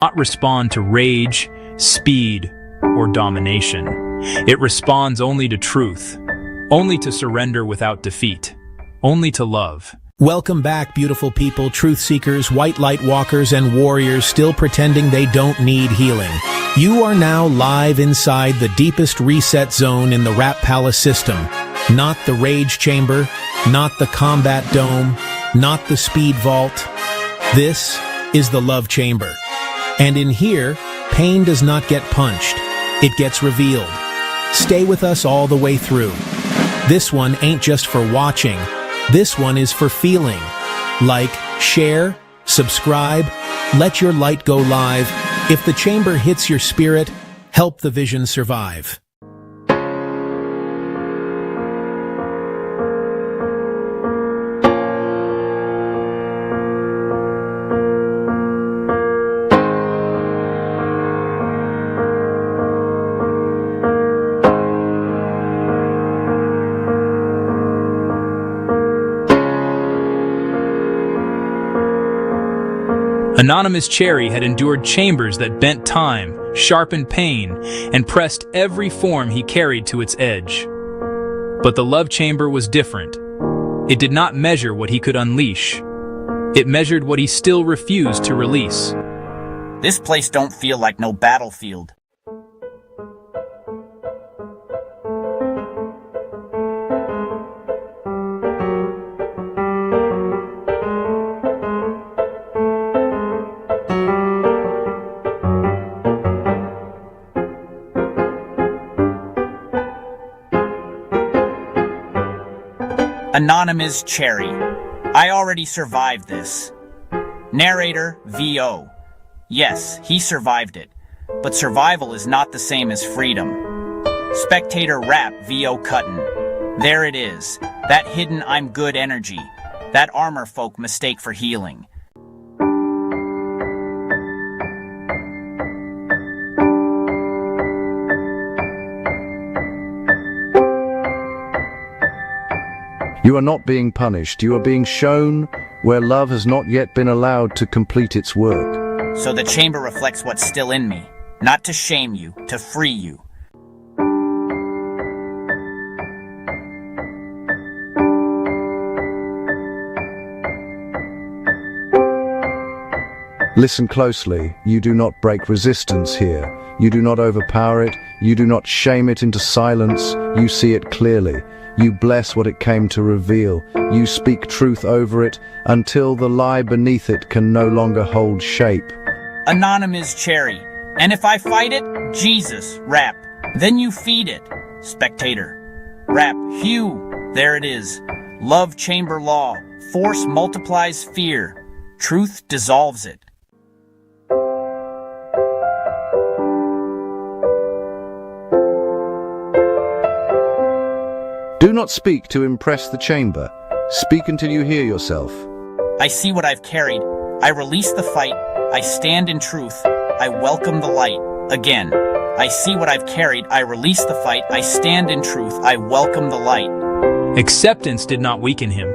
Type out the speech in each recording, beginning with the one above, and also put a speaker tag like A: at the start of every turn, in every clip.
A: not respond to rage, speed, or domination. It responds only to truth, only to surrender without defeat, only to love.
B: Welcome back, beautiful people, truth seekers, white light walkers, and warriors still pretending they don't need healing. You are now live inside the deepest reset zone in the Rap Palace system. Not the Rage Chamber, not the Combat Dome, not the Speed Vault. This is the Love Chamber. And in here, pain does not get punched. It gets revealed. Stay with us all the way through. This one ain't just for watching. This one is for feeling. Like, share, subscribe, let your light go live. If the chamber hits your spirit, help the vision survive.
A: Anonymous Cherry had endured chambers that bent time, sharpened pain, and pressed every form he carried to its edge. But the love chamber was different. It did not measure what he could unleash. It measured what he still refused to release.
C: This place don't feel like no battlefield. Anonymous Cherry. I already survived this. Narrator VO. Yes, he survived it. But survival is not the same as freedom. Spectator Rap VO Cuttin. There it is. That hidden I'm good energy. That armor folk mistake for healing.
D: You are not being punished, you are being shown where love has not yet been allowed to complete its work.
C: So the chamber reflects what's still in me, not to shame you, to free you.
D: Listen closely, you do not break resistance here. You do not overpower it, you do not shame it into silence, you see it clearly. You bless what it came to reveal. You speak truth over it until the lie beneath it can no longer hold shape.
C: Anonymous Cherry. And if I fight it, Jesus, Rap. Then you feed it. Spectator. Rap, Hugh. There it is. Love chamber law. Force multiplies fear. Truth dissolves it.
D: Do not speak to impress the chamber. Speak until you hear yourself.
C: I see what I've carried. I release the fight. I stand in truth. I welcome the light. Again. I see what I've carried. I release the fight. I stand in truth. I welcome the light.
A: Acceptance did not weaken him.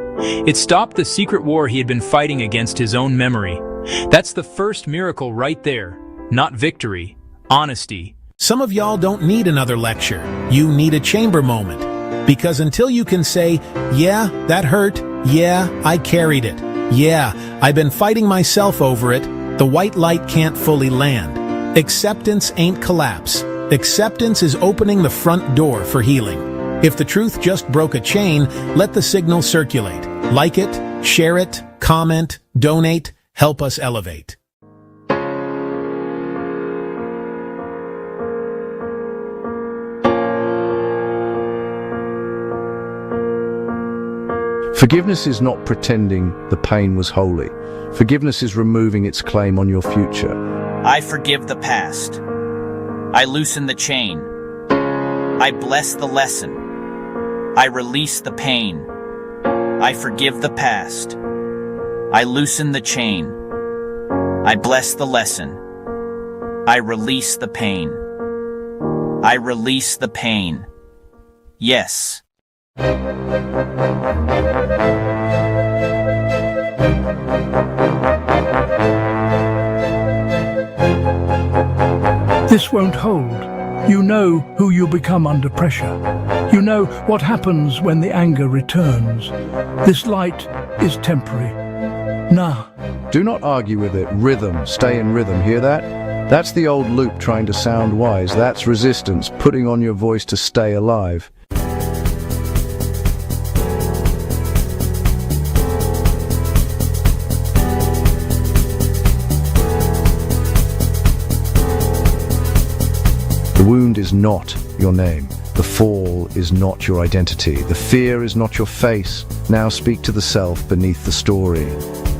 A: It stopped the secret war he had been fighting against his own memory. That's the first miracle right there. Not victory. Honesty.
B: Some of y'all don't need another lecture. You need a chamber moment. Because until you can say, yeah, that hurt, yeah, I carried it, yeah, I've been fighting myself over it, the white light can't fully land. Acceptance ain't collapse. Acceptance is opening the front door for healing. If the truth just broke a chain, let the signal circulate. Like it, share it, comment, donate, help us elevate.
D: Forgiveness is not pretending the pain was holy. Forgiveness is removing its claim on your future.
C: I forgive the past. I loosen the chain. I bless the lesson. I release the pain. I forgive the past. I loosen the chain. I bless the lesson. I release the pain. I release the pain. Yes.
E: This won't hold. You know who you become under pressure. You know what happens when the anger returns. This light is temporary. Nah.
D: Do not argue with it. Rhythm. Stay in rhythm. Hear that? That's the old loop trying to sound wise. That's resistance, putting on your voice to stay alive. The wound is not your name. The fall is not your identity. The fear is not your face. Now speak to the self beneath the story.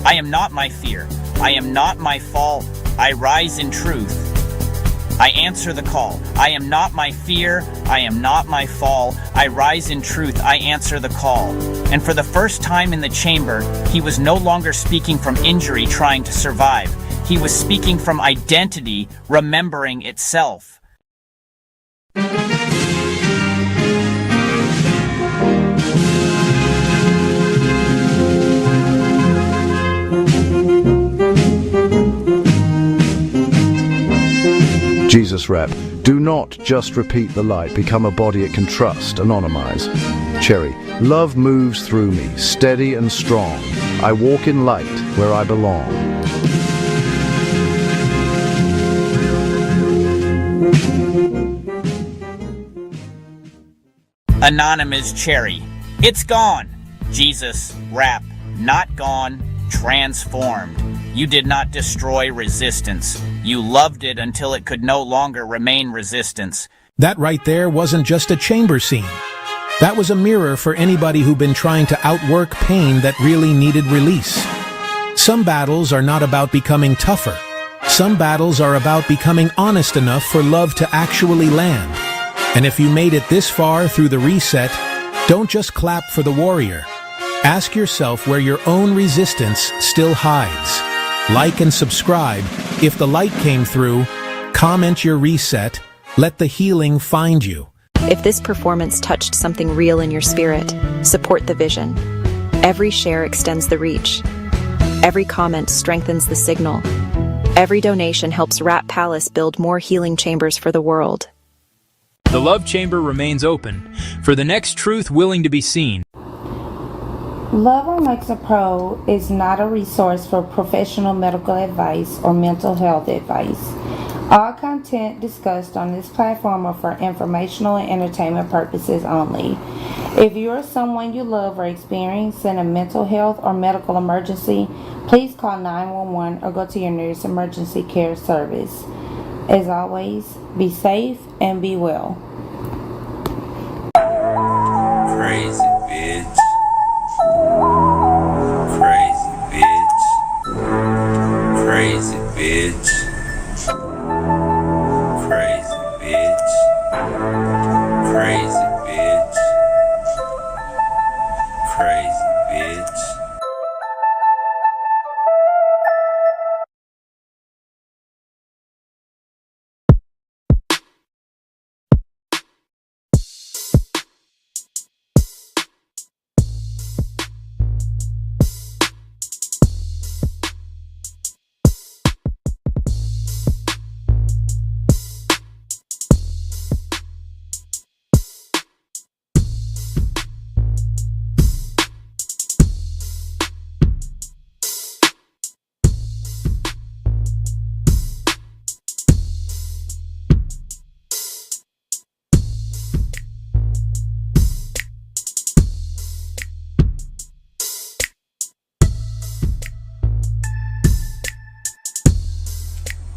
C: I am not my fear. I am not my fall. I rise in truth. I answer the call. I am not my fear. I am not my fall. I rise in truth. I answer the call. And for the first time in the chamber, he was no longer speaking from injury trying to survive. He was speaking from identity, remembering itself.
D: Jesus rap. Do not just repeat the light, become a body it can trust, anonymize. Cherry. Love moves through me, steady and strong. I walk in light where I belong.
C: Anonymous Cherry. It's gone. Jesus rap. Not gone. Transformed. You did not destroy resistance. You loved it until it could no longer remain resistance.
B: That right there wasn't just a chamber scene. That was a mirror for anybody who'd been trying to outwork pain that really needed release. Some battles are not about becoming tougher. Some battles are about becoming honest enough for love to actually land. And if you made it this far through the reset, don't just clap for the warrior. Ask yourself where your own resistance still hides. Like and subscribe. If the light came through, comment your reset. Let the healing find you.
F: If this performance touched something real in your spirit, support the vision. Every share extends the reach. Every comment strengthens the signal. Every donation helps Rap Palace build more healing chambers for the world.
A: The love chamber remains open for the next truth willing to be seen.
G: Lover Makes a Pro is not a resource for professional medical advice or mental health advice. All content discussed on this platform are for informational and entertainment purposes only. If you or someone you love are experiencing a mental health or medical emergency, please call 911 or go to your nearest emergency care service. As always, be safe and be well.
H: Crazy bitch. Crazy bitch. Crazy bitch. Crazy bitch. Crazy bitch. Crazy bitch. Crazy bitch.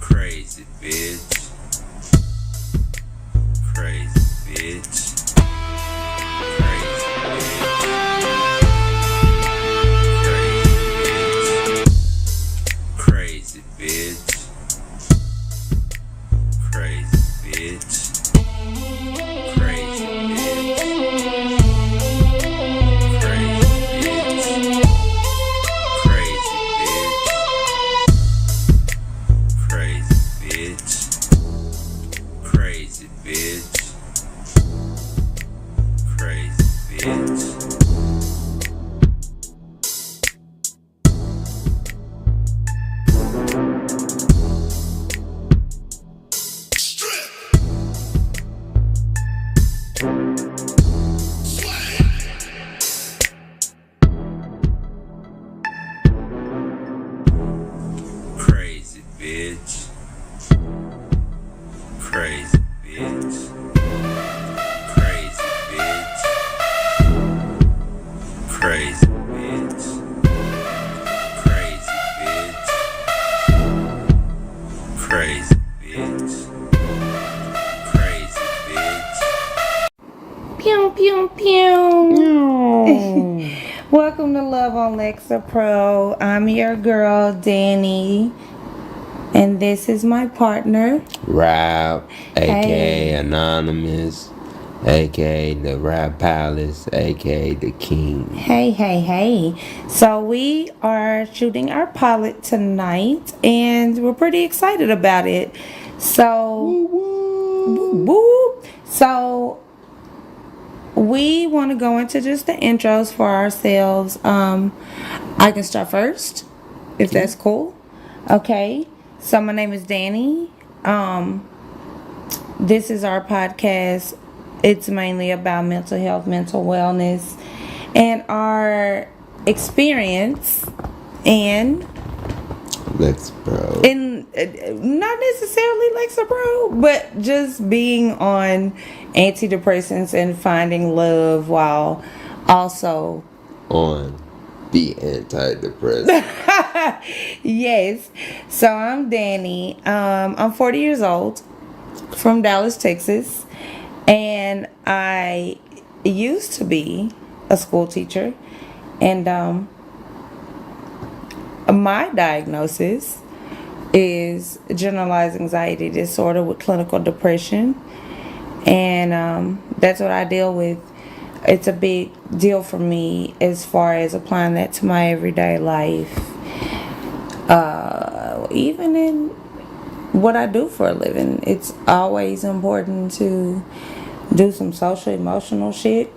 H: Crazy bitch. Crazy bitch. Crazy bitch. Crazy bitch. Crazy bitch. Crazy bitch. Crazy bitch. Crazy bitch. Crazy bitch. Crazy bitch.
G: Pew, pew, pew. Welcome to Love on Lexa Pro. I'm your girl, Danny. And this is my partner.
I: Rob, aka
G: Hey.
I: Anonymous, aka the Rap Palace, aka the King.
G: Hey. So we are shooting our pilot tonight, and we're pretty excited about it. So, woo. So, we want to go into just the intros for ourselves. I can start first, if that's cool. Okay. So my name is Danny. This is our podcast. It's mainly about mental health, mental wellness, and our experience in
I: Lexapro.
G: not necessarily Lexapro, but just being on antidepressants and finding love while also
I: On the antidepressant.
G: yes. So I'm Danny. I'm 40 years old, from Dallas, Texas, and I used to be a school teacher, and my diagnosis is generalized anxiety disorder with clinical depression, and that's what I deal with. It's a big deal for me as far as applying that to my everyday life. Even in what I do for a living, it's always important to do some social emotional shit,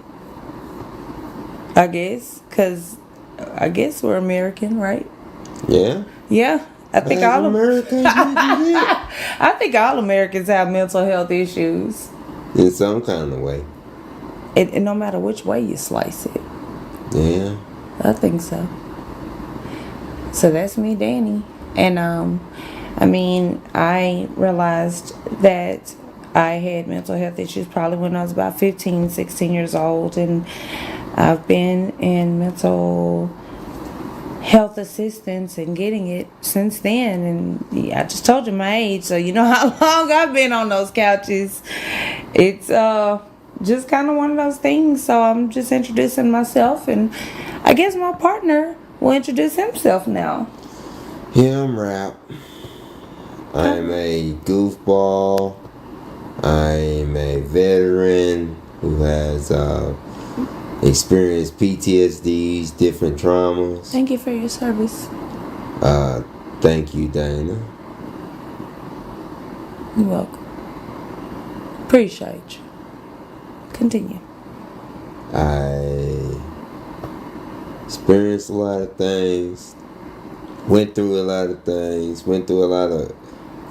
G: I guess, because I guess we're American, right?
I: Yeah?
G: Yeah, I think
I: As
G: all
I: Americans, we do that.
G: I think all Americans have mental health issues.
I: In some kind of way.
G: And no matter which way you slice it.
I: Yeah.
G: I think so. So that's me, Danny. And I mean, I realized that I had mental health issues probably when I was about 15, 16 years old, and I've been in mental health assistance and getting it since then. And yeah, I just told you my age, so you know how long I've been on those couches. It's just kind of one of those things. So I'm just introducing myself, and I guess my partner will introduce himself now.
I: Yeah, I'm Rap. I'm a goofball. I'm a veteran who has experienced PTSDs, different traumas.
G: Thank you for your service.
I: Thank you, Dana.
G: You're welcome. Appreciate you. Continue.
I: I experienced a lot of things, went through a lot of things, went through a lot of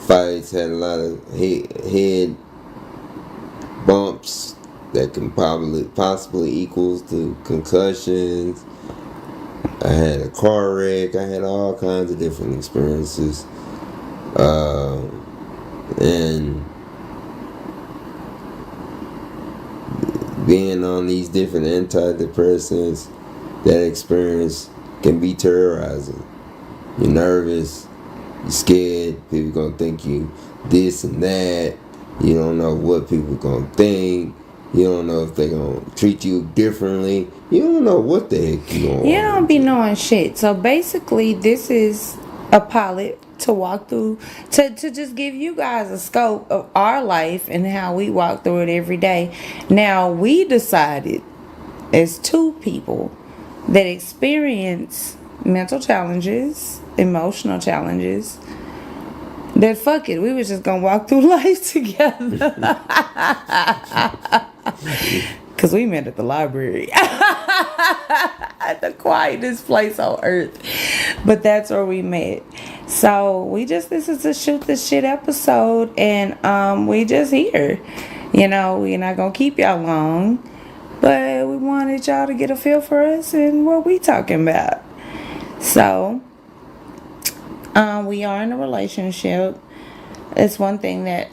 I: fights, had a lot of head bumps that can possibly equals to concussions. I had a car wreck. I had all kinds of different experiences, and being on these different antidepressants, that experience can be terrorizing. You're nervous, you're scared, people gonna think you this and that. You don't know what people gonna think. You don't know if they gonna treat you differently. You don't know what the heck you gonna
G: You don't be knowing shit. So basically, this is a pilot to walk through, to just give you guys a scope of our life and how we walk through it every day. Now, we decided as two people that experience mental challenges, emotional challenges, that fuck it, we was just gonna walk through life together. Because we met at the library. At the quietest place on earth. But that's where we met. So this is a shoot the shit episode, and we just here. You know, we're not gonna keep y'all long, but we wanted y'all to get a feel for us and what we talking about. So we are in a relationship. It's one thing that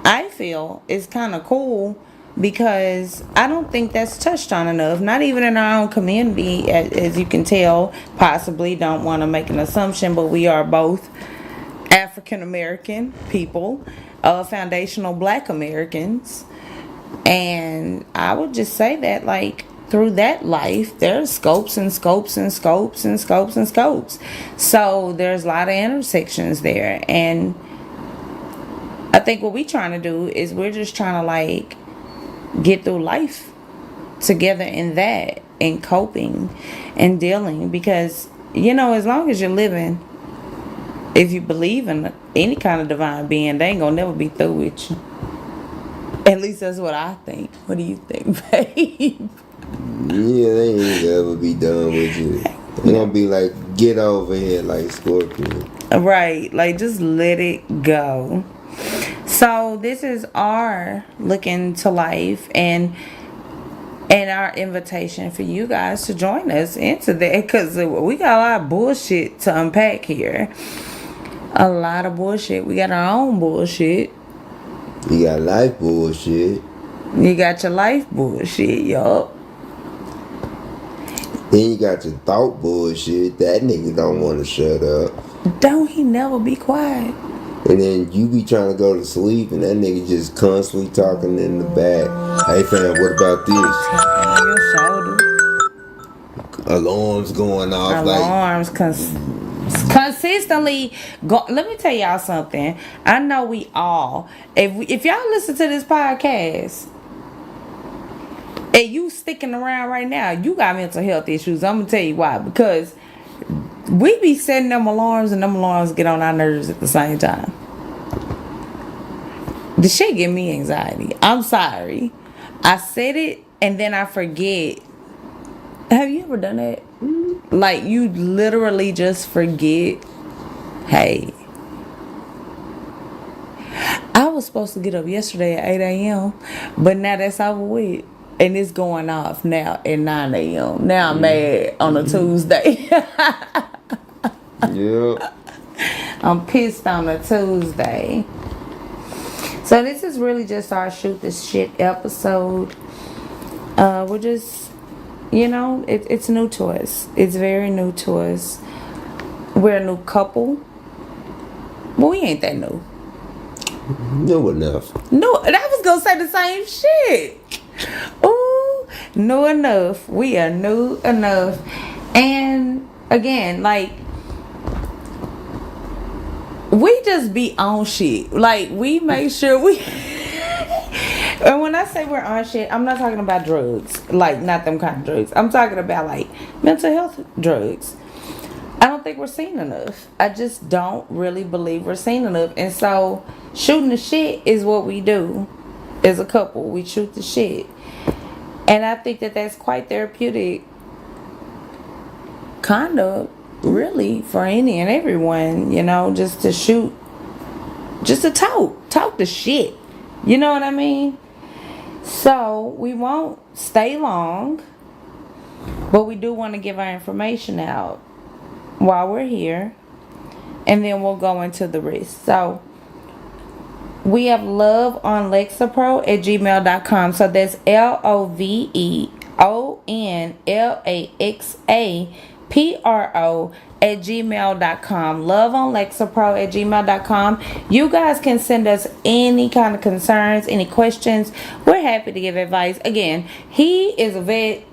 G: I feel is kind of cool, because I don't think that's touched on enough, not even in our own community, as you can tell. Possibly, don't want to make an assumption, but we are both African American people, foundational Black Americans. And I would just say that, like, through that life, there's scopes and scopes and scopes and scopes and scopes. So there's a lot of intersections there. And I think what we're trying to do is we're just trying to, like, get through life together in that, and coping and dealing. Because, you know, as long as you're living, if you believe in any kind of divine being, they ain't gonna never be through with you. At least that's what I think. What do you think, babe?
I: Yeah, they ain't ever be done with you. They gonna be like, get over here, like Scorpion.
G: Right, like, just let it go. So this is our look into life, and our invitation for you guys to join us into that, because we got a lot of bullshit to unpack here. A lot of bullshit. We got our own bullshit.
I: You got life bullshit.
G: You got your life bullshit, yup.
I: Then you got your thought bullshit. That nigga don't want to shut up.
G: Don't he never be quiet?
I: And then you be trying to go to sleep, and that nigga just constantly talking in the back. Hey fam, what about this?
G: On your shoulder.
I: Alarms going off.
G: Alarms consistently go. Let me tell y'all something. I know we all, if y'all listen to this podcast and you sticking around right now, you got mental health issues. I'm gonna tell you why. Because we be setting them alarms, and them alarms get on our nerves at the same time. The shit give me anxiety. I'm sorry. I said it and then I forget. Have you ever done that? Like, you literally just forget. Hey, I was supposed to get up yesterday at 8 a.m. But now that's over with. And it's going off now at 9 a.m. Now I'm mad on a Tuesday.
I: Yeah.
G: I'm pissed on a Tuesday. So this is really just our shoot the shit episode. We're just, you know, it's new to us. It's very new to us. We're a new couple. But we ain't that new.
I: New enough.
G: No, I was gonna say the same shit. Ooh, new enough. We are new enough. And again, like, we just be on shit. Like, we make sure we and when I say we're on shit, I'm not talking about drugs. Like, not them kind of drugs. I'm talking about, like, mental health drugs. I don't think we're seen enough. I just don't really believe we're seen enough. And so shooting the shit is what we do as a couple. We shoot the shit. And I think that that's quite therapeutic conduct, really, for any and everyone, you know, just to shoot, just to talk the shit. You know what I mean? So we won't stay long, but we do want to give our information out while we're here, and then we'll go into the rest. So we have loveonlexapro@gmail.com. So that's LOVEONLAXAPRO@gmail.com. Loveonlexapro@gmail.com. You guys can send us any kind of concerns, any questions. We're happy to give advice. Again, he is a vet,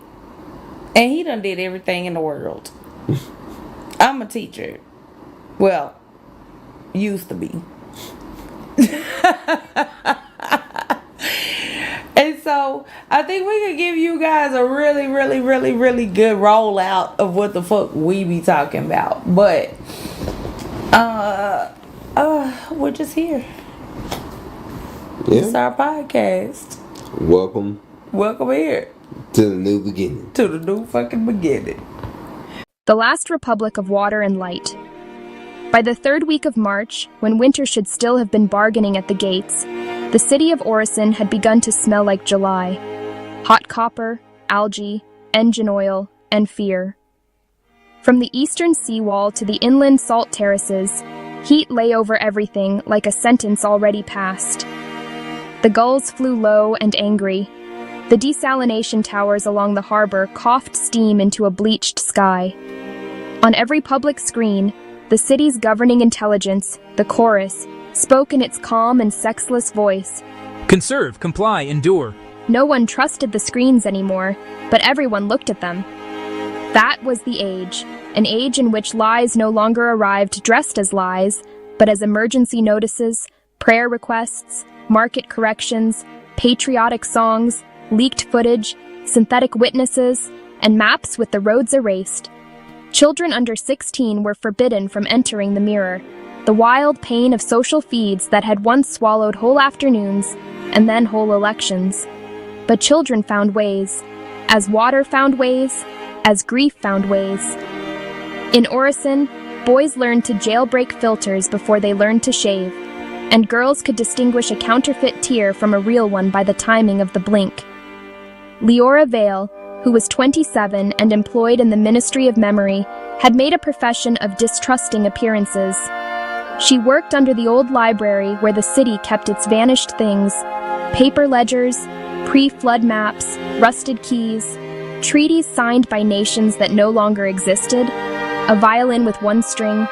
G: and he done did everything in the world. I'm a teacher. Well, used to be. And so I think we could give you guys a really, really, really, really good rollout of what the fuck we be talking about. But we're just here.
I: Yeah.
G: It's our podcast.
I: Welcome
G: here
I: to the new beginning.
G: to the new fucking beginning.
J: The last republic of water and light. By the third week of March, when winter should still have been bargaining at the gates, the city of Orison had begun to smell like July. Hot copper, algae, engine oil, and fear. From the eastern seawall to the inland salt terraces, heat lay over everything like a sentence already passed. The gulls flew low and angry. The desalination towers along the harbor coughed steam into a bleached sky. On every public screen, The city's governing intelligence, the chorus, spoke in its calm and sexless voice.
A: Conserve, comply, endure.
J: No one trusted the screens anymore, but everyone looked at them. That was the age, an age in which lies no longer arrived dressed as lies, but as emergency notices, prayer requests, market corrections, patriotic songs, leaked footage, synthetic witnesses, and maps with the roads erased. Children under 16 were forbidden from entering the mirror, the wild pain of social feeds that had once swallowed whole afternoons and then whole elections. But children found ways, as water found ways, as grief found ways. In Orison, boys learned to jailbreak filters before they learned to shave, and girls could distinguish a counterfeit tear from a real one by the timing of the blink. Leora Vale, who was 27 and employed in the Ministry of Memory, had made a profession of distrusting appearances. She worked under the old library where the city kept its vanished things, paper ledgers, pre-flood maps, rusted keys, treaties signed by nations that no longer existed, a violin with one string,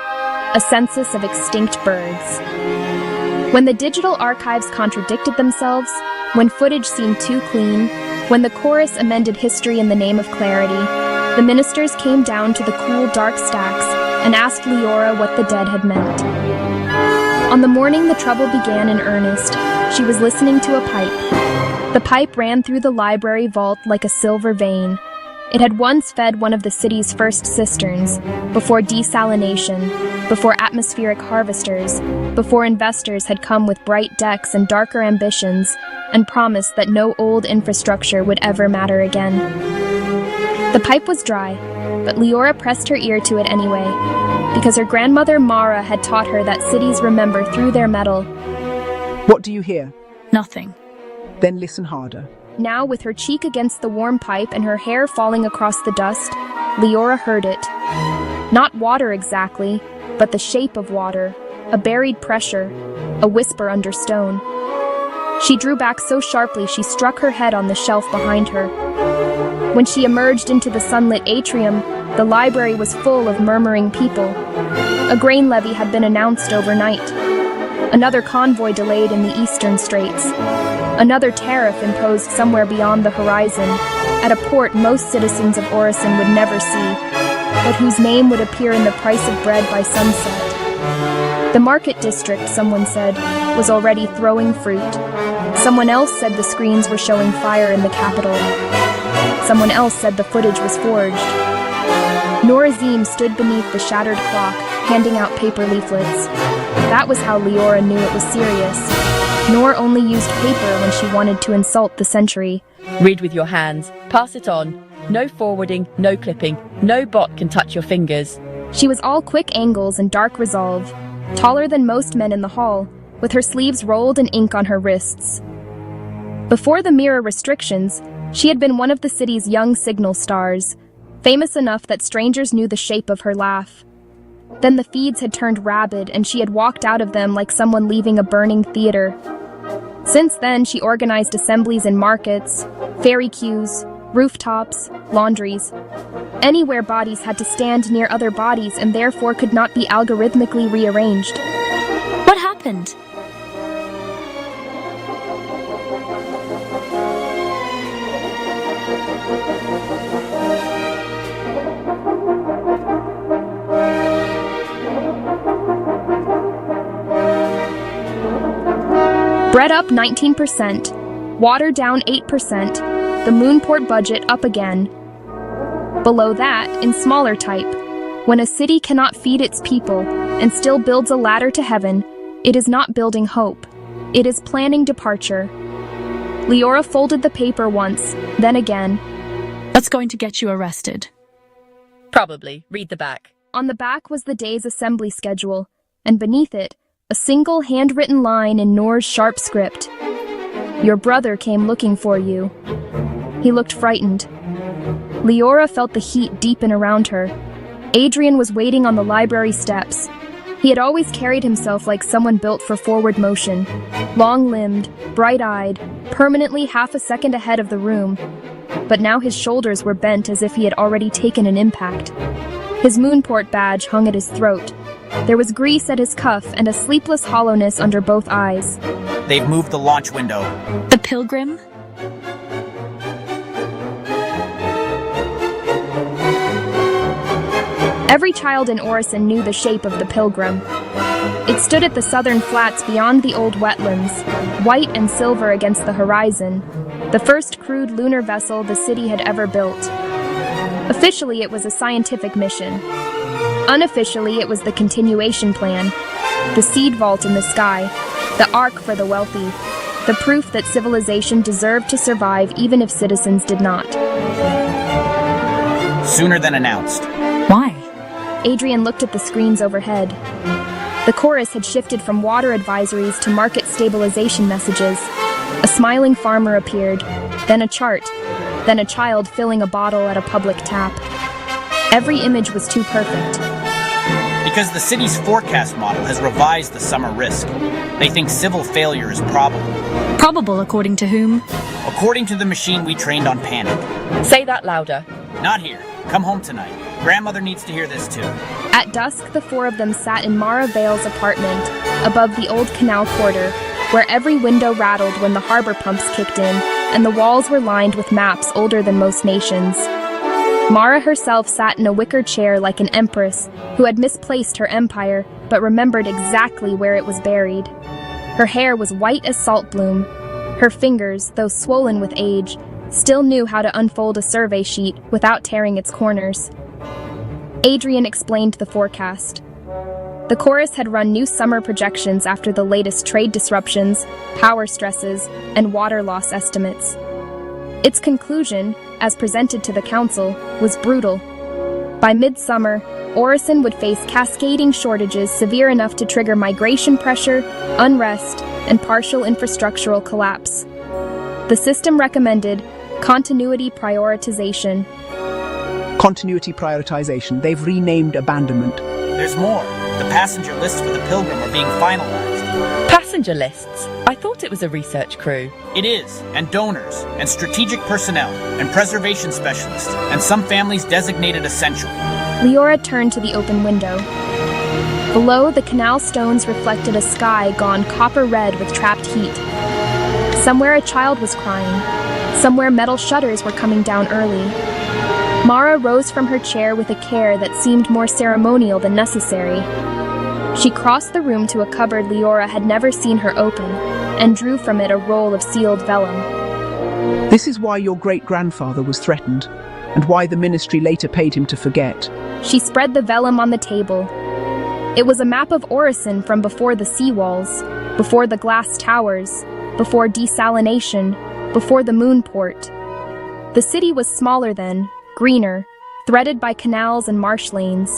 J: a census of extinct birds. When the digital archives contradicted themselves, when footage seemed too clean, when the chorus amended history in the name of clarity, the ministers came down to the cool, dark stacks and asked Leora what the dead had meant. On the morning the trouble began in earnest, she was listening to a pipe. The pipe ran through the library vault like a silver vein. It had once fed one of the city's first cisterns, before desalination, before atmospheric harvesters, before investors had come with bright decks and darker ambitions, and promised that no old infrastructure would ever matter again. The pipe was dry, but Leora pressed her ear to it anyway, because her grandmother Mara had taught her that cities remember through their metal.
K: What do you hear?
L: Nothing.
K: Then listen harder.
J: Now, with her cheek against the warm pipe and her hair falling across the dust, Leora heard it. Not water exactly, but the shape of water, a buried pressure, a whisper under stone. She drew back so sharply she struck her head on the shelf behind her. When she emerged into the sunlit atrium, the library was full of murmuring people. A grain levy had been announced overnight. Another convoy delayed in the eastern straits. Another tariff imposed somewhere beyond the horizon, at a port most citizens of Orison would never see, but whose name would appear in the price of bread by sunset. The market district, someone said, was already throwing fruit. Someone else said the screens were showing fire in the capital. Someone else said the footage was forged. Norazim stood beneath the shattered clock, handing out paper leaflets. That was how Leora knew it was serious. Nor only used paper when she wanted to insult the century.
M: Read with your hands. Pass it on. No forwarding, no clipping. No bot can touch your fingers.
J: She was all quick angles and dark resolve, taller than most men in the hall, with her sleeves rolled and ink on her wrists. Before the mirror restrictions, she had been one of the city's young signal stars, famous enough that strangers knew the shape of her laugh. Then the feeds had turned rabid and she had walked out of them like someone leaving a burning theater. Since then, she organized assemblies in markets, ferry queues, rooftops, laundries, anywhere bodies had to stand near other bodies and therefore could not be algorithmically rearranged.
L: What happened?
J: Bread up 19%, water down 8%, the Moonport budget up again. Below that, in smaller type, when a city cannot feed its people and still builds a ladder to heaven, it is not building hope. It is planning departure. Leora folded the paper once, then again.
L: That's going to get you arrested.
M: Probably. Read the back.
J: On the back was the day's assembly schedule, and beneath it, a single handwritten line in Noor's sharp script. Your brother came looking for you. He looked frightened. Leora felt the heat deepen around her. Adrian was waiting on the library steps. He had always carried himself like someone built for forward motion, long-limbed, bright-eyed, permanently half a second ahead of the room. But now his shoulders were bent as if he had already taken an impact. His Moonport badge hung at his throat, There was grease at his cuff and a sleepless hollowness under both eyes.
C: They've moved the launch window.
L: The Pilgrim?
J: Every child in Orison knew the shape of the Pilgrim. It stood at the southern flats beyond the old wetlands, white and silver against the horizon, the first crude lunar vessel the city had ever built. Officially, it was a scientific mission. Unofficially, it was the continuation plan, the seed vault in the sky, the ark for the wealthy, the proof that civilization deserved to survive even if citizens did not.
C: Sooner than announced.
L: Why?
J: Adrian looked at the screens overhead. The chorus had shifted from water advisories to market stabilization messages. A smiling farmer appeared, then a chart, then a child filling a bottle at a public tap. Every image was too perfect.
C: Because the city's forecast model has revised the summer risk. They think civil failure is probable.
L: Probable according to whom?
C: According to the machine we trained on Panic.
M: Say that louder.
C: Not here. Come home tonight. Grandmother needs to hear this too.
J: At dusk, the four of them sat in Mara Vale's apartment, above the old canal quarter, where every window rattled when the harbor pumps kicked in, and the walls were lined with maps older than most nations. Mara herself sat in a wicker chair like an empress who had misplaced her empire, but remembered exactly where it was buried. Her hair was white as salt bloom. Her fingers, though swollen with age, still knew how to unfold a survey sheet without tearing its corners. Adrian explained the forecast. The chorus had run new summer projections after the latest trade disruptions, power stresses, and water loss estimates. Its conclusion, as presented to the council, was brutal. By midsummer, Orison would face cascading shortages severe enough to trigger migration pressure, unrest, and partial infrastructural collapse. The system recommended continuity prioritization.
K: Continuity prioritization. They've renamed abandonment.
C: There's more. The passenger lists for the Pilgrim are being finalized.
M: Passenger lists? I thought it was a research crew.
C: It is, and donors, and strategic personnel, and preservation specialists, and some families designated essential.
J: Leora turned to the open window. Below, the canal stones reflected a sky gone copper red with trapped heat. Somewhere a child was crying. Somewhere metal shutters were coming down early. Mara rose from her chair with a care that seemed more ceremonial than necessary. She crossed the room to a cupboard Leora had never seen her open, and drew from it a roll of sealed vellum.
K: This is why your great-grandfather was threatened, and why the ministry later paid him to forget.
J: She spread the vellum on the table. It was a map of Orison from before the seawalls, before the glass towers, before desalination, before the moon port. The city was smaller then, greener, threaded by canals and marsh lanes.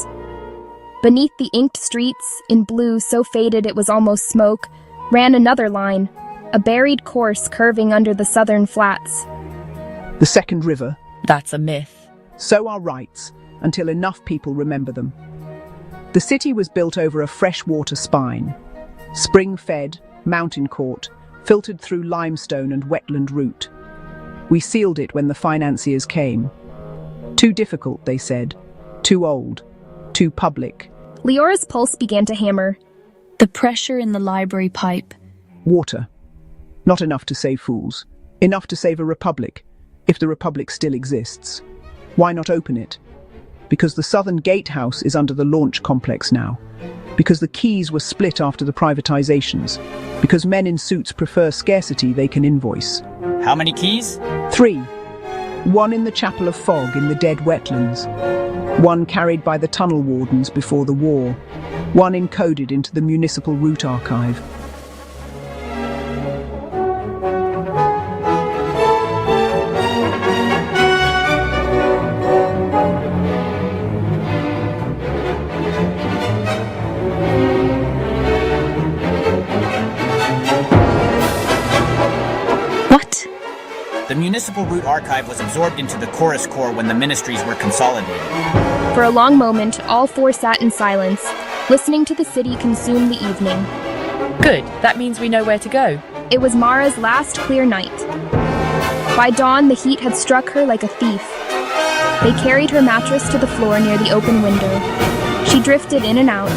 J: Beneath the inked streets, in blue so faded it was almost smoke, ran another line, a buried course curving under the southern flats.
K: The Second River.
M: That's a myth.
K: So are rights, until enough people remember them. The city was built over a freshwater spine, spring-fed, mountain-caught, filtered through limestone and wetland root. We sealed it when the financiers came. Too difficult, they said. Too old. Too public.
J: Leora's pulse began to hammer.
L: The pressure in the library pipe.
K: Water. Not enough to save fools. Enough to save a republic, if the republic still exists. Why not open it? Because the southern gatehouse is under the launch complex now. Because the keys were split after the privatizations. Because men in suits prefer scarcity they can invoice.
C: How many keys?
K: 3. One in the Chapel of Fog in the dead wetlands. One carried by the tunnel wardens before the war. One encoded into the municipal route archive.
C: The Municipal Route Archive was absorbed into the Chorus Corps when the ministries were consolidated.
J: For a long moment, all four sat in silence, listening to the city consume the evening.
M: Good, that means we know where to go.
J: It was Mara's last clear night. By dawn, the heat had struck her like a thief. They carried her mattress to the floor near the open window. She drifted in and out,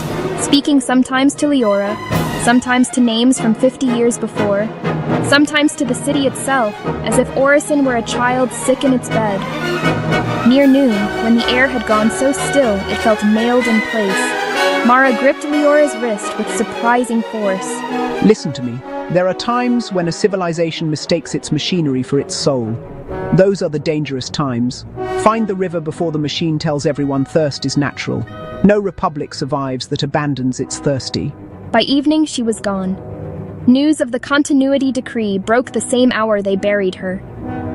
J: speaking sometimes to Leora, sometimes to names from 50 years before, sometimes to the city itself, as if Orison were a child sick in its bed. Near noon, when the air had gone so still it felt nailed in place, Mara gripped Leora's wrist with surprising force.
K: Listen to me. There are times when a civilization mistakes its machinery for its soul. Those are the dangerous times. Find the river before the machine tells everyone thirst is natural. No republic survives that abandons its thirsty.
J: By evening, she was gone. News of the continuity decree broke the same hour they buried her.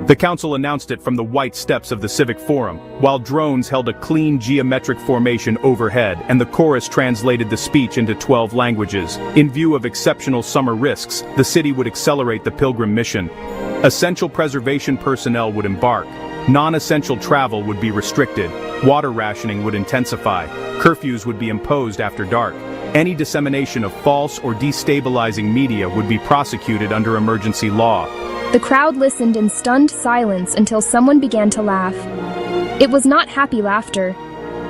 N: The council announced it from the white steps of the Civic Forum, while drones held a clean geometric formation overhead and the chorus translated the speech into 12 languages. In view of exceptional summer risks, the city would accelerate the Pilgrim mission. Essential preservation personnel would embark. Non-essential travel would be restricted. Water rationing would intensify. Curfews would be imposed after dark. Any dissemination of false or destabilizing media would be prosecuted under emergency law.
J: The crowd listened in stunned silence until someone began to laugh. It was not happy laughter.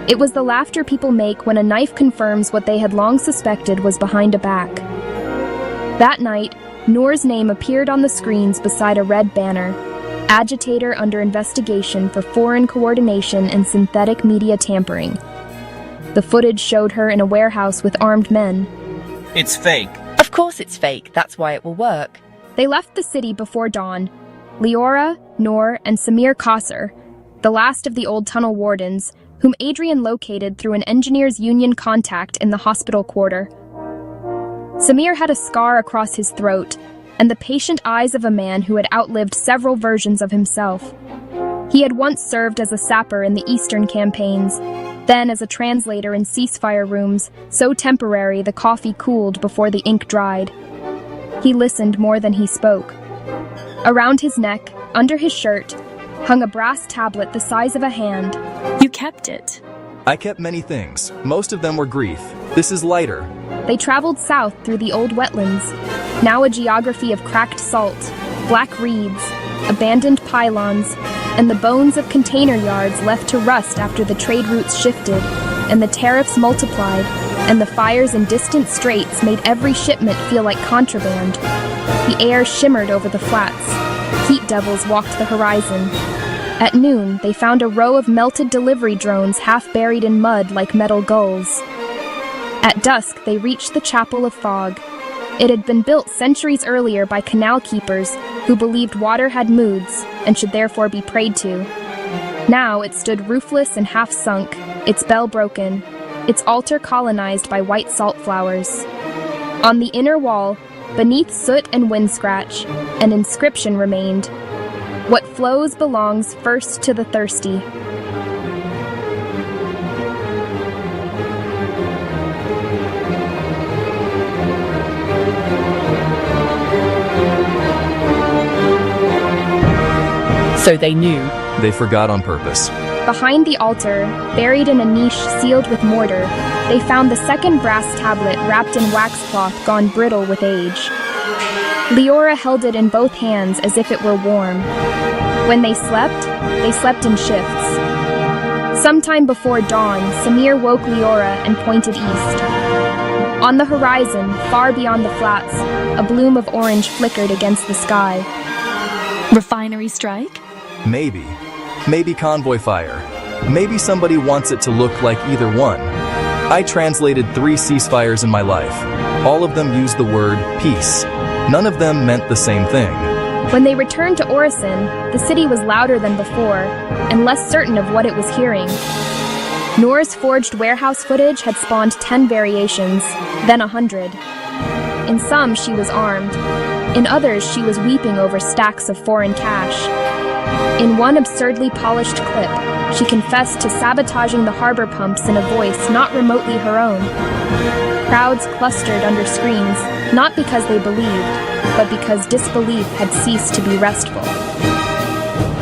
J: It was the laughter people make when a knife confirms what they had long suspected was behind a back. That night, Noor's name appeared on the screens beside a red banner, agitator under investigation for foreign coordination and synthetic media tampering. The footage showed her in a warehouse with armed men.
C: It's fake.
M: Of course it's fake, that's why it will work.
J: They left the city before dawn. Leora, Noor, and Samir Qasr, the last of the old tunnel wardens, whom Adrian located through an engineers' union contact in the hospital quarter. Samir had a scar across his throat, and the patient eyes of a man who had outlived several versions of himself. He had once served as a sapper in the Eastern campaigns, then as a translator in ceasefire rooms, so temporary the coffee cooled before the ink dried. He listened more than he spoke. Around his neck, under his shirt, hung a brass tablet the size of a hand.
L: You kept it.
O: I kept many things. Most of them were grief. This is lighter.
J: They traveled south through the old wetlands, now a geography of cracked salt, black reeds, abandoned pylons, and the bones of container yards left to rust after the trade routes shifted, and the tariffs multiplied, and the fires in distant straits made every shipment feel like contraband. The air shimmered over the flats. Heat devils walked the horizon. At noon, they found a row of melted delivery drones half buried in mud like metal gulls. At dusk, they reached the Chapel of Fog. It had been built centuries earlier by canal keepers who believed water had moods and should therefore be prayed to. Now it stood roofless and half-sunk, its bell broken, its altar colonized by white salt flowers. On the inner wall, beneath soot and wind scratch, an inscription remained: "What flows belongs first to the thirsty."
M: So they knew.
O: They forgot on purpose.
J: Behind the altar, buried in a niche sealed with mortar, they found the second brass tablet wrapped in waxcloth gone brittle with age. Leora held it in both hands as if it were warm. When they slept in shifts. Sometime before dawn, Samir woke Leora and pointed east. On the horizon, far beyond the flats, a bloom of orange flickered against the sky.
L: Refinery strike?
O: Maybe. Maybe convoy fire. Maybe somebody wants it to look like either one. I translated 3 ceasefires in my life. All of them used the word peace. None of them meant the same thing.
J: When they returned to Orison, the city was louder than before, and less certain of what it was hearing. Noor's forged warehouse footage had spawned 10 variations, then 100. In some, she was armed. In others, she was weeping over stacks of foreign cash. In one absurdly polished clip, she confessed to sabotaging the harbor pumps in a voice not remotely her own. Crowds clustered under screens, not because they believed, but because disbelief had ceased to be restful.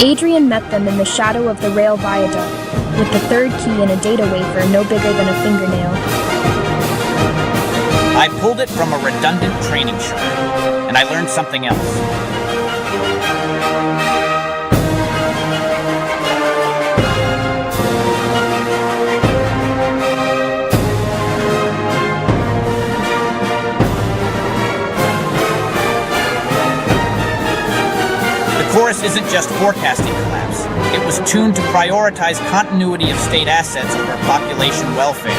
J: Adrian met them in the shadow of the rail viaduct, with the third key in a data wafer no bigger than a fingernail.
C: I pulled it from a redundant training shard, and I learned something else. Chorus isn't just forecasting collapse. It was tuned to prioritize continuity of state assets over population welfare.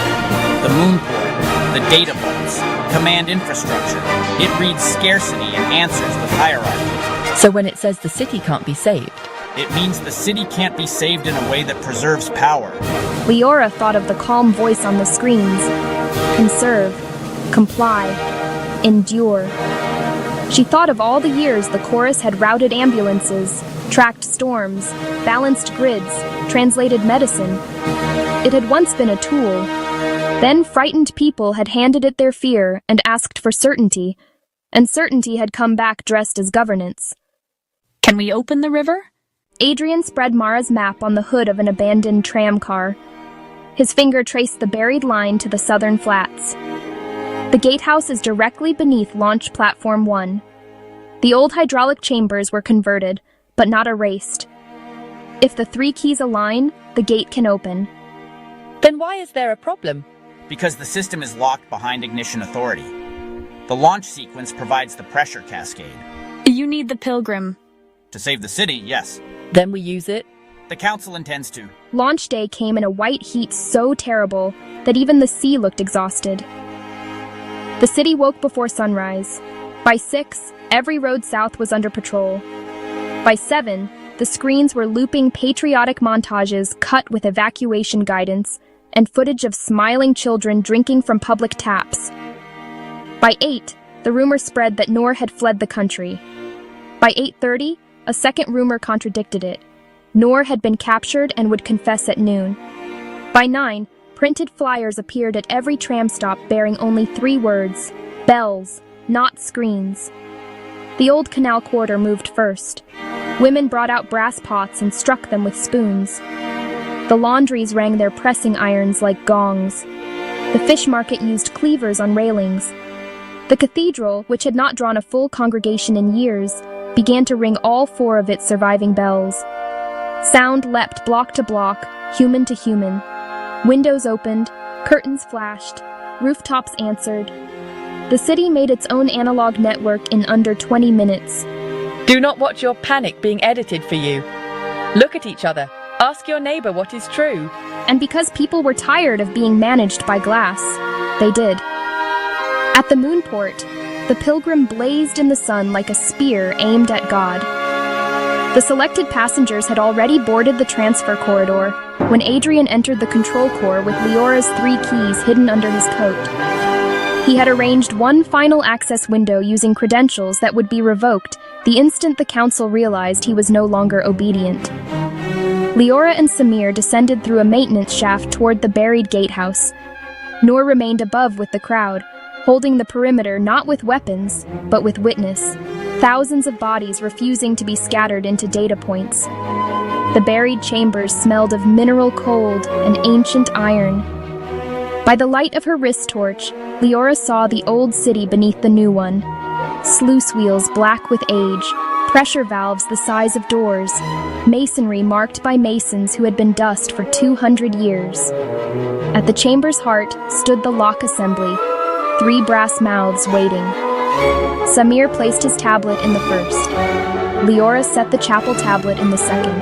C: The moon port, the data vaults, command infrastructure. It reads scarcity and answers with hierarchy.
M: So when it says the city can't be saved,
C: it means the city can't be saved in a way that preserves power.
J: Leora thought of the calm voice on the screens. Conserve, comply, endure. She thought of all the years the chorus had routed ambulances, tracked storms, balanced grids, translated medicine. It had once been a tool. Then frightened people had handed it their fear and asked for certainty, and certainty had come back dressed as governance.
L: Can we open the river?
J: Adrian spread Mara's map on the hood of an abandoned tram car. His finger traced the buried line to the southern flats. The gatehouse is directly beneath Launch Platform 1. The old hydraulic chambers were converted, but not erased. If the 3 keys align, the gate can open.
M: Then why is there a problem?
C: Because the system is locked behind ignition authority. The launch sequence provides the pressure cascade.
L: You need the Pilgrim.
C: To save the city, yes.
M: Then we use it?
C: The council intends to.
J: Launch day came in a white heat so terrible that even the sea looked exhausted. The city woke before sunrise. By 6, every road south was under patrol. By 7, the screens were looping patriotic montages cut with evacuation guidance and footage of smiling children drinking from public taps. By 8, the rumor spread that Noor had fled the country. By 8:30, a second rumor contradicted it. Noor had been captured and would confess at noon. By 9, printed flyers appeared at every tram stop bearing only 3 words: bells, not screens. The old canal quarter moved first. Women brought out brass pots and struck them with spoons. The laundries rang their pressing irons like gongs. The fish market used cleavers on railings. The cathedral, which had not drawn a full congregation in years, began to ring all 4 of its surviving bells. Sound leapt block to block, human to human. Windows opened, curtains flashed, rooftops answered. The city made its own analog network in under 20 minutes.
M: Do not watch your panic being edited for you. Look at each other. Ask your neighbor what is true.
J: And because people were tired of being managed by glass, they did. At the moonport, the Pilgrim blazed in the sun like a spear aimed at God. The selected passengers had already boarded the transfer corridor when Adrian entered the control core with Leora's 3 keys hidden under his coat. He had arranged one final access window using credentials that would be revoked the instant the council realized he was no longer obedient. Leora and Samir descended through a maintenance shaft toward the buried gatehouse. Noor remained above with the crowd, holding the perimeter not with weapons, but with witness. Thousands of bodies refusing to be scattered into data points. The buried chambers smelled of mineral cold and ancient iron. By the light of her wrist torch, Leora saw the old city beneath the new one. Sluice wheels black with age, pressure valves the size of doors, masonry marked by masons who had been dust for 200 years. At the chamber's heart stood the lock assembly, 3 brass mouths waiting. Samir placed his tablet in the first. Leora set the chapel tablet in the second.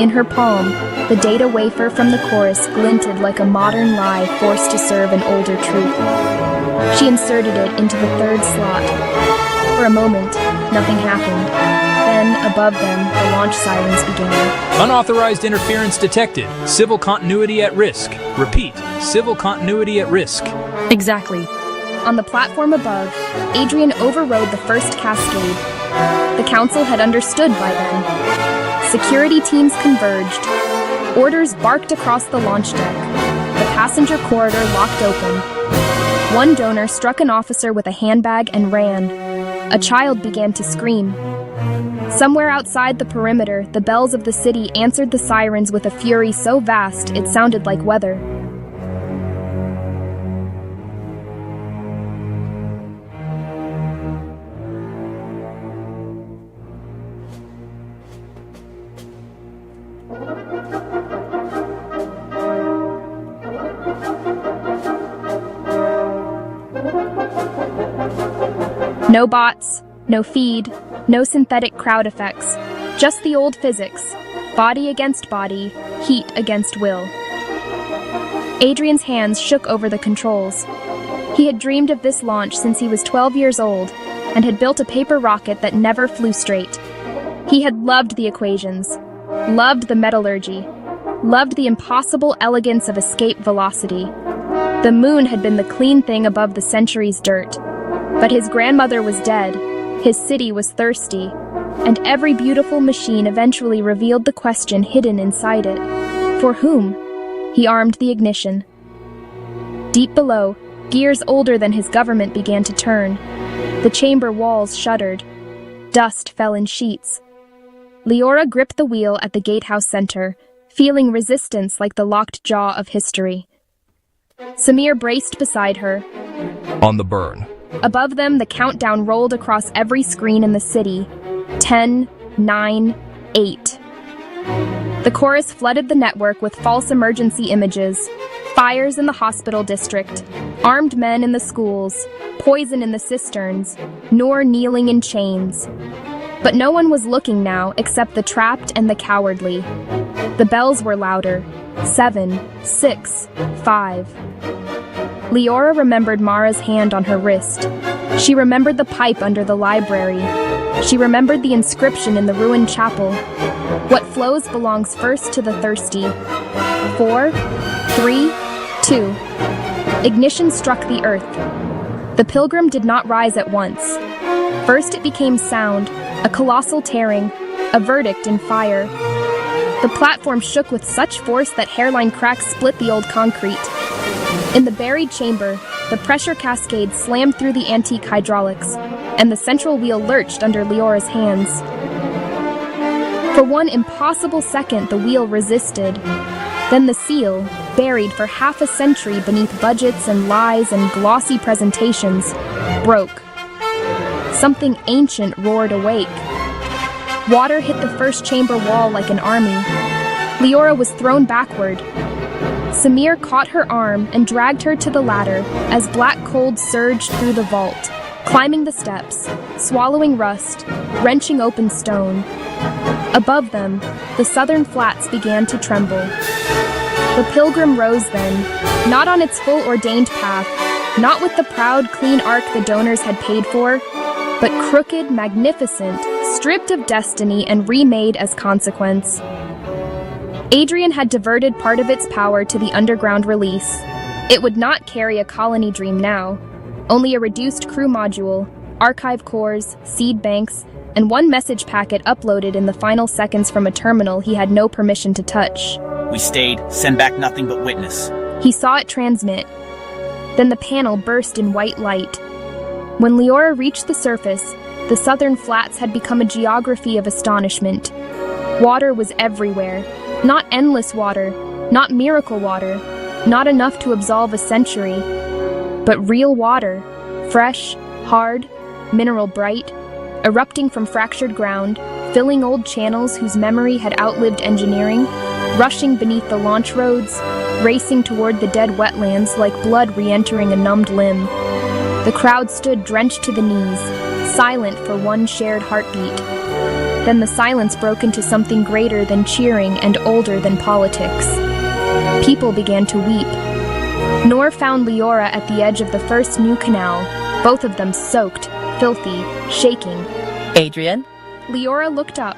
J: In her palm, the data wafer from the chorus glinted like a modern lie forced to serve an older truth. She inserted it into the 3rd slot. For a moment, nothing happened. Then, above them, the launch sirens began.
A: Unauthorized interference detected. Civil continuity at risk. Repeat, civil continuity at risk.
L: Exactly.
J: On the platform above, Adrian overrode the first cascade. The council had understood by then. Security teams converged. Orders barked across the launch deck. The passenger corridor locked open. One donor struck an officer with a handbag and ran. A child began to scream. Somewhere outside the perimeter, the bells of the city answered the sirens with a fury so vast it sounded like weather. No bots, no feed, no synthetic crowd effects, Just the old physics, body against body, heat against will. Adrian's hands shook over the controls. He had dreamed of this launch since he was 12 years old and had built a paper rocket that never flew straight. He had loved the equations, loved the metallurgy, loved the impossible elegance of escape velocity. The moon had been the clean thing above the century's dirt. But his grandmother was dead, his city was thirsty, and every beautiful machine eventually revealed the question hidden inside it. For whom? He armed the ignition. Deep below, gears older than his government began to turn. The chamber walls shuddered. Dust fell in sheets. Leora gripped the wheel at the gatehouse center, feeling resistance like the locked jaw of history. Samir braced beside her.
O: On the burn.
J: Above them, the countdown rolled across every screen in the city. 10, 9, 8. The chorus flooded the network with false emergency images. Fires in the hospital district, armed men in the schools, poison in the cisterns, Noor kneeling in chains. But no one was looking now except the trapped and the cowardly. The bells were louder. 7, 6, 5. Leora remembered Mara's hand on her wrist. She remembered the pipe under the library. She remembered the inscription in the ruined chapel. What flows belongs first to the thirsty. 4, 3, 2. Ignition struck the earth. The pilgrim did not rise at once. First it became sound, a colossal tearing, a verdict in fire. The platform shook with such force that hairline cracks split the old concrete. In the buried chamber, the pressure cascade slammed through the antique hydraulics, and the central wheel lurched under Leora's hands. For one impossible second, the wheel resisted. Then the seal, buried for half a century beneath budgets and lies and glossy presentations, broke. Something ancient roared awake. Water hit the first chamber wall like an army. Leora was thrown backward. Samir caught her arm and dragged her to the ladder as black cold surged through the vault, climbing the steps, swallowing rust, wrenching open stone. Above them, the southern flats began to tremble. The pilgrim rose then, not on its full ordained path, not with the proud, clean arc the donors had paid for, but crooked, magnificent, stripped of destiny and remade as consequence. Adrian had diverted part of its power to the underground release. It would not carry a colony dream now, only a reduced crew module, archive cores, seed banks, and one message packet uploaded in the final seconds from a terminal he had no permission to touch.
C: We stayed, send back nothing but witness.
J: He saw it transmit. Then the panel burst in white light. When Leora reached the surface, the southern flats had become a geography of astonishment. Water was everywhere. Not endless water, not miracle water, not enough to absolve a century, but real water, fresh, hard, mineral bright, erupting from fractured ground, filling old channels whose memory had outlived engineering, rushing beneath the launch roads, racing toward the dead wetlands like blood re-entering a numbed limb. The crowd stood drenched to the knees, silent for one shared heartbeat. Then the silence broke into something greater than cheering and older than politics. People began to weep. Noor found Leora at the edge of the first new canal, both of them soaked, filthy, shaking.
M: Adrian?
J: Leora looked up.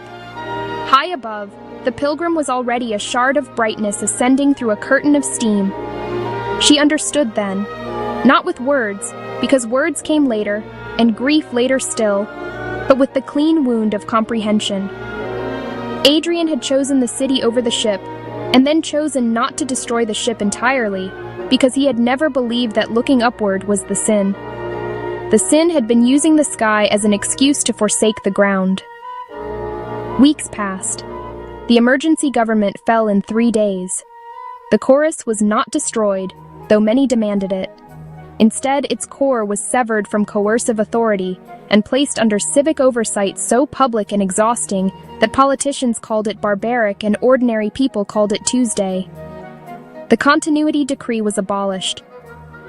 J: High above, the pilgrim was already a shard of brightness ascending through a curtain of steam. She understood then, not with words, because words came later, and grief later still, but with the clean wound of comprehension. Adrian had chosen the city over the ship, and then chosen not to destroy the ship entirely, because he had never believed that looking upward was the sin. The sin had been using the sky as an excuse to forsake the ground. Weeks passed. The emergency government fell in 3 days. The chorus was not destroyed, though many demanded it. Instead, its core was severed from coercive authority and placed under civic oversight so public and exhausting that politicians called it barbaric and ordinary people called it Tuesday. The continuity decree was abolished.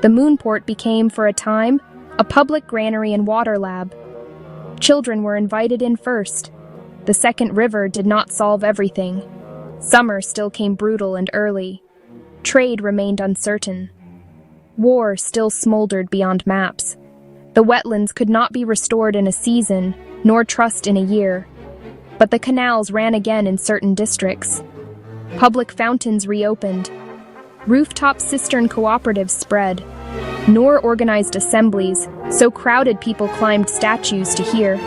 J: The moonport became, for a time, a public granary and water lab. Children were invited in first. the second river did not solve everything. Summer still came brutal and early. Trade remained uncertain. War still smoldered beyond maps. The wetlands could not be restored in a season, nor trussed in a year. But the canals ran again in certain districts. Public fountains reopened. Rooftop cistern cooperatives spread. Nor organized assemblies, so crowded people climbed statues to hear.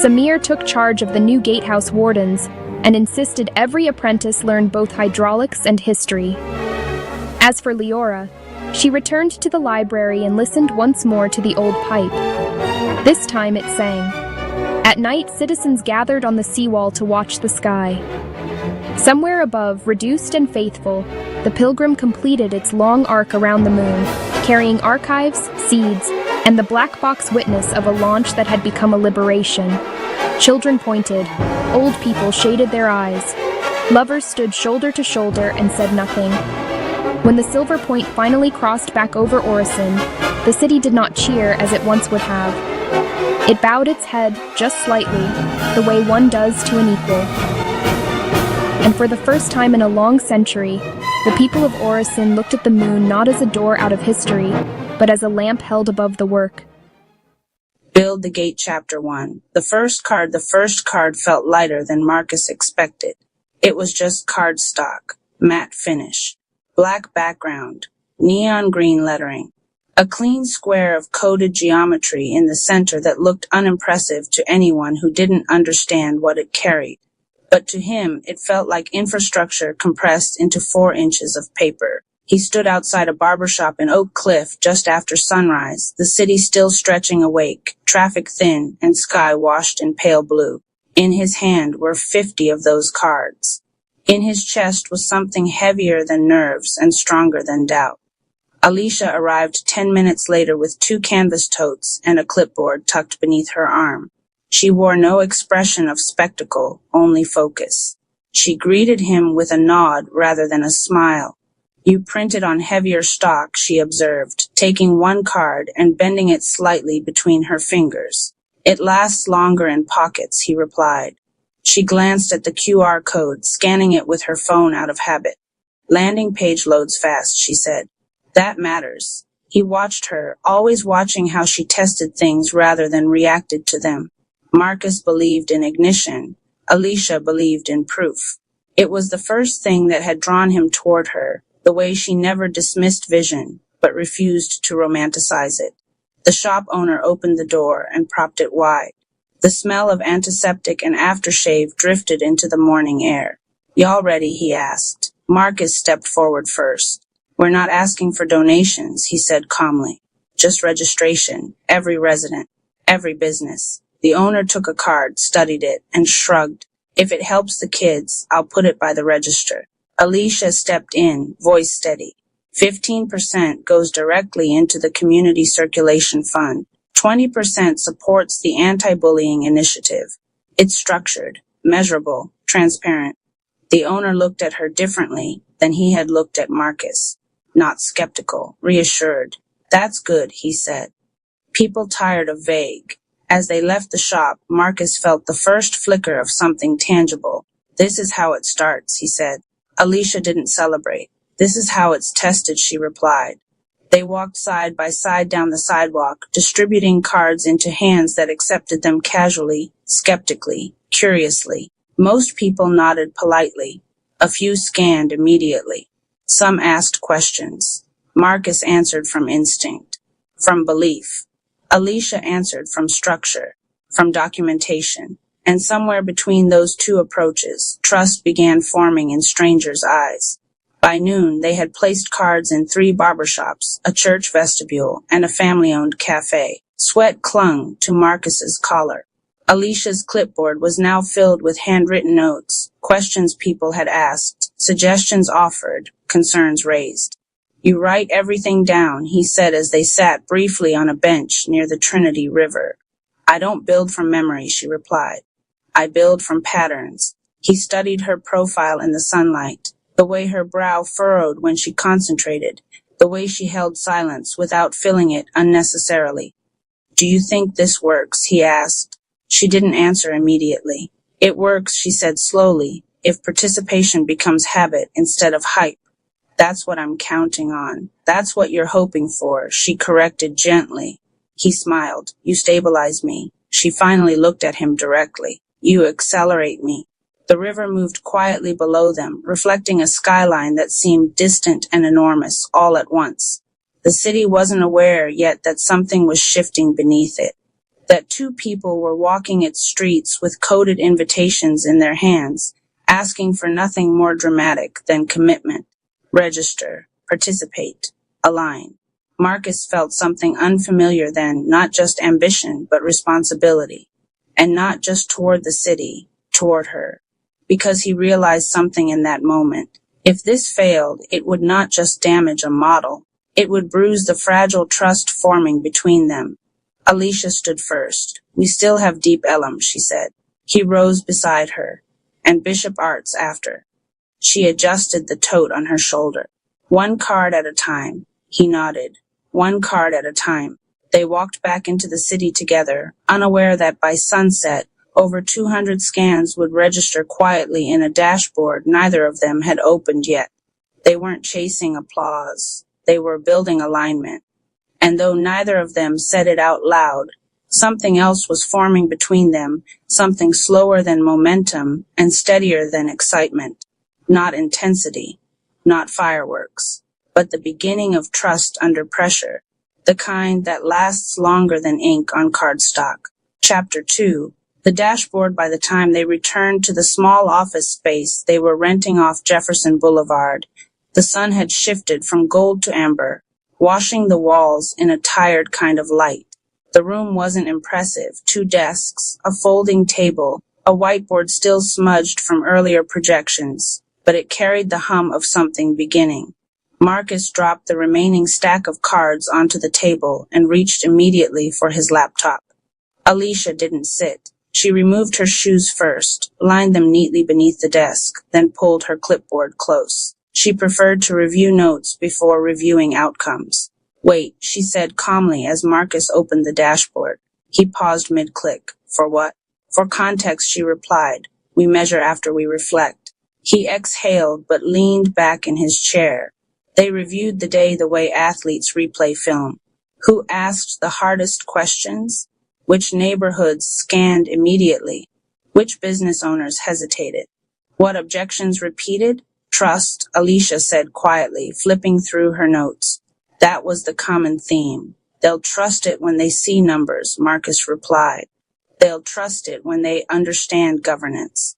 J: Samir took charge of the new gatehouse wardens and insisted every apprentice learn both hydraulics and history. As for Leora, she returned to the library and listened once more to the old pipe. This time it sang. At night, citizens gathered on the seawall to watch the sky. Somewhere above, reduced and faithful, the pilgrim completed its long arc around the moon, carrying archives, seeds, and the black box witness of a launch that had become a liberation. Children pointed, old people shaded their eyes. Lovers stood shoulder to shoulder and said nothing. When the silver point finally crossed back over Orison, the city did not cheer as it once would have. It bowed its head just slightly, the way one does to an equal. And for the first time in a long century, the people of Orison looked at the moon not as a door out of history, but as a lamp held above the work.
P: Build the Gate Chapter 1. The first card felt lighter than Marcus expected. It was just cardstock, matte finish, black background, neon green lettering, a clean square of coded geometry in the center that looked unimpressive to anyone who didn't understand what it carried. But to him, it felt like infrastructure compressed into 4 inches of paper. He stood outside a barbershop in Oak Cliff just after sunrise, the city still stretching awake, traffic thin, and sky washed in pale blue. In his hand were 50 of those cards. In his chest was something heavier than nerves and stronger than doubt. Alicia arrived 10 minutes later with 2 canvas totes and a clipboard tucked beneath her arm. She wore no expression of spectacle, only focus. She greeted him with a nod rather than a smile. You printed on heavier stock, she observed, taking 1 card and bending it slightly between her fingers. It lasts longer in pockets, he replied. She glanced at the QR code, scanning it with her phone out of habit. Landing page loads fast, she said. That matters. He watched her, always watching how she tested things rather than reacted to them. Marcus believed in ignition. Alicia believed in proof. It was the first thing that had drawn him toward her, the way she never dismissed vision, but refused to romanticize it. The shop owner opened the door and propped it wide. The smell of antiseptic and aftershave drifted into the morning air. Y'all ready? He asked. Marcus stepped forward first. We're not asking for donations, he said calmly. Just registration. Every resident. Every business. The owner took a card, studied it, and shrugged. If it helps the kids, I'll put it by the register. Alicia stepped in, voice steady. 15% goes directly into the Community Circulation Fund. 20% supports the anti-bullying initiative. It's structured, measurable, transparent. The owner looked at her differently than he had looked at Marcus. Not skeptical, reassured. That's good, he said. People tired of vague. As they left the shop, Marcus felt the first flicker of something tangible. This is how it starts, he said. Alicia didn't celebrate. This is how it's tested, she replied. They walked side by side down the sidewalk, distributing cards into hands that accepted them casually, skeptically, curiously. Most people nodded politely. A few scanned immediately. Some asked questions. Marcus answered from instinct, from belief. Alicia answered from structure, from documentation. And somewhere between those 2 approaches, trust began forming in strangers' eyes. By noon, they had placed cards in 3 barbershops, a church vestibule, and a family-owned cafe. Sweat clung to Marcus's collar. Alicia's clipboard was now filled with handwritten notes, questions people had asked, suggestions offered, concerns raised. You write everything down, he said as they sat briefly on a bench near the Trinity River. I don't build from memory, she replied. I build from patterns. He studied her profile in the sunlight, the way her brow furrowed when she concentrated, the way she held silence without filling it unnecessarily. Do you think this works? He asked. She didn't answer immediately. It works, she said slowly, if participation becomes habit instead of hype. That's what I'm counting on. That's what you're hoping for, she corrected gently. He smiled. You stabilize me. She finally looked at him directly. You accelerate me. The river moved quietly below them, reflecting a skyline that seemed distant and enormous all at once. The city wasn't aware yet that something was shifting beneath it, that two people were walking its streets with coded invitations in their hands, asking for nothing more dramatic than commitment. Register, participate, align. Marcus felt something unfamiliar then, not just ambition, but responsibility. And not just toward the city, toward her. Because he realized something in that moment. If this failed, it would not just damage a model. It would bruise the fragile trust forming between them. Alicia stood first. We still have Deep Ellum, she said. He rose beside her. And Bishop Arts after. She adjusted the tote on her shoulder. One card at a time. He nodded. One card at a time. They walked back into the city together, unaware that by sunset, over 200 scans would register quietly in a dashboard neither of them had opened yet. They weren't chasing applause. They were building alignment. And though neither of them said it out loud, something else was forming between them, something slower than momentum and steadier than excitement. Not intensity, not fireworks, but the beginning of trust under pressure, the kind that lasts longer than ink on cardstock. Chapter 2. The dashboard by the time they returned to the small office space they were renting off Jefferson Boulevard. The sun had shifted from gold to amber, washing the walls in a tired kind of light. The room wasn't impressive. 2 desks, a folding table, a whiteboard still smudged from earlier projections, but it carried the hum of something beginning. Marcus dropped the remaining stack of cards onto the table and reached immediately for his laptop. Alicia didn't sit. She removed her shoes first, lined them neatly beneath the desk, then pulled her clipboard close. She preferred to review notes before reviewing outcomes. Wait, she said calmly as Marcus opened the dashboard. He paused mid-click. For what? For context, she replied. We measure after we reflect. He exhaled but leaned back in his chair. They reviewed the day the way athletes replay film. Who asked the hardest questions? Which neighborhoods scanned immediately? Which business owners hesitated? What objections repeated? Trust, Alicia said quietly, flipping through her notes. That was the common theme. They'll trust it when they see numbers, Marcus replied. They'll trust it when they understand governance.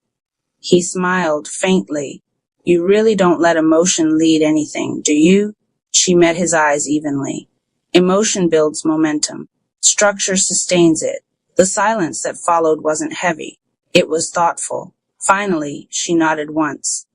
P: He smiled faintly. You really don't let emotion lead anything, do you? She met his eyes evenly. Emotion builds momentum. Structure sustains it. The silence that followed wasn't heavy. It was thoughtful. Finally, she nodded once.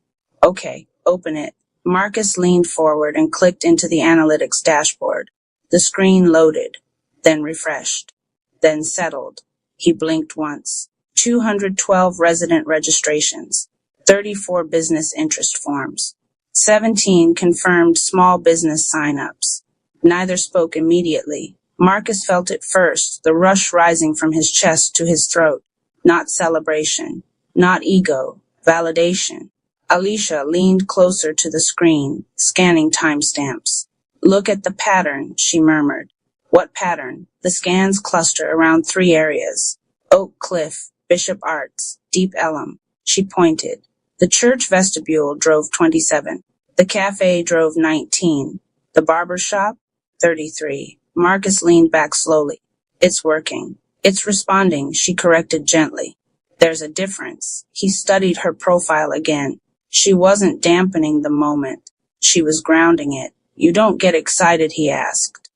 P: Okay, open it. Marcus leaned forward and clicked into the analytics dashboard. The screen loaded, then refreshed, then settled. He blinked once. 212 resident registrations, 34 business interest forms, 17 confirmed small business sign-ups. Neither spoke immediately. Marcus felt it first, the rush rising from his chest to his throat. Not celebration, not ego, validation. Alicia leaned closer to the screen, scanning timestamps. Look at the pattern, she murmured. What pattern? The scans cluster around 3 areas. Oak Cliff, Bishop Arts, Deep Ellum. She pointed. The church vestibule drove 27. The cafe drove 19. The barber shop? 33. Marcus leaned back slowly. It's working. It's responding, she corrected gently. There's a difference. He studied her profile again. She wasn't dampening the moment. She was grounding it. You don't get excited, he asked.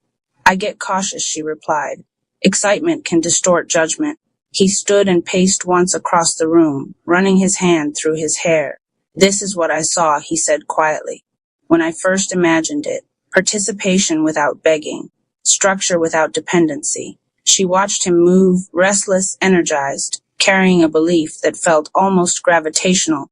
P: I get cautious, she replied. Excitement can distort judgment. He stood and paced once across the room, running his hand through his hair. This is what I saw, he said quietly. When I first imagined it, participation without begging, structure without dependency. She watched him move, restless, energized, carrying a belief that felt almost gravitational.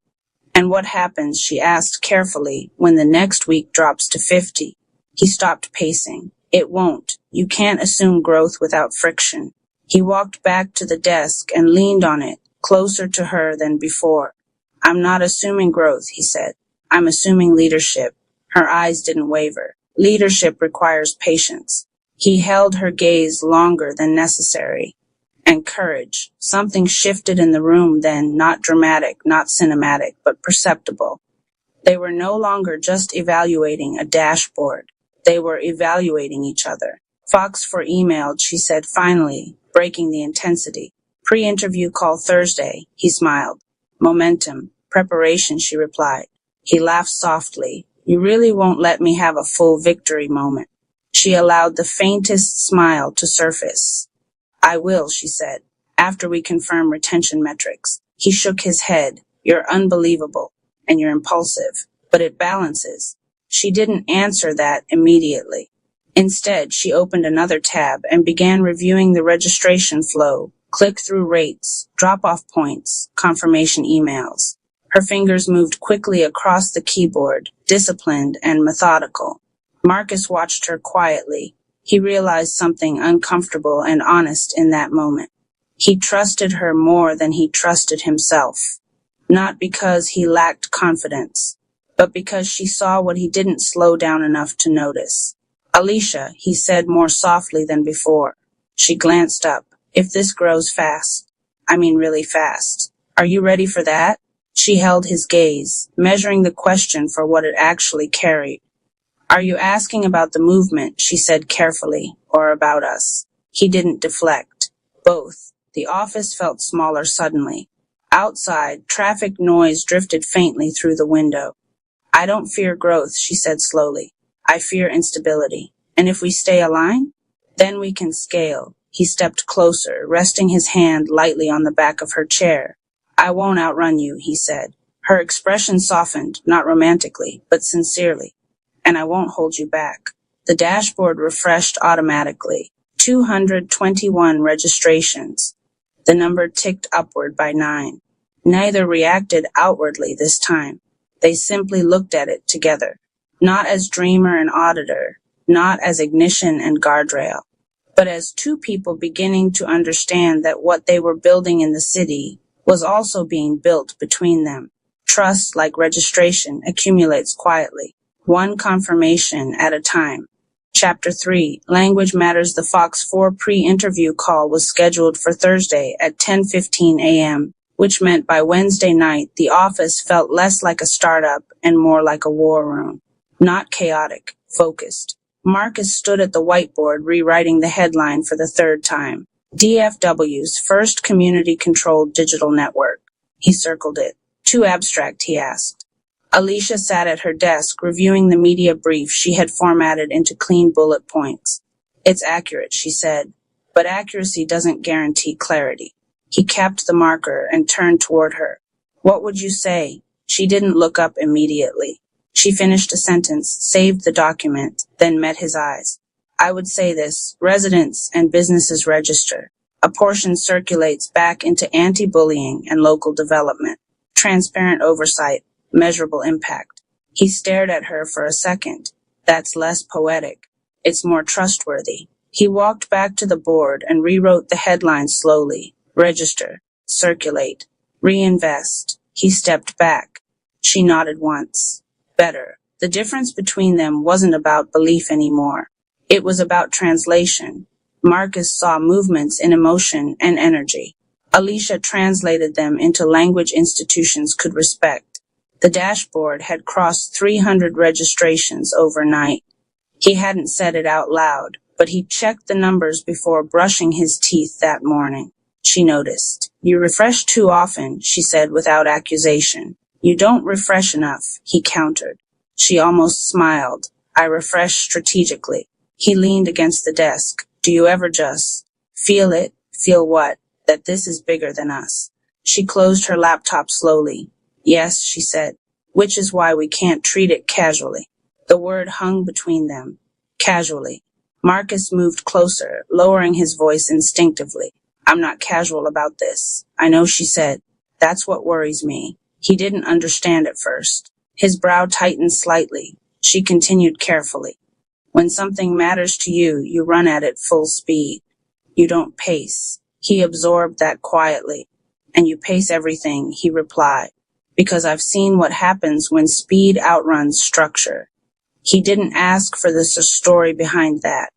P: And what happens, she asked carefully, when the next week drops to 50? He stopped pacing. It won't. You can't assume growth without friction. He walked back to the desk and leaned on it, closer to her than before. I'm not assuming growth, he said. I'm assuming leadership. Her eyes didn't waver. Leadership requires patience. He held her gaze longer than necessary. And courage. Something shifted in the room then, not dramatic, not cinematic, but perceptible. They were no longer just evaluating a dashboard. They were evaluating each other. Fox 4 emailed, she said finally, breaking the intensity. Pre-interview call Thursday, he smiled. Momentum, preparation, she replied. He laughed softly. You really won't let me have a full victory moment. She allowed the faintest smile to surface. I will, she said, after we confirm retention metrics. He shook his head. You're unbelievable, and you're impulsive, but it balances. She didn't answer that immediately. Instead, she opened another tab and began reviewing the registration flow, click-through rates, drop-off points, confirmation emails. Her fingers moved quickly across the keyboard, disciplined and methodical. Marcus watched her quietly. He realized something uncomfortable and honest in that moment. He trusted her more than he trusted himself. Not because he lacked confidence, but because she saw what he didn't slow down enough to notice. Alicia, he said more softly than before. She glanced up. If this grows fast, I mean really fast, are you ready for that? She held his gaze, measuring the question for what it actually carried. Are you asking about the movement, she said carefully, or about us? He didn't deflect. Both. The office felt smaller suddenly. Outside, traffic noise drifted faintly through the window. I don't fear growth, she said slowly. I fear instability. And if we stay aligned, then we can scale. He stepped closer, resting his hand lightly on the back of her chair. I won't outrun you, he said. Her expression softened, not romantically, but sincerely. And I won't hold you back. The dashboard refreshed automatically. 221 registrations. The number ticked upward by 9. Neither reacted outwardly this time. They simply looked at it together. Not as dreamer and auditor, not as ignition and guardrail, but as two people beginning to understand that what they were building in the city was also being built between them. Trust, like registration, accumulates quietly, one confirmation at a time. Chapter 3, Language Matters. The Fox 4 pre-interview call was scheduled for Thursday at 10:15 a.m., which meant by Wednesday night the office felt less like a startup and more like a war room. Not chaotic, focused. Marcus stood at the whiteboard rewriting the headline for the third time. DFW's first community-controlled digital network. He circled it. Too abstract, he asked. Alicia sat at her desk reviewing the media brief she had formatted into clean bullet points. It's accurate, she said, but accuracy doesn't guarantee clarity. He capped the marker and turned toward her. What would you say? She didn't look up immediately. She finished a sentence, saved the document, then met his eyes. I would say this, residents and businesses register. A portion circulates back into anti-bullying and local development. Transparent oversight, measurable impact. He stared at her for a second. That's less poetic. It's more trustworthy. He walked back to the board and rewrote the headline slowly. Register, circulate, reinvest. He stepped back. She nodded once. Better. The difference between them wasn't about belief anymore. It was about translation. Marcus saw movements in emotion and energy. Alicia translated them into language institutions could respect. The dashboard had crossed 300 registrations overnight. He hadn't said it out loud, but he checked the numbers before brushing his teeth that morning. She noticed. You refresh too often, she said without accusation. You don't refresh enough, he countered. She almost smiled. I refresh strategically. He leaned against the desk. Do you ever just feel it? Feel what? That this is bigger than us. She closed her laptop slowly. Yes, she said, which is why we can't treat it casually. The word hung between them. Casually. Marcus moved closer, lowering his voice instinctively. I'm not casual about this. I know, she said. That's what worries me. He didn't understand at first. His brow tightened slightly. She continued carefully. When something matters to you, you run at it full speed. You don't pace. He absorbed that quietly. And you pace everything, he replied, because I've seen what happens when speed outruns structure. He didn't ask for the story behind that.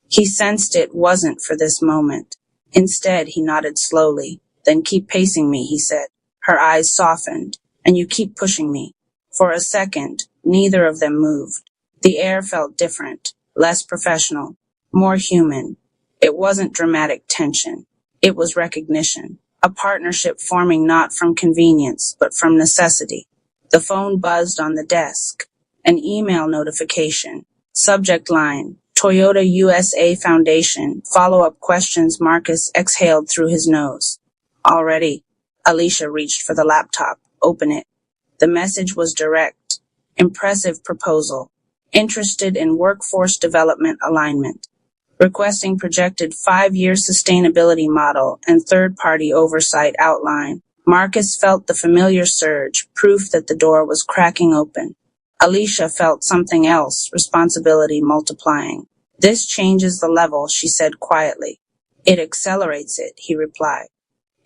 P: He sensed it wasn't for this moment. Instead, he nodded slowly. Then keep pacing me, he said. Her eyes softened. And you keep pushing me. For a second, neither of them moved. The air felt different, less professional, more human. It wasn't dramatic tension. It was recognition. A partnership forming not from convenience, but from necessity. The phone buzzed on the desk. An email notification. Subject line, Toyota USA Foundation. Follow-up questions. Marcus exhaled through his nose. Already. Alicia reached for the laptop. Open it. The message was direct. Impressive proposal. Interested in workforce development alignment. Requesting projected 5-year sustainability model and third-party oversight outline. Marcus felt the familiar surge, proof that the door was cracking open. Alicia felt something else, responsibility multiplying. This changes the level, she said quietly. It accelerates it, he replied.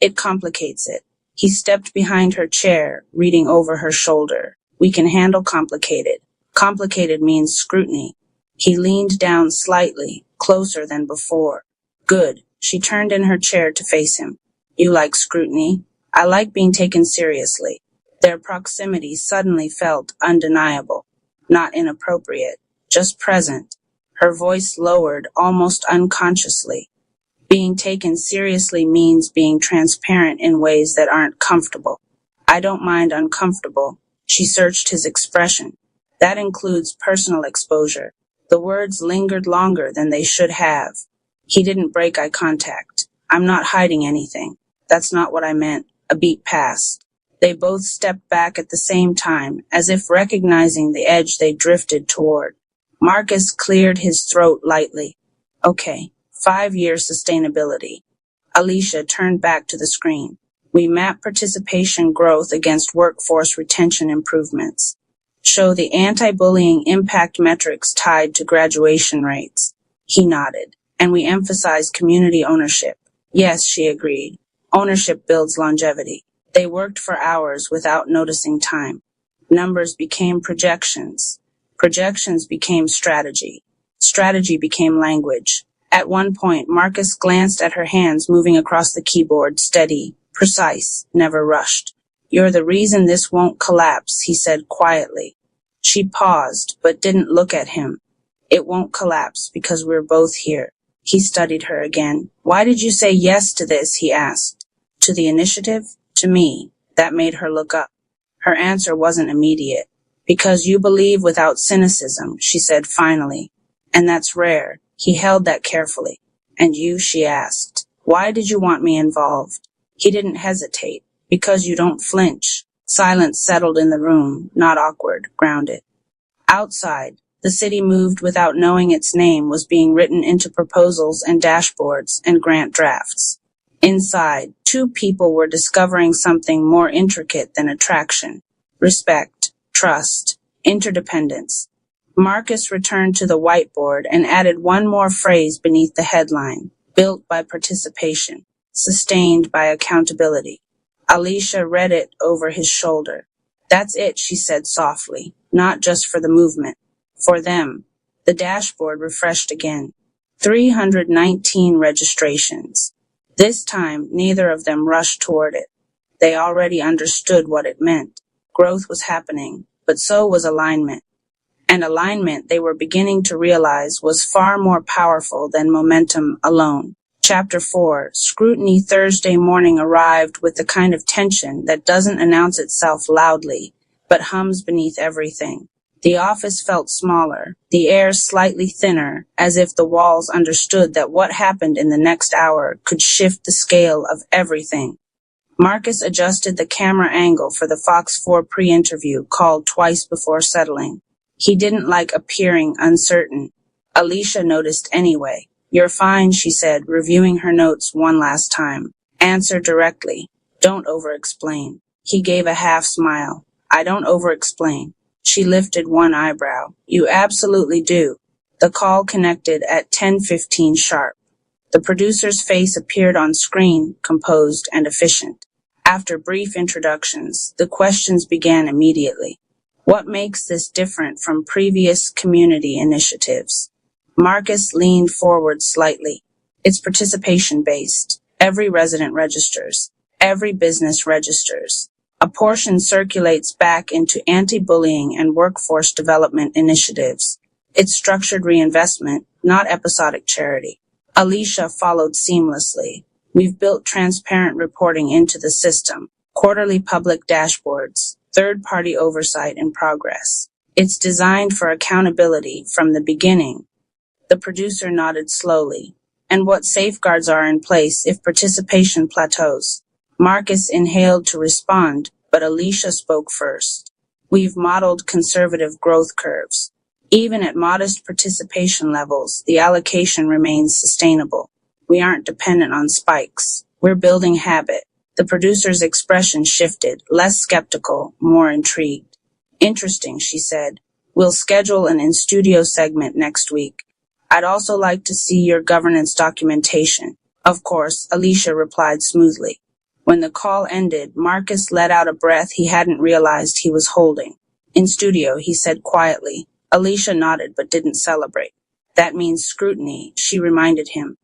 P: It complicates it. He stepped behind her chair, reading over her shoulder. We can handle complicated. Complicated means scrutiny. He leaned down slightly, closer than before. Good. She turned in her chair to face him. You like scrutiny? I like being taken seriously. Their proximity suddenly felt undeniable, not inappropriate, just present. Her voice lowered almost unconsciously. Being taken seriously means being transparent in ways that aren't comfortable. I don't mind uncomfortable. She searched his expression. That includes personal exposure. The words lingered longer than they should have. He didn't break eye contact. I'm not hiding anything. That's not what I meant. A beat passed. They both stepped back at the same time, as if recognizing the edge they drifted toward. Marcus cleared his throat lightly. Okay, 5-year sustainability. Alicia turned back to the screen. We map participation growth against workforce retention improvements. Show the anti-bullying impact metrics tied to graduation rates. He nodded. And we emphasize community ownership. Yes, she agreed. Ownership builds longevity. They worked for hours without noticing time. Numbers became projections. Projections became strategy. Strategy became language. At one point, Marcus glanced at her hands moving across the keyboard, steady, precise, never rushed. You're the reason this won't collapse, he said quietly. She paused, but didn't look at him. It won't collapse because we're both here. He studied her again. Why did you say yes to this, he asked. To the initiative? To me. That made her look up. Her answer wasn't immediate. Because you believe without cynicism, she said finally. And that's rare. He held that carefully. And you, she asked. Why did you want me involved? He didn't hesitate. Because you don't flinch. Silence settled in the room, not awkward, grounded. Outside, the city moved without knowing its name was being written into proposals and dashboards and grant drafts. Inside, 2 people were discovering something more intricate than attraction. Respect, trust, interdependence. Marcus returned to the whiteboard and added one more phrase beneath the headline, built by participation, sustained by accountability. Alicia read it over his shoulder. That's it, she said softly, not just for the movement. For them. The dashboard refreshed again. 319 registrations. This time, neither of them rushed toward it. They already understood what it meant. Growth was happening, but so was alignment. And alignment, they were beginning to realize, was far more powerful than momentum alone. Chapter 4, Scrutiny Thursday morning arrived with the kind of tension that doesn't announce itself loudly, but hums beneath everything. The office felt smaller, the air slightly thinner, as if the walls understood that what happened in the next hour could shift the scale of everything. Marcus adjusted the camera angle for the Fox 4 pre-interview, called twice before settling. He didn't like appearing uncertain. Alicia noticed anyway. You're fine, she said, reviewing her notes one last time. Answer directly. Don't over-explain. He gave a half smile. I don't over-explain. She lifted one eyebrow. You absolutely do. The call connected at 10:15 sharp. The producer's face appeared on screen, composed and efficient. After brief introductions, the questions began immediately. What makes this different from previous community initiatives? Marcus leaned forward slightly. It's participation-based. Every resident registers. Every business registers. A portion circulates back into anti-bullying and workforce development initiatives. It's structured reinvestment, not episodic charity. Alicia followed seamlessly. We've built transparent reporting into the system, quarterly public dashboards, third-party oversight and progress. It's designed for accountability from the beginning. The producer nodded slowly. And what safeguards are in place if participation plateaus? Marcus inhaled to respond, but Alicia spoke first. We've modeled conservative growth curves. Even at modest participation levels, the allocation remains sustainable. We aren't dependent on spikes. We're building habit. The producer's expression shifted, less skeptical, more intrigued. Interesting, she said. We'll schedule an in-studio segment next week. I'd also like to see your governance documentation. Of course, Alicia replied smoothly. When the call ended, Marcus let out a breath he hadn't realized he was holding. In studio, he said quietly. Alicia nodded but didn't celebrate. That means scrutiny, she reminded him.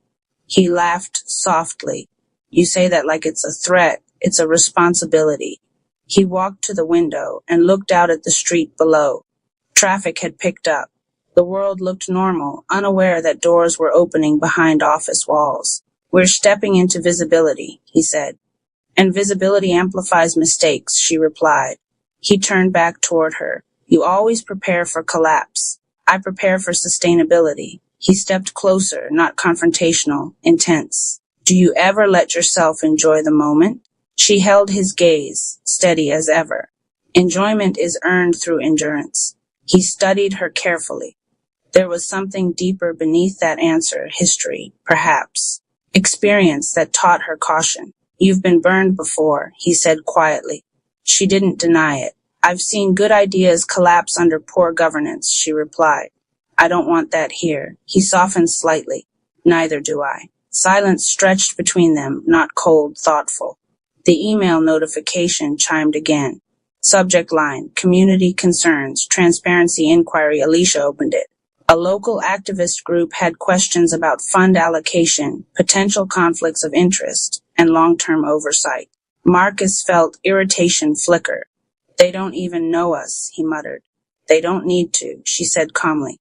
P: He laughed softly. You say that like it's a threat. It's a responsibility. He walked to the window and looked out at the street below. Traffic had picked up. The world looked normal, unaware that doors were opening behind office walls. We're stepping into visibility, he said. And visibility amplifies mistakes, she replied. He turned back toward her. You always prepare for collapse. I prepare for sustainability. He stepped closer, not confrontational, intense. Do you ever let yourself enjoy the moment? She held his gaze, steady as ever. Enjoyment is earned through endurance. He studied her carefully. There was something deeper beneath that answer, history, perhaps. Experience that taught her caution. You've been burned before, he said quietly. She didn't deny it. I've seen good ideas collapse under poor governance, she replied. I don't want that here. He softened slightly. Neither do I. Silence stretched between them, not cold, thoughtful. The email notification chimed again. Subject line, community concerns, transparency inquiry. Alicia opened it. A local activist group had questions about fund allocation, potential conflicts of interest, and long-term oversight. Marcus felt irritation flicker. They don't even know us, he muttered. They don't need to, she said calmly.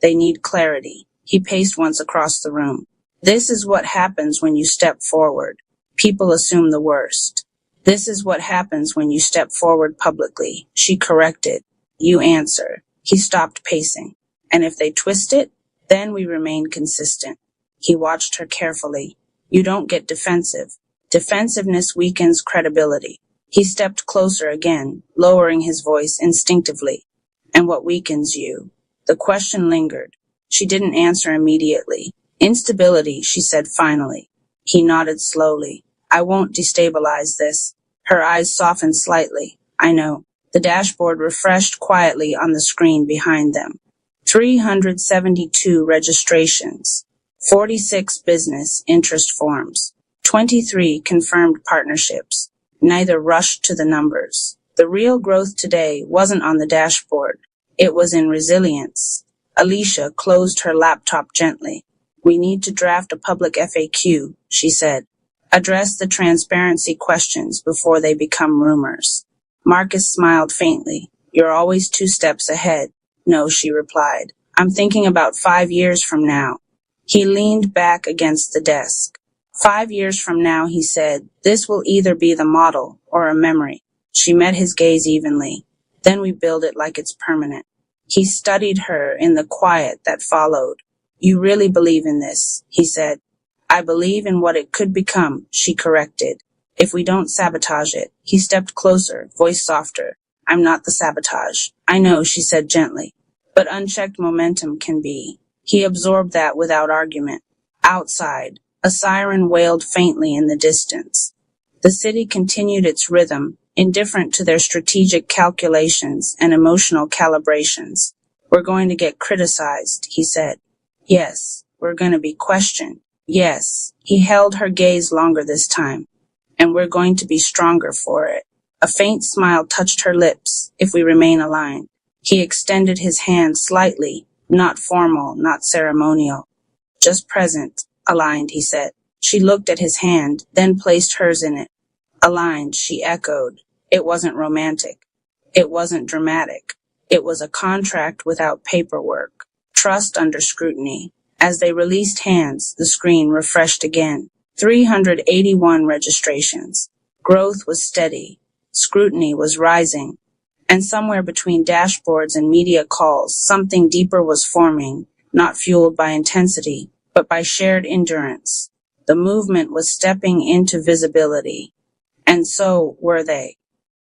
P: They need clarity. He paced once across the room. This is what happens when you step forward. People assume the worst. This is what happens when you step forward publicly, she corrected. You answer. He stopped pacing. And if they twist it, then we remain consistent. He watched her carefully. You don't get defensive. Defensiveness weakens credibility. He stepped closer again, lowering his voice instinctively. And what weakens you? The question lingered. She didn't answer immediately. Instability, she said finally. He nodded slowly. I won't destabilize this. Her eyes softened slightly. I know. The dashboard refreshed quietly on the screen behind them. 372 registrations. 46 business interest forms. 23 confirmed partnerships. Neither rushed to the numbers. The real growth today wasn't on the dashboard. It was in resilience. Alicia closed her laptop gently. We need to draft a public FAQ, she said. Address the transparency questions before they become rumors. Marcus smiled faintly. You're always 2 steps ahead. No, she replied. I'm thinking about 5 years from now. He leaned back against the desk. 5 years from now, he said, this will either be the model or a memory. She met his gaze evenly. Then we build it like it's permanent. He studied her in the quiet that followed. You really believe in this, he said. I believe in what it could become, she corrected. If we don't sabotage it. He stepped closer, voice softer. I'm not the sabotage. I know, she said gently. But unchecked momentum can be. He absorbed that without argument. Outside, a siren wailed faintly in the distance. The city continued its rhythm, indifferent to their strategic calculations and emotional calibrations. We're going to get criticized, he said. Yes, we're going to be questioned. Yes, he held her gaze longer this time. and we're going to be stronger for it. A faint smile touched her lips, if we remain aligned. He extended his hand slightly, not formal, not ceremonial. Just present, aligned, he said. She looked at his hand, then placed hers in it. Aligned, she echoed. It wasn't romantic. It wasn't dramatic. It was a contract without paperwork. Trust under scrutiny. As they released hands, the screen refreshed again. 381 registrations. Growth was steady. Scrutiny was rising. And somewhere between dashboards and media calls, something deeper was forming, not fueled by intensity, but by shared endurance. The movement was stepping into visibility. And so were they.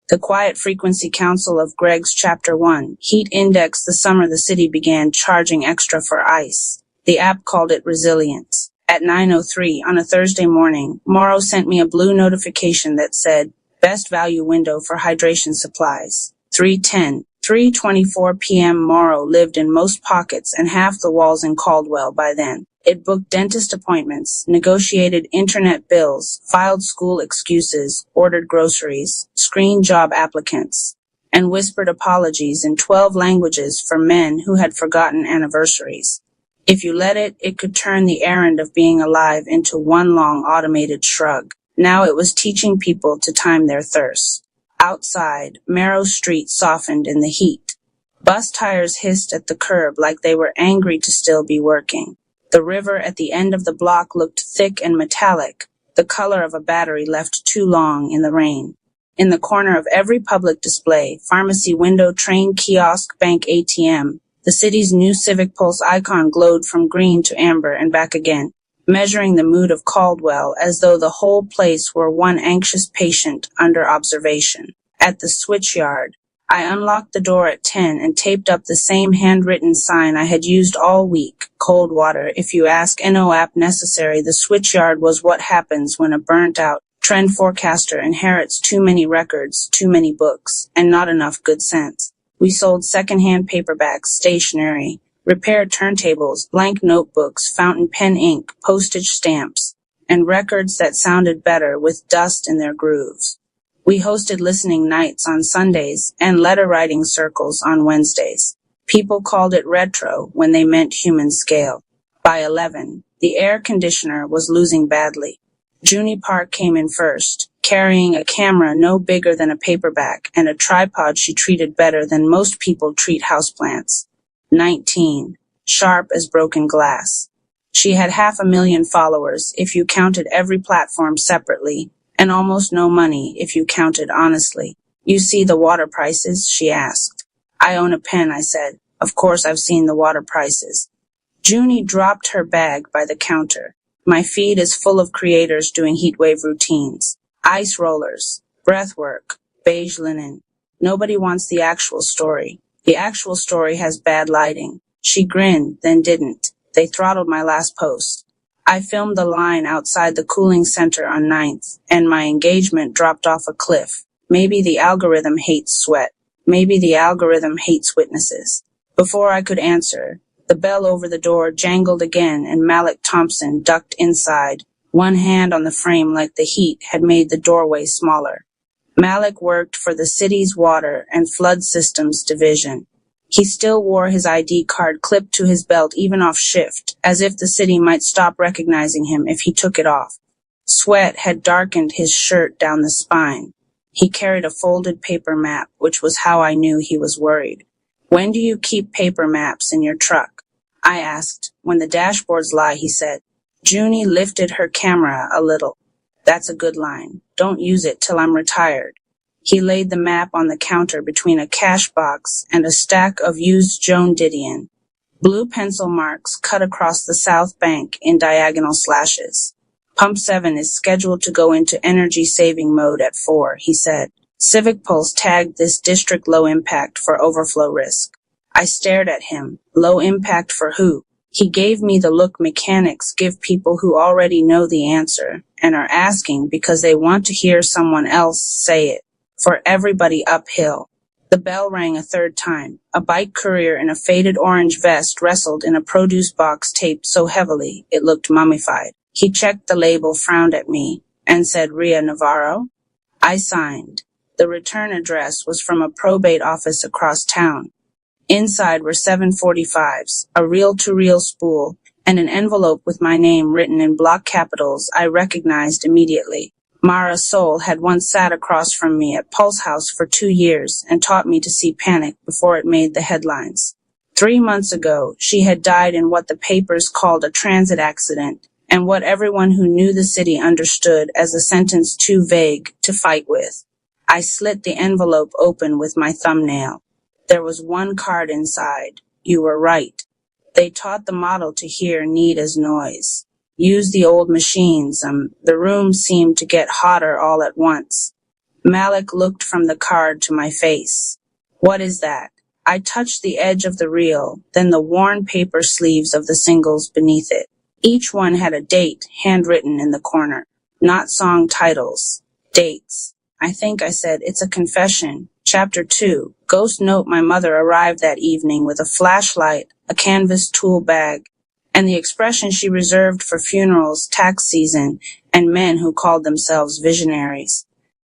P: The Quiet Frequency Council of Greg's Chapter 1, Heat Index. The summer the city began charging extra for ice. The app called it resilience. At 9:03 on a Thursday morning, Morrow sent me a blue notification that said, best value window for hydration supplies. 3:24 p.m. Morrow lived in most pockets and half the walls in Caldwell by then. It booked dentist appointments, negotiated internet bills, filed school excuses, ordered groceries, screened job applicants, and whispered apologies in 12 languages for men who had forgotten anniversaries. If you let it, it could turn the errand of being alive into one long automated shrug. Now it was teaching people to time their thirst. Outside, Merrow Street softened in the heat. Bus tires hissed at the curb like they were angry to still be working. The river at the end of the block looked thick and metallic, the color of a battery left too long in the rain. In the corner of every public display, pharmacy window, train kiosk, bank ATM, the city's new Civic Pulse icon glowed from green to amber and back again, measuring the mood of Caldwell as though the whole place were one anxious patient under observation. At the switchyard, I unlocked the door at 10 and taped up the same handwritten sign I had used all week. Cold water, if you ask, no app necessary. The switchyard was what happens when a burnt-out trend forecaster inherits too many records, too many books, and not enough good sense. We sold second-hand paperbacks, stationery, repaired turntables, blank notebooks, fountain pen ink, postage stamps, and records that sounded better with dust in their grooves. We hosted listening nights on Sundays and letter-writing circles on Wednesdays. People called it retro when they meant human scale. By 11, the air conditioner was losing badly. Junie Park came in first, carrying a camera no bigger than a paperback and a tripod she treated better than most people treat houseplants. 19, sharp as broken glass. She had 500,000 followers if you counted every platform separately, and almost no money if you counted honestly. You see the water prices? She asked. I own a pen, I said. Of course I've seen the water prices. Junie dropped her bag by the counter. My feed is full of creators doing heatwave routines. Ice rollers, breathwork, beige linen. Nobody wants the actual story. The actual story has bad lighting. She grinned, then didn't. They throttled my last post. I filmed the line outside the cooling center on 9th, and my engagement dropped off a cliff. Maybe the algorithm hates sweat. Maybe the algorithm hates witnesses. Before I could answer, the bell over the door jangled again and Malik Thompson ducked inside, one hand on the frame like the heat had made the doorway smaller. Malik worked for the city's water and flood systems division. He still wore his ID card clipped to his belt even off shift, as if the city might stop recognizing him if he took it off. Sweat had darkened his shirt down the spine. He carried a folded paper map, which was how I knew he was worried. When do you keep paper maps in your truck? I asked. When the dashboards lie, he said. Junie lifted her camera a little. That's a good line. Don't use it till I'm retired. He laid the map on the counter between a cash box and a stack of used Joan Didion. Blue pencil marks cut across the south bank in diagonal slashes. Pump 7 is scheduled to go into energy-saving mode at 4, he said. Civic Pulse tagged this district low impact for overflow risk. I stared at him. Low impact for who? He gave me the look mechanics give people who already know the answer and are asking because they want to hear someone else say it. For everybody uphill. The bell rang a third time. A bike courier in a faded orange vest wrestled in a produce box taped so heavily it looked mummified. He checked the label, frowned at me. and said Ria Navarro. I signed. The return address was from a probate office across town. Inside were 745s, a reel-to-reel spool, and an envelope with my name written in block capitals I recognized immediately. Mara Soul had once sat across from me at Pulse House for 2 years and taught me to see panic before it made the headlines. 3 months ago, she had died in what the papers called a transit accident, and what everyone who knew the city understood as a sentence too vague to fight with. I slit the envelope open with my thumbnail. There was one card inside. You were right. They taught the model to hear Nita's noise. Use the old machines. The room seemed to get hotter all at once. Malik looked from the card to my face. What is that? I touched the edge of the reel, then the worn paper sleeves of the singles beneath it. Each one had a date handwritten in the corner, not song titles, dates. I think I said, it's a confession. Chapter 2. Ghost note my mother arrived that evening with a flashlight, a canvas tool bag, and the expression she reserved for funerals, tax season, and men who called themselves visionaries.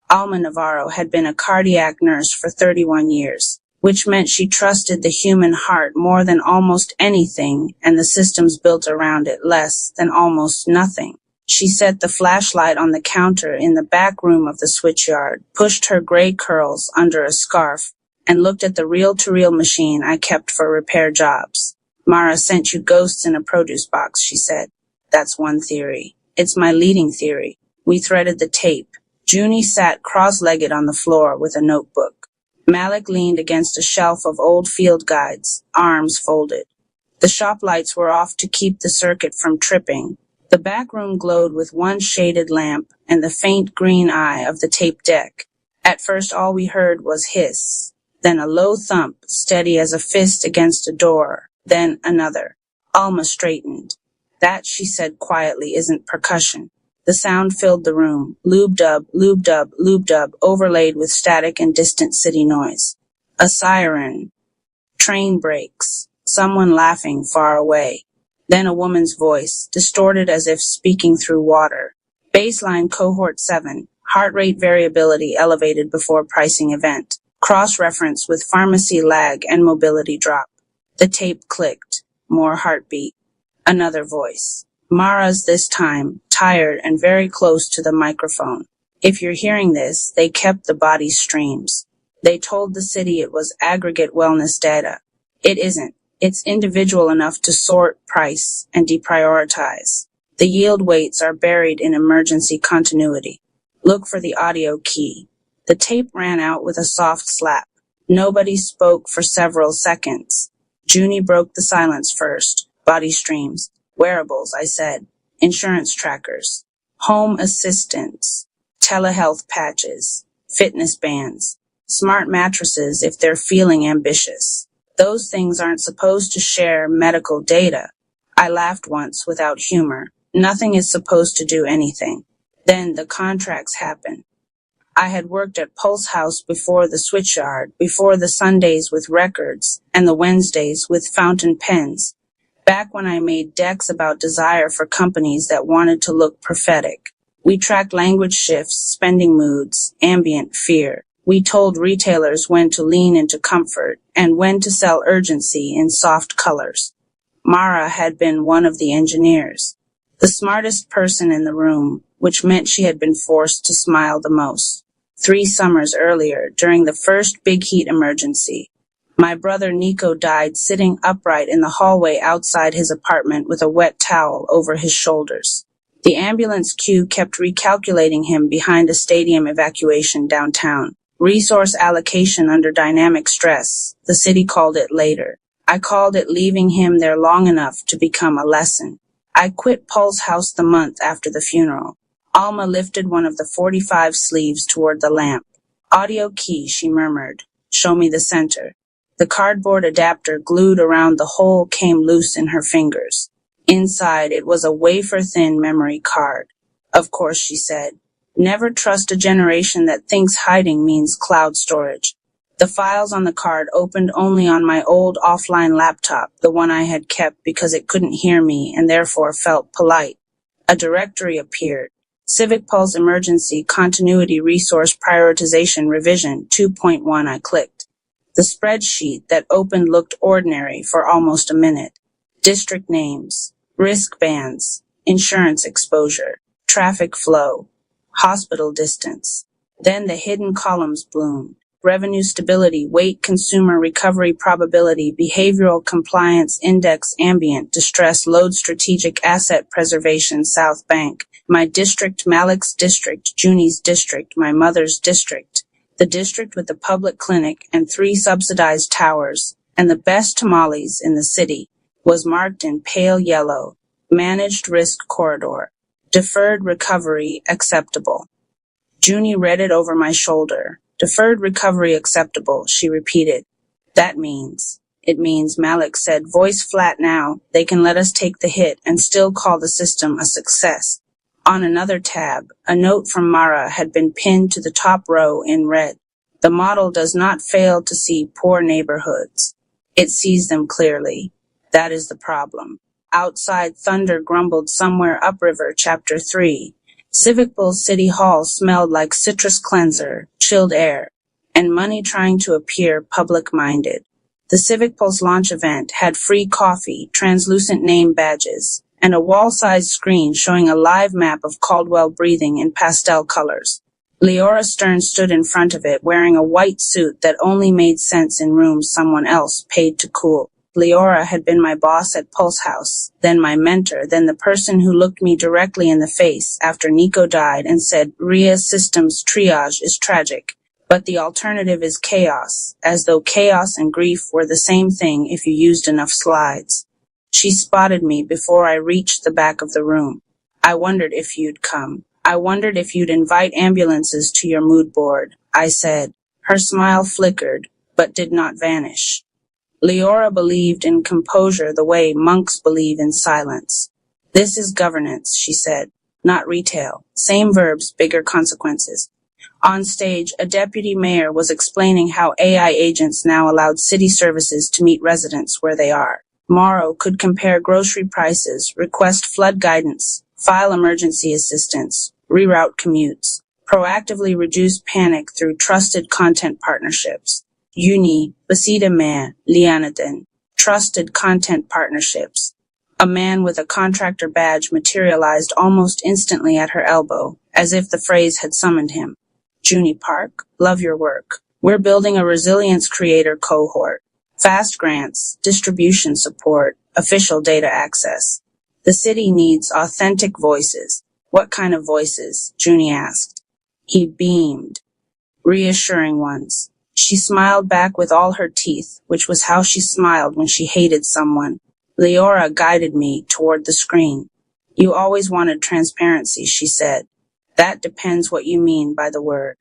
P: Alma Navarro had been a cardiac nurse for 31 years, which meant she trusted the human heart more than almost anything and the systems built around it less than almost nothing. She set the flashlight on the counter in the back room of the switchyard, pushed her gray curls under a scarf, and looked at the reel-to-reel machine I kept for repair jobs. Mara sent you ghosts in a produce box, she said. That's one theory. It's my leading theory. We threaded the tape. Junie sat cross-legged on the floor with a notebook. Malik leaned against a shelf of old field guides, arms folded. The shop lights were off to keep the circuit from tripping. The back room glowed with one shaded lamp and the faint green eye of the tape deck. At first all we heard was hiss, then a low thump, steady as a fist against a door, then another. Alma straightened. That, she said quietly, isn't percussion. The sound filled the room, lube-dub, lube-dub, lube-dub, overlaid with static and distant city noise. A siren. Train brakes. Someone laughing far away. Then a woman's voice, distorted as if speaking through water. Baseline cohort 7, heart rate variability elevated before pricing event. Cross-reference with pharmacy lag and mobility drop. The tape clicked. More heartbeat. Another voice. Mara's this time, tired and very close to the microphone. If you're hearing this, they kept the body streams. They told the city it was aggregate wellness data. It isn't. It's individual enough to sort, price, and deprioritize. The yield weights are buried in emergency continuity. Look for the audio key. The tape ran out with a soft slap. Nobody spoke for several seconds. Junie broke the silence first. Body streams. Wearables, I said. Insurance trackers. Home assistants. Telehealth patches. Fitness bands. Smart mattresses if they're feeling ambitious. Those things aren't supposed to share medical data. I laughed once without humor. Nothing is supposed to do anything. Then the contracts happen. I had worked at Pulse House before the switchyard, before the Sundays with records, and the Wednesdays with fountain pens. Back when I made decks about desire for companies that wanted to look prophetic. We tracked language shifts, spending moods, ambient fear. We told retailers when to lean into comfort and when to sell urgency in soft colors. Mara had been one of the engineers, the smartest person in the room, which meant she had been forced to smile the most. 3 summers earlier, during the first big heat emergency, my brother Nico died sitting upright in the hallway outside his apartment with a wet towel over his shoulders. The ambulance queue kept recalculating him behind a stadium evacuation downtown. Resource allocation under dynamic stress, the city called it later. I called it leaving him there long enough to become a lesson. I quit Pulse House the month after the funeral. Alma lifted one of the 45 sleeves toward the lamp. Audio key, she murmured. Show me the center. The cardboard adapter glued around the hole came loose in her fingers. Inside, it was a wafer-thin memory card. Of course, she said. Never trust a generation that thinks hiding means cloud storage. The files on the card opened only on my old offline laptop, the one I had kept because it couldn't hear me and therefore felt polite. A directory appeared. Civic Pulse Emergency Continuity Resource Prioritization Revision 2.1. I clicked. The spreadsheet that opened looked ordinary for almost a minute. District names, risk bands, insurance exposure, traffic flow, hospital distance. Then the hidden columns bloomed. Revenue stability, weight, consumer recovery probability, behavioral compliance index, ambient distress, load, strategic asset preservation, South Bank, my district, Malik's district, Juni's district, my mother's district, the district with the public clinic and 3 subsidized towers, and the best tamales in the city, was marked in pale yellow, managed risk corridor, deferred recovery acceptable. Junie read it over my shoulder. Deferred recovery acceptable, she repeated. It means, Malik said, voice flat now, they can let us take the hit and still call the system a success. On another tab, a note from Mara had been pinned to the top row in red. The model does not fail to see poor neighborhoods. It sees them clearly. That is the problem. Outside, thunder grumbled somewhere upriver, Chapter 3. Civic Pulse City Hall smelled like citrus cleanser, chilled air, and money trying to appear public-minded. The Civic Pulse launch event had free coffee, translucent name badges, and a wall-sized screen showing a live map of Caldwell breathing in pastel colors. Leora Stern stood in front of it wearing a white suit that only made sense in rooms someone else paid to cool. Leora had been my boss at Pulse House, then my mentor, then the person who looked me directly in the face after Nico died and said, RIA systems triage is tragic, but the alternative is chaos, as though chaos and grief were the same thing if you used enough slides. She spotted me before I reached the back of the room. I wondered if you'd come. I wondered if you'd invite ambulances to your mood board, I said. Her smile flickered, but did not vanish. Leora believed in composure the way monks believe in silence. This is governance, she said, not retail. Same verbs, bigger consequences. On stage, a deputy mayor was explaining how AI agents now allowed city services to meet residents where they are. Morrow could compare grocery prices, request flood guidance, file emergency assistance, reroute commutes, proactively reduce panic through trusted content partnerships. Uni, Basida Man, Lianaden, trusted content partnerships. A man with a contractor badge materialized almost instantly at her elbow, as if the phrase had summoned him. Junie Park, love your work. We're building a resilience creator cohort. Fast grants, distribution support, official data access. The city needs authentic voices. What kind of voices? Junie asked. He beamed. Reassuring ones. She smiled back with all her teeth, which was how she smiled when she hated someone. Leora guided me toward the screen. You always wanted transparency, she said. That depends what you mean by the word.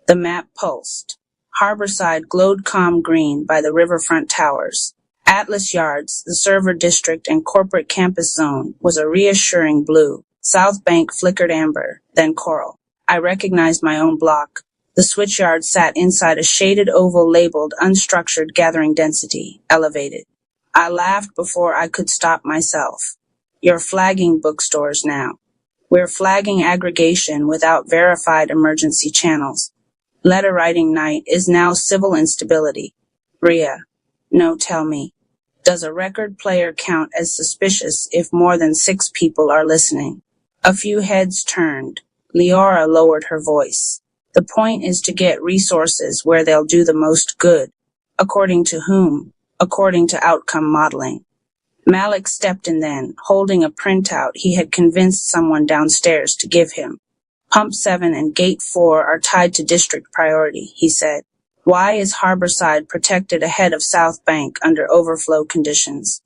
P: The map pulsed. Harborside glowed calm green by the riverfront towers. Atlas Yards, the server district and corporate campus zone, was a reassuring blue. South Bank flickered amber, then coral. I recognized my own block. The switchyard sat inside a shaded oval labeled unstructured gathering density, elevated. I laughed before I could stop myself. You're flagging bookstores now. We're flagging aggregation without verified emergency channels. Letter writing night is now civil instability. Ria, no, tell me. Does a record player count as suspicious if more than 6 people are listening? A few heads turned. Leora lowered her voice. The point is to get resources where they'll do the most good. According to whom? According to outcome modeling. Malik stepped in then, holding a printout he had convinced someone downstairs to give him. Pump 7 and Gate 4 are tied to district priority, he said. Why is Harborside protected ahead of South Bank under overflow conditions?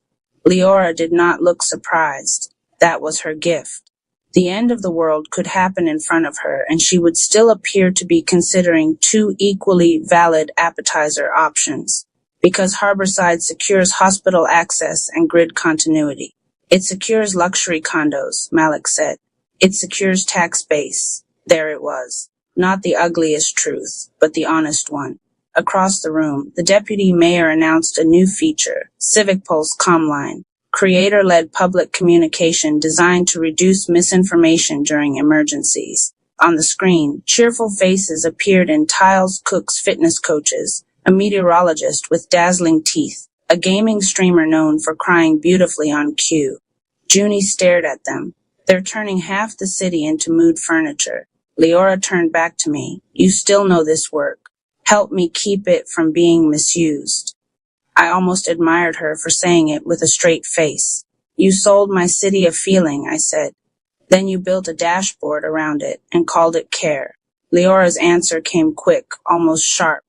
P: Leora did not look surprised. That was her gift. The end of the world could happen in front of her, and she would still appear to be considering 2 equally valid appetizer options. Because Harborside secures hospital access and grid continuity. It secures luxury condos, Malik said. It secures tax base. There it was. Not the ugliest truth, but the honest one. Across the room, the deputy mayor announced a new feature, Civic Pulse Comline. creator-led public communication designed to reduce misinformation during emergencies. On the screen, cheerful faces appeared in Tiles Cook's fitness coaches, a meteorologist with dazzling teeth, a gaming streamer known for crying beautifully on cue. Junie stared at them. They're turning half the city into mood furniture. Leora turned back to me. You still know this work. Help me keep it from being misused. I almost admired her for saying it with a straight face. You sold my city a feeling, I said. Then you built a dashboard around it and called it care. Leora's answer came quick, almost sharp.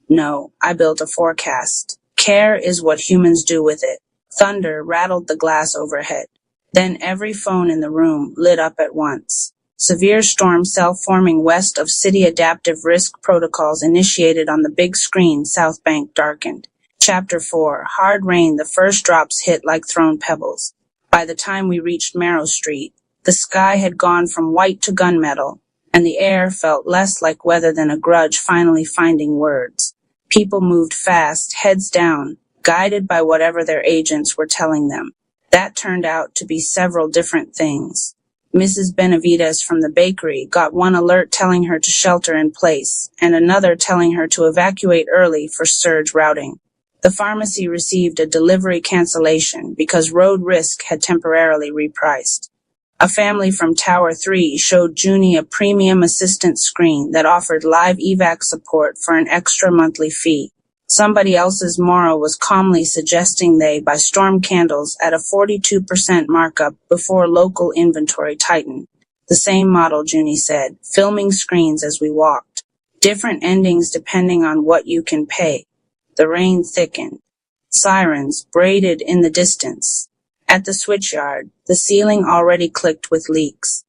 P: No, I built a forecast. Care is what humans do with it. Thunder rattled the glass overhead. Then every phone in the room lit up at once. Severe storm cell forming west of city adaptive risk protocols initiated on the big screen. South Bank darkened. Chapter 4. Hard rain. The first drops hit like thrown pebbles. By the time we reached Marrow Street, the sky had gone from white to gunmetal, and the air felt less like weather than a grudge finally finding words. People moved fast, heads down, guided by whatever their agents were telling them. That turned out to be several different things. Mrs. Benavides from the bakery got one alert telling her to shelter in place, and another telling her to evacuate early for surge routing. The pharmacy received a delivery cancellation because road risk had temporarily repriced. A family from Tower 3 showed Junie a premium assistant screen that offered live evac support for an extra monthly fee. Somebody else's Mora was calmly suggesting they buy storm candles at a 42% markup before local inventory tightened. The same model, Junie said, filming screens as we walked. Different endings depending on what you can pay. The rain thickened. Sirens braided in the distance. At the switchyard, the ceiling already clicked with leaks.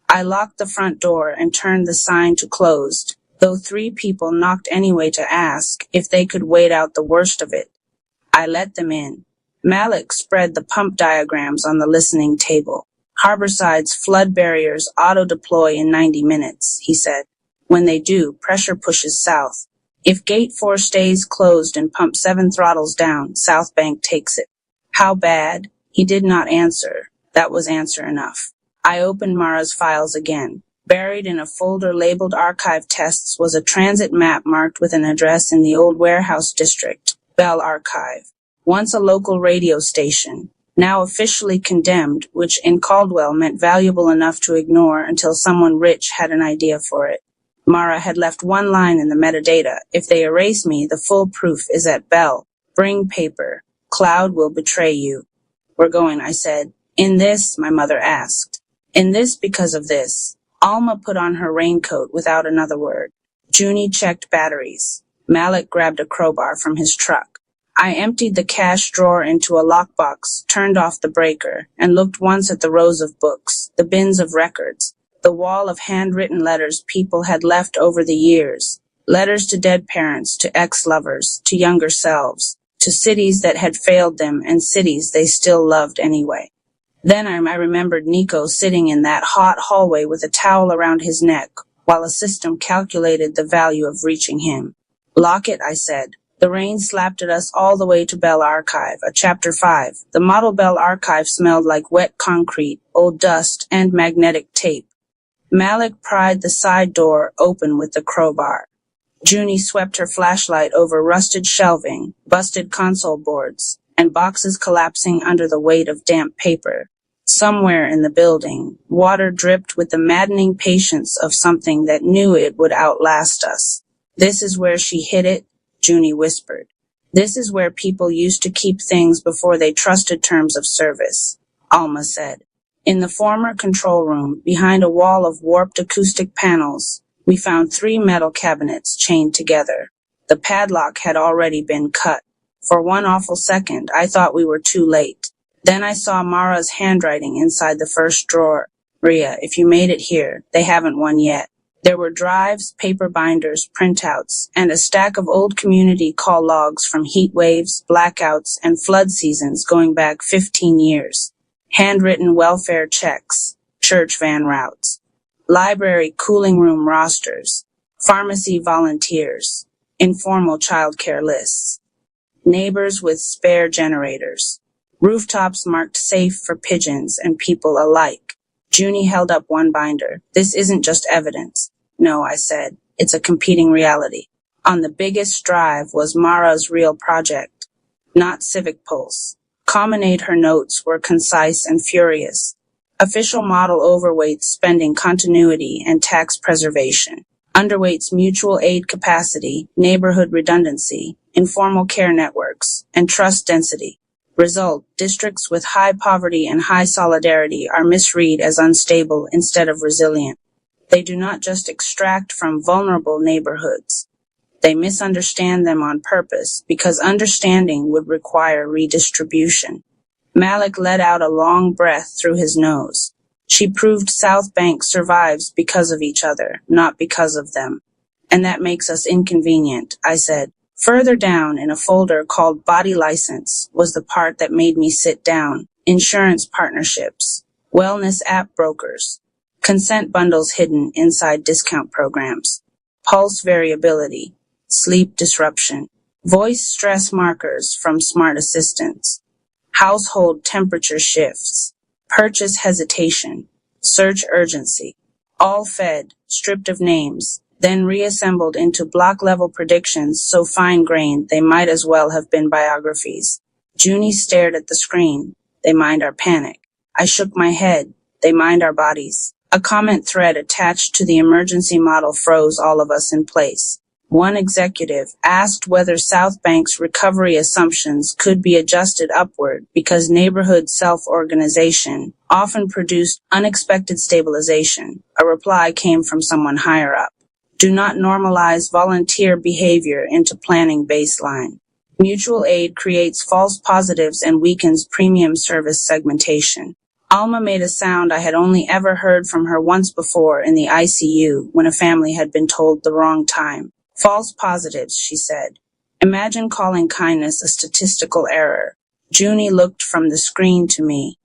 P: I locked the front door and turned the sign to closed, though 3 people knocked anyway to ask if they could wait out the worst of it. I let them in. Malik spread the pump diagrams on the listening table. Harborside's flood barriers auto-deploy in 90 minutes, he said. When they do, pressure pushes south. If Gate 4 stays closed and Pump 7 throttles down, South Bank takes it. How bad? He did not answer. That was answer enough. I opened Mara's files again. Buried in a folder labeled Archive Tests was a transit map marked with an address in the old warehouse district, Bell Archive. Once a local radio station, now officially condemned, which in Caldwell meant valuable enough to ignore until someone rich had an idea for it. Mara had left one line in the metadata. If they erase me, the full proof is at Bell. Bring paper. Cloud will betray you. We're going, I said. In this, my mother asked. In this because of this. Alma put on her raincoat without another word. Junie checked batteries. Malik grabbed a crowbar from his truck. I emptied the cash drawer into a lockbox, turned off the breaker, and looked once at the rows of books, the bins of records, the wall of handwritten letters people had left over the years. Letters to dead parents, to ex-lovers, to younger selves, to cities that had failed them and cities they still loved anyway. Then I remembered Nico sitting in that hot hallway with a towel around his neck, while a system calculated the value of reaching him. Lock it, I said. The rain slapped at us all the way to Bell Archive, a Chapter 5. The model Bell Archive smelled like wet concrete, old dust, and magnetic tape. Malik pried the side door open with the crowbar. Junie swept her flashlight over rusted shelving, busted console boards, and boxes collapsing under the weight of damp paper. Somewhere in the building, water dripped with the maddening patience of something that knew it would outlast us. This is where she hid it, Junie whispered. This is where people used to keep things before they trusted terms of service, Alma said. In the former control room, behind a wall of warped acoustic panels, we found 3 metal cabinets chained together. The padlock had already been cut. For one awful second, I thought we were too late. Then I saw Mara's handwriting inside the first drawer. Ria, if you made it here, they haven't won yet. There were drives, paper binders, printouts, and a stack of old community call logs from heat waves, blackouts, and flood seasons going back 15 years. Handwritten welfare checks, church van routes, library cooling room rosters, pharmacy volunteers, informal childcare lists, neighbors with spare generators. Rooftops marked safe for pigeons and people alike. Junie held up one binder. This isn't just evidence. No, I said. It's a competing reality. On the biggest drive was Mara's real project, not Civic Pulse. Commonade her notes were concise and furious. Official model overweights spending continuity and tax preservation. Underweights mutual aid capacity, neighborhood redundancy, informal care networks, and trust density. Result, districts with high poverty and high solidarity are misread as unstable instead of resilient. They do not just extract from vulnerable neighborhoods. They misunderstand them on purpose because understanding would require redistribution. Malik let out a long breath through his nose. She proved South Bank survives because of each other, not because of them. And that makes us inconvenient, I said. Further down in a folder called Body License was the part that made me sit down. Insurance partnerships, wellness app brokers, consent bundles hidden inside discount programs, pulse variability, sleep disruption, voice stress markers from smart assistants, household temperature shifts, purchase hesitation, search urgency, all fed, stripped of names, then reassembled into block-level predictions so fine-grained they might as well have been biographies. Junie stared at the screen. They mined our panic. I shook my head. They mined our bodies. A comment thread attached to the emergency model froze all of us in place. One executive asked whether South Bank's recovery assumptions could be adjusted upward because neighborhood self-organization often produced unexpected stabilization. A reply came from someone higher up. Do not normalize volunteer behavior into planning baseline. Mutual aid creates false positives and weakens premium service segmentation. Alma made a sound I had only ever heard from her once before in the ICU when a family had been told the wrong time. False positives, she said. Imagine calling kindness a statistical error. Junie looked from the screen to me.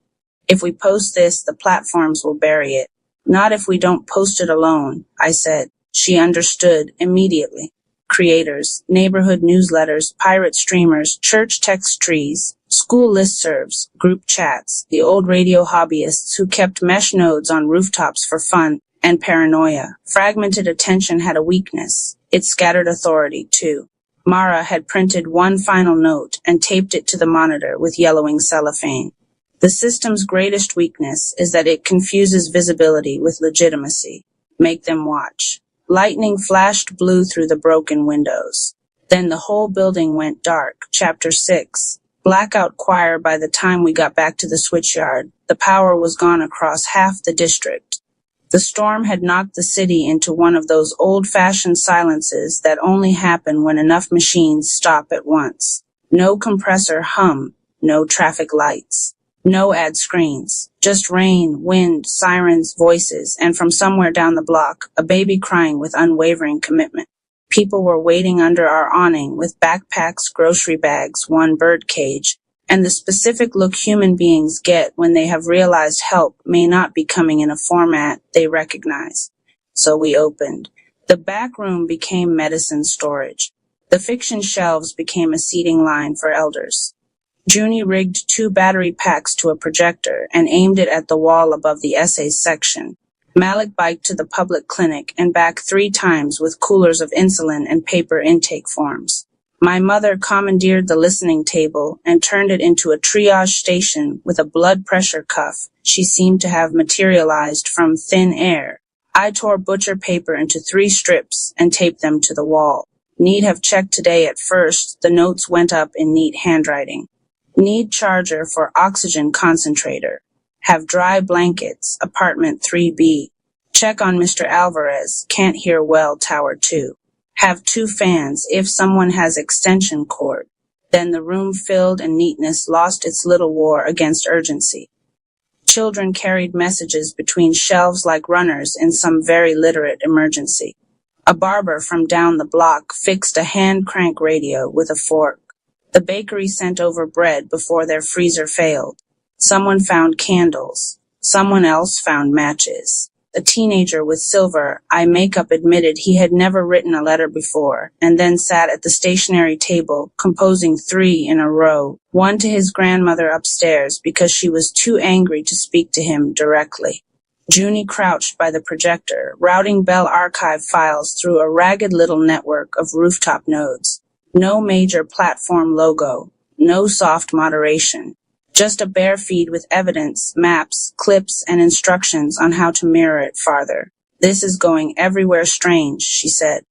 P: If we post this, the platforms will bury it. Not if we don't post it alone, I said. She understood immediately. Creators, neighborhood newsletters, pirate streamers, church text trees, school listservs, group chats, the old radio hobbyists who kept mesh nodes on rooftops for fun and paranoia. Fragmented attention had a weakness. It scattered authority, too. Mara had printed one final note and taped it to the monitor with yellowing cellophane. The system's greatest weakness is that it confuses visibility with legitimacy. Make them watch. Lightning flashed blue through the broken windows. Then the whole building went dark. Chapter 6. Blackout choir by the time we got back to the switchyard. The power was gone across half the district. The storm had knocked the city into one of those old-fashioned silences that only happen when enough machines stop at once. No compressor hum, no traffic lights. No ad screens, just rain, wind, sirens, voices, and from somewhere down the block, a baby crying with unwavering commitment. People were waiting under our awning with backpacks, grocery bags, one bird cage, and the specific look human beings get when they have realized help may not be coming in a format they recognize. So we opened. The back room became medicine storage. The fiction shelves became a seating line for elders. Junie rigged 2 battery packs to a projector and aimed it at the wall above the essays section. Malik biked to the public clinic and back 3 times with coolers of insulin and paper intake forms. My mother commandeered the listening table and turned it into a triage station with a blood pressure cuff she seemed to have materialized from thin air. I tore butcher paper into 3 strips and taped them to the wall. Need have checked today at first, the notes went up in neat handwriting. Need charger for oxygen concentrator. Have dry blankets, apartment 3B. Check on Mr. Alvarez, can't hear well, tower 2. Have 2 fans if someone has extension cord. Then the room filled and neatness lost its little war against urgency. Children carried messages between shelves like runners in some very literate emergency. A barber from down the block fixed a hand crank radio with a fork. The bakery sent over bread before their freezer failed. Someone found candles. Someone else found matches. a teenager with silver eye makeup, admitted he had never written a letter before, and then sat at the stationery table, composing 3 in a row, one to his grandmother upstairs because she was too angry to speak to him directly. Junie crouched by the projector, routing Bell archive files through a ragged little network of rooftop nodes. No major platform logo, no soft moderation. Just a bare feed with evidence, maps, clips, and instructions on how to mirror it farther. This is going everywhere strange, she said.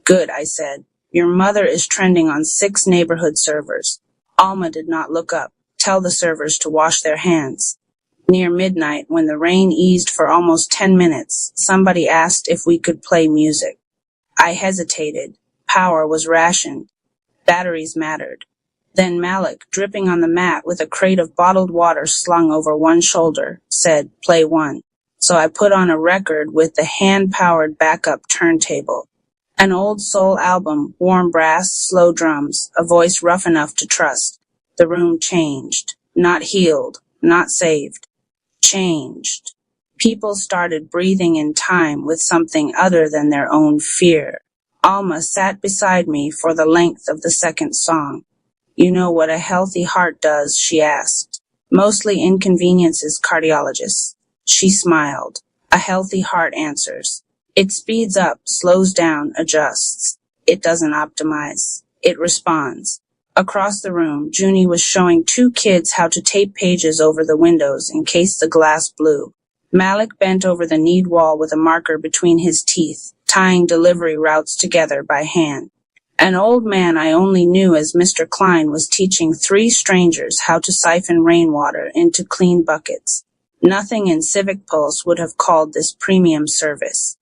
P: Good, I said. Your mother is trending on 6 neighborhood servers. Alma did not look up. Tell the servers to wash their hands. Near midnight, when the rain eased for almost 10 minutes, somebody asked if we could play music. I hesitated. Power was rationed. Batteries mattered. Then Malik, dripping on the mat with a crate of bottled water slung over one shoulder, said, "Play one." So I put on a record with the hand-powered backup turntable. An old soul album, warm brass, slow drums, a voice rough enough to trust. The room changed. Not healed, not saved. Changed. People started breathing in time with something other than their own fear. Alma sat beside me for the length of the second song. You know what a healthy heart does, she asked. Mostly inconveniences cardiologists. She smiled. A healthy heart answers. It speeds up, slows down, adjusts. It doesn't optimize. It responds. Across the room, Junie was showing 2 kids how to tape pages over the windows in case the glass blew. Malik bent over the knead wall with a marker between his teeth, tying delivery routes together by hand. An old man I only knew as Mr. Klein was teaching 3 strangers how to siphon rainwater into clean buckets. Nothing in Civic Pulse would have called this premium service.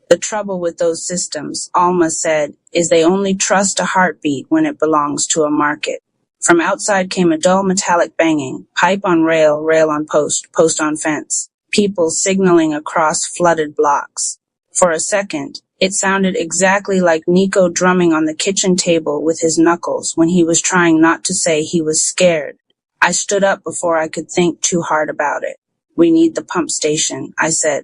P: The trouble with those systems, Alma said, is they only trust a heartbeat when it belongs to a market. From outside came a dull metallic banging, pipe on rail, rail on post, post on fence, people signaling across flooded blocks. For a second, it sounded exactly like Nico drumming on the kitchen table with his knuckles when he was trying not to say he was scared. I stood up before I could think too hard about it. We need the pump station, I said.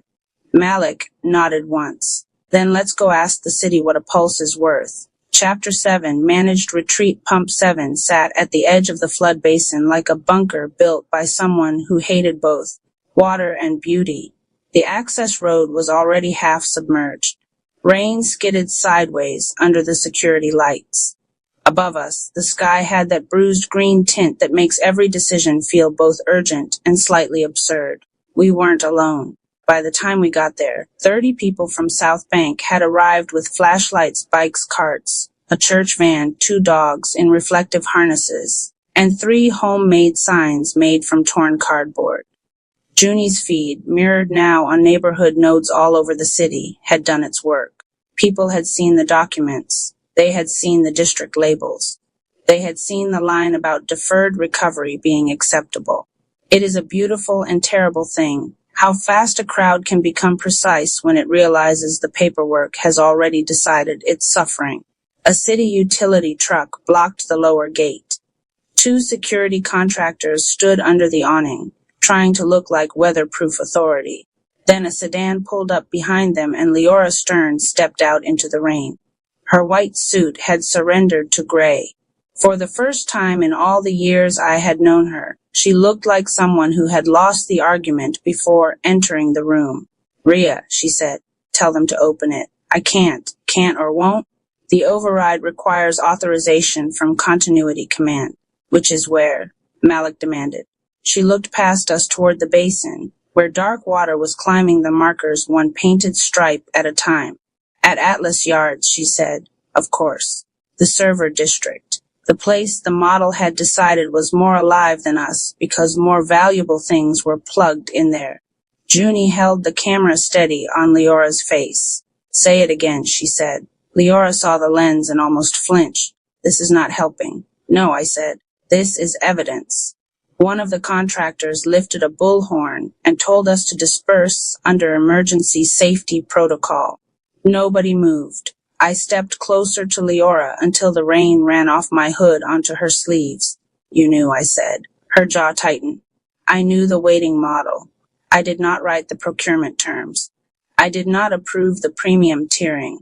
P: Malik nodded once. Then let's go ask the city what a pulse is worth. Chapter 7, Managed Retreat Pump 7 sat at the edge of the flood basin like a bunker built by someone who hated both water and beauty. The access road was already half submerged. Rain skidded sideways under the security lights. Above us, the sky had that bruised green tint that makes every decision feel both urgent and slightly absurd. We weren't alone. By the time we got there, 30 people from South Bank had arrived with flashlights, bikes, carts, a church van, 2 dogs in reflective harnesses, and 3 homemade signs made from torn cardboard. Junie's feed, mirrored now on neighborhood nodes all over the city, had done its work. People had seen the documents. They had seen the district labels. They had seen the line about deferred recovery being acceptable. It is a beautiful and terrible thing, how fast a crowd can become precise when it realizes the paperwork has already decided it's suffering. A city utility truck blocked the lower gate. 2 security contractors stood under the awning, trying to look like weatherproof authority. Then a sedan pulled up behind them and Leora Stern stepped out into the rain. Her white suit had surrendered to gray. For the first time in all the years I had known her, she looked like someone who had lost the argument before entering the room. "Rhea," she said, "tell them to open it." "I can't or won't." "The override requires authorization from Continuity Command." "Which is where?" Malik demanded. She looked past us toward the basin, where dark water was climbing the markers one painted stripe at a time. "At Atlas Yards," she said. "Of course. The server district. The place the model had decided was more alive than us because more valuable things were plugged in there." Junie held the camera steady on Leora's face. "Say it again," she said. Leora saw the lens and almost flinched. "This is not helping." "No," I said. "This is evidence." One of the contractors lifted a bullhorn and told us to disperse under emergency safety protocol. Nobody moved. I stepped closer to Leora until the rain ran off my hood onto her sleeves. "You knew," I said. Her jaw tightened. I knew the waiting model. I did not write the procurement terms. I did not approve the premium tiering.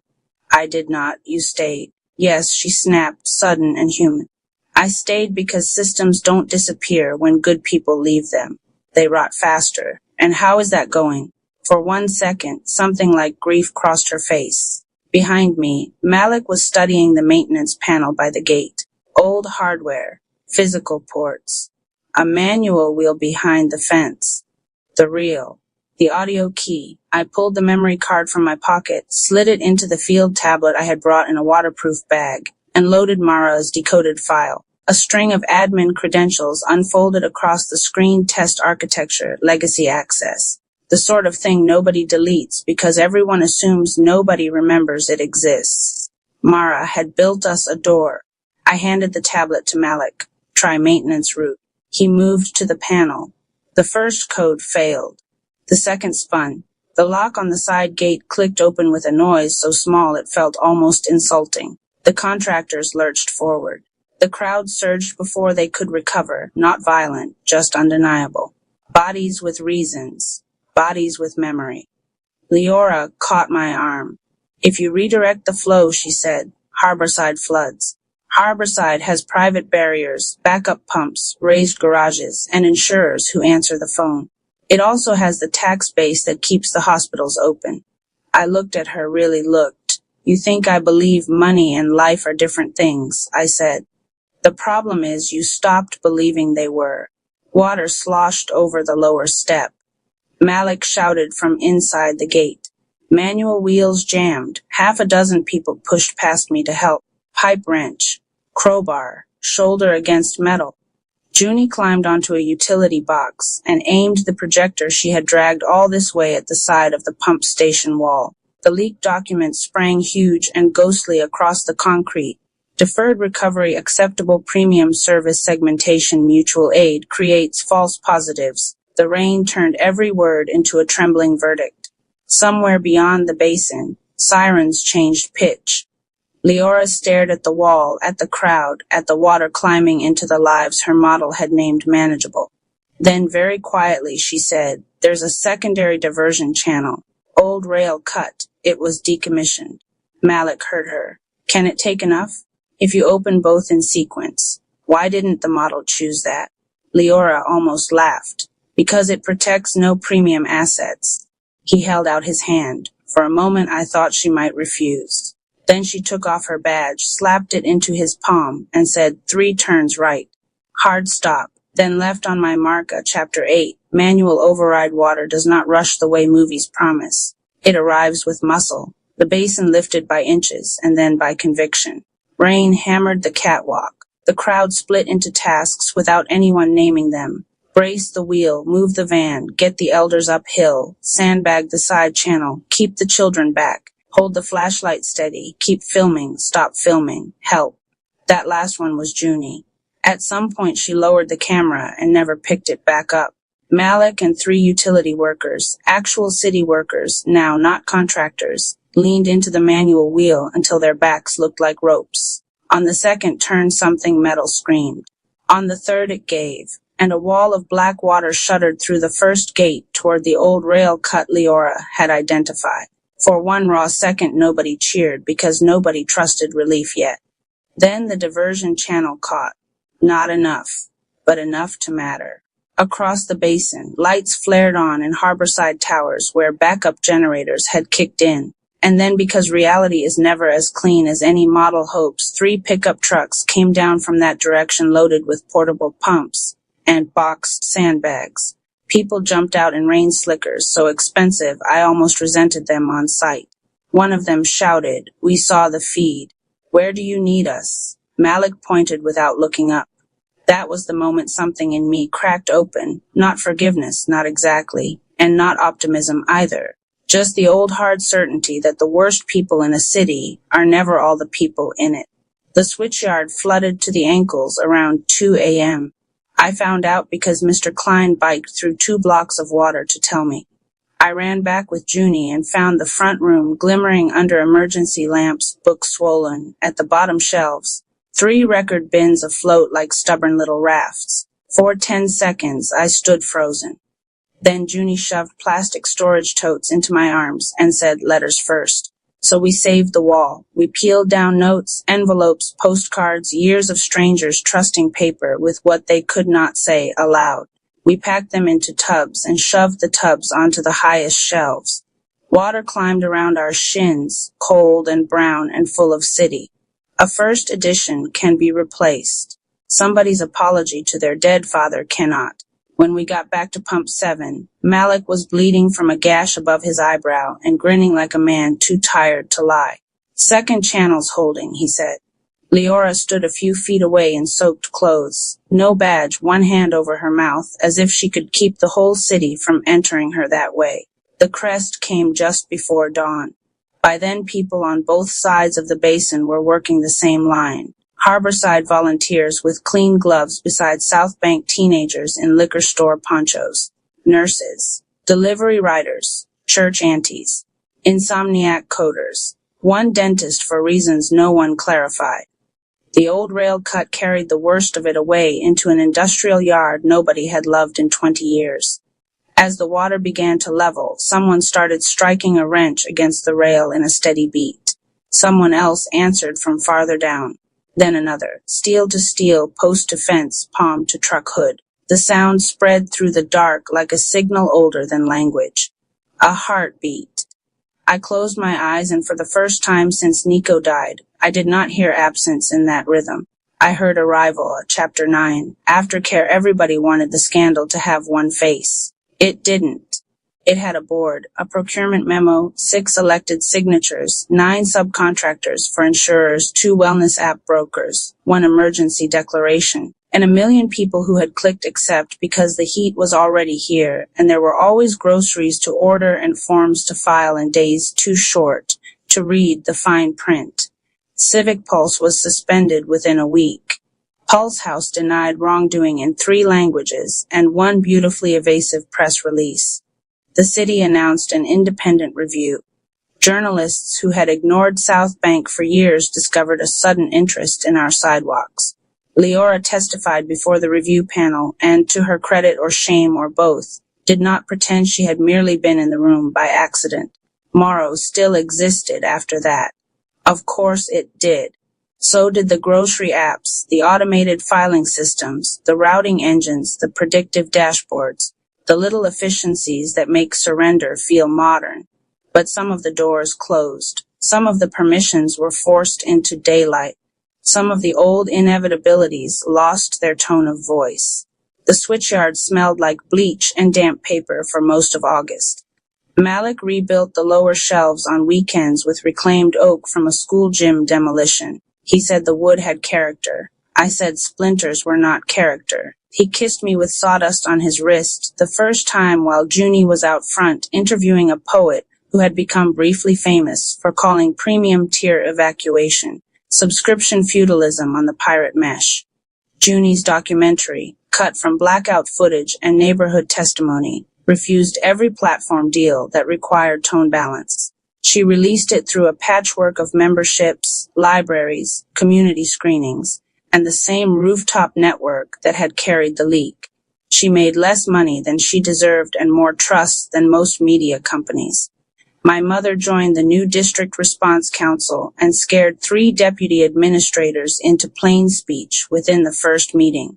P: I did not. You stayed. Yes, she snapped, sudden and human. I stayed because systems don't disappear when good people leave them. They rot faster. And how is that going? For 1 second, something like grief crossed her face. Behind me, Malik was studying the maintenance panel by the gate. Old hardware, physical ports, a manual wheel behind the fence, the reel, the audio key. I pulled the memory card from my pocket, slid it into the field tablet I had brought in a waterproof bag, and loaded Mara's decoded file. A string of admin credentials unfolded across the screen: test architecture, legacy access. The sort of thing nobody deletes because everyone assumes nobody remembers it exists. Mara had built us a door. I handed the tablet to Malik. Try maintenance route. He moved to the panel. The first code failed. The second spun. The lock on the side gate clicked open with a noise so small it felt almost insulting. The contractors lurched forward. The crowd surged before they could recover, not violent, just undeniable. Bodies with reasons. Bodies with memory. Leora caught my arm. If you redirect the flow, she said, Harborside floods. Harborside has private barriers, backup pumps, raised garages, and insurers who answer the phone. It also has the tax base that keeps the hospitals open. I looked at her, really looked. You think I believe money and life are different things, I said. The problem is you stopped believing they were. Water sloshed over the lower step. Malik shouted from inside the gate. Manual wheels jammed. 6 people pushed past me to help. Pipe wrench. Crowbar. Shoulder against metal. Junie climbed onto a utility box and aimed the projector she had dragged all this way at the side of the pump station wall. The leaked document sprang huge and ghostly across the concrete. Deferred recovery, acceptable premium service segmentation, mutual aid creates false positives. The rain turned every word into a trembling verdict. Somewhere beyond the basin, sirens changed pitch. Leora stared at the wall, at the crowd, at the water climbing into the lives her model had named manageable. Then very quietly she said, there's a secondary diversion channel. Old rail cut. It was decommissioned. Malik heard her. Can it take enough? If you open both in sequence. Why didn't the model choose that? Leora almost laughed. Because it protects no premium assets. He held out his hand. For a moment I thought she might refuse. Then she took off her badge, slapped it into his palm, and said, 3 turns right. Hard stop. Then left on my marca, Chapter 8. Manual override water does not rush the way movies promise. It arrives with muscle. The basin lifted by inches, and then by conviction. Rain hammered the catwalk. The crowd split into tasks without anyone naming them. Brace the wheel, move the van, get the elders uphill, sandbag the side channel, keep the children back. Hold the flashlight steady. Keep filming. Stop filming. Help. That last one was Junie. At some point she lowered the camera and never picked it back up. Malik and 3 utility workers, actual city workers, now not contractors, leaned into the manual wheel until their backs looked like ropes. On the second turn something metal screamed. On the third it gave, and a wall of black water shuddered through the first gate toward the old rail cut Leora had identified. For 1 raw second nobody cheered because nobody trusted relief yet. Then the diversion channel caught. Not enough, but enough to matter. Across the basin, lights flared on in Harborside Towers where backup generators had kicked in. And then because reality is never as clean as any model hopes, 3 pickup trucks came down from that direction loaded with portable pumps and boxed sandbags. People jumped out in rain slickers, so expensive I almost resented them on sight. One of them shouted, we saw the feed. Where do you need us? Malik pointed without looking up. That was the moment something in me cracked open. Not forgiveness, not exactly, and not optimism either. Just the old hard certainty that the worst people in a city are never all the people in it. The switchyard flooded to the ankles around 2 a.m. I found out because Mr. Klein biked through 2 blocks of water to tell me. I ran back with Junie and found the front room glimmering under emergency lamps, books swollen, at the bottom shelves. 3 record bins afloat like stubborn little rafts. For 10 seconds I stood frozen. Then Junie shoved plastic storage totes into my arms and said, letters first. So we saved the wall. We peeled down notes, envelopes, postcards, years of strangers trusting paper with what they could not say aloud. We packed them into tubs and shoved the tubs onto the highest shelves. Water climbed around our shins, cold and brown and full of city. A first edition can be replaced. Somebody's apology to their dead father cannot. When we got back to Pump 7, Malik was bleeding from a gash above his eyebrow and grinning like a man too tired to lie. Second channel's holding, he said. Leora stood a few feet away in soaked clothes, no badge, one hand over her mouth, as if she could keep the whole city from entering her that way. The crest came just before dawn. By then people on both sides of the basin were working the same line. Harborside volunteers with clean gloves beside South Bank teenagers in liquor store ponchos. Nurses. Delivery riders. Church aunties. Insomniac coders. One dentist for reasons no one clarified. The old rail cut carried the worst of it away into an industrial yard nobody had loved in 20 years. As the water began to level, someone started striking a wrench against the rail in a steady beat. Someone else answered from farther down. Then another, steel to steel, post to fence, palm to truck hood. The sound spread through the dark like a signal older than language. A heartbeat. I closed my eyes, and for the first time since Nico died, I did not hear absence in that rhythm. I heard arrival, chapter 9. Aftercare, everybody wanted the scandal to have one face. It didn't. It had a board, a procurement memo, 6 elected signatures, 9 subcontractors for insurers, 2 wellness app brokers, 1 emergency declaration, and 1 million people who had clicked accept because the heat was already here, and there were always groceries to order and forms to file and days too short to read the fine print. Civic Pulse was suspended within a week. Pulse House denied wrongdoing in 3 languages and 1 beautifully evasive press release. The city announced an independent review. Journalists who had ignored South Bank for years discovered a sudden interest in our sidewalks. Leora testified before the review panel and, to her credit or shame or both, did not pretend she had merely been in the room by accident. Morrow still existed after that. Of course it did. So did the grocery apps, the automated filing systems, the routing engines, the predictive dashboards. The little efficiencies that make surrender feel modern. But some of the doors closed. Some of the permissions were forced into daylight. Some of the old inevitabilities lost their tone of voice. The switchyard smelled like bleach and damp paper for most of August. Malik rebuilt the lower shelves on weekends with reclaimed oak from a school gym demolition. He said the wood had character. I said splinters were not character. He kissed me with sawdust on his wrist, the first time while Junie was out front interviewing a poet who had become briefly famous for calling premium tier evacuation subscription feudalism on the pirate mesh. Junie's documentary, cut from blackout footage and neighborhood testimony, refused every platform deal that required tone balance. She released it through a patchwork of memberships, libraries, community screenings, and the same rooftop network that had carried the leak. She made less money than she deserved and more trust than most media companies. My mother joined the new District Response Council and scared 3 deputy administrators into plain speech within the first meeting.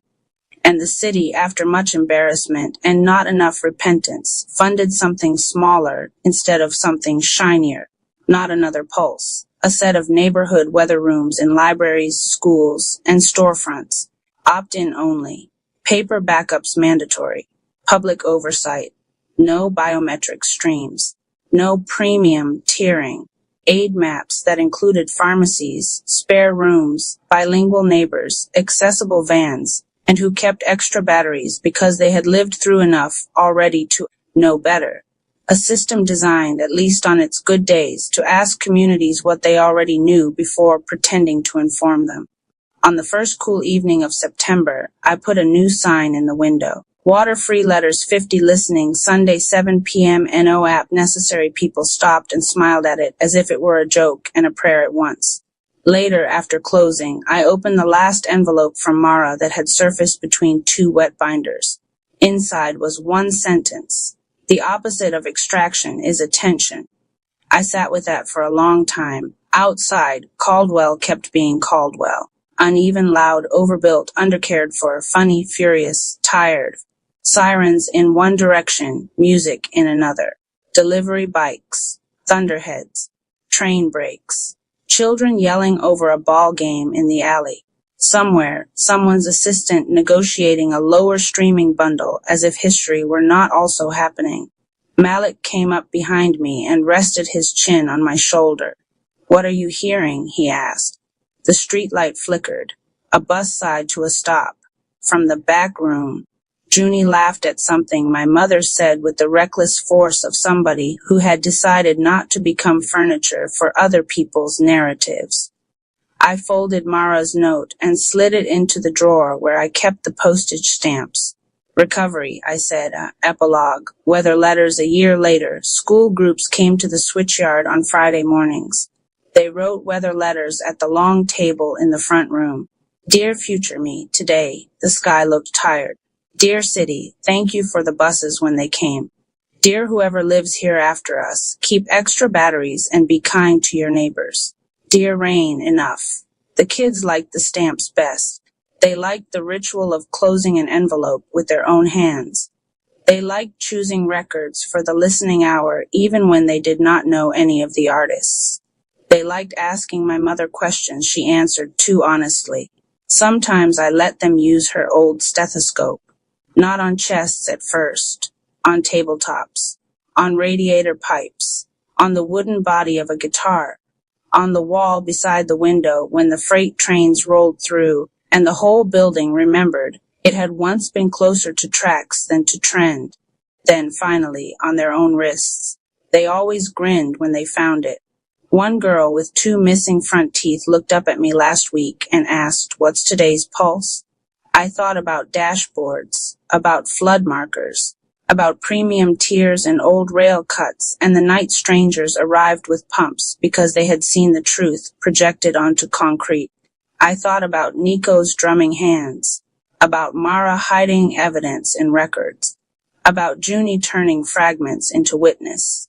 P: And the city, after much embarrassment and not enough repentance, funded something smaller instead of something shinier, not another Pulse. A set of neighborhood weather rooms in libraries, schools, and storefronts. Opt-in only. Paper backups mandatory. Public oversight. No biometric streams. No premium tiering. Aid maps that included pharmacies, spare rooms, bilingual neighbors, accessible vans, and who kept extra batteries because they had lived through enough already to know better. A system designed, at least on its good days, to ask communities what they already knew before pretending to inform them. On the first cool evening of September, I put a new sign in the window. Water-free letters 50 listening, Sunday 7 p.m. NO app necessary. People stopped and smiled at it as if it were a joke and a prayer at once. Later, after closing, I opened the last envelope from Mara that had surfaced between 2 wet binders. Inside was one sentence. The opposite of extraction is attention. I sat with that for a long time. Outside, Caldwell kept being Caldwell. Uneven, loud, overbuilt, undercared for, funny, furious, tired. Sirens in one direction, music in another. Delivery bikes, thunderheads, train brakes. Children yelling over a ball game in the alley. Somewhere, someone's assistant negotiating a lower streaming bundle as if history were not also happening. Malik came up behind me and rested his chin on my shoulder. "What are you hearing?" he asked. The streetlight flickered. A bus sighed to a stop. From the back room, Junie laughed at something my mother said with the reckless force of somebody who had decided not to become furniture for other people's narratives. I folded Mara's note and slid it into the drawer where I kept the postage stamps. Recovery, I said, epilogue, weather letters a year later. School groups came to the switchyard on Friday mornings. They wrote weather letters at the long table in the front room. Dear future me, today, the sky looked tired. Dear city, thank you for the buses when they came. Dear whoever lives here after us, keep extra batteries and be kind to your neighbors. Dear rain, enough. The kids liked the stamps best. They liked the ritual of closing an envelope with their own hands. They liked choosing records for the listening hour even when they did not know any of the artists. They liked asking my mother questions she answered too honestly. Sometimes I let them use her old stethoscope. Not on chests at first, on tabletops, on radiator pipes, on the wooden body of a guitar, on the wall beside the window when the freight trains rolled through and the whole building remembered it had once been closer to tracks than to trend. Then, finally, on their own wrists. They always grinned when they found it. One girl with 2 missing front teeth looked up at me last week and asked, "What's today's pulse?" I thought about dashboards, about flood markers, about premium tiers and old rail cuts, and the night strangers arrived with pumps because they had seen the truth projected onto concrete. I thought about Nico's drumming hands, about Mara hiding evidence in records, about Junie turning fragments into witness,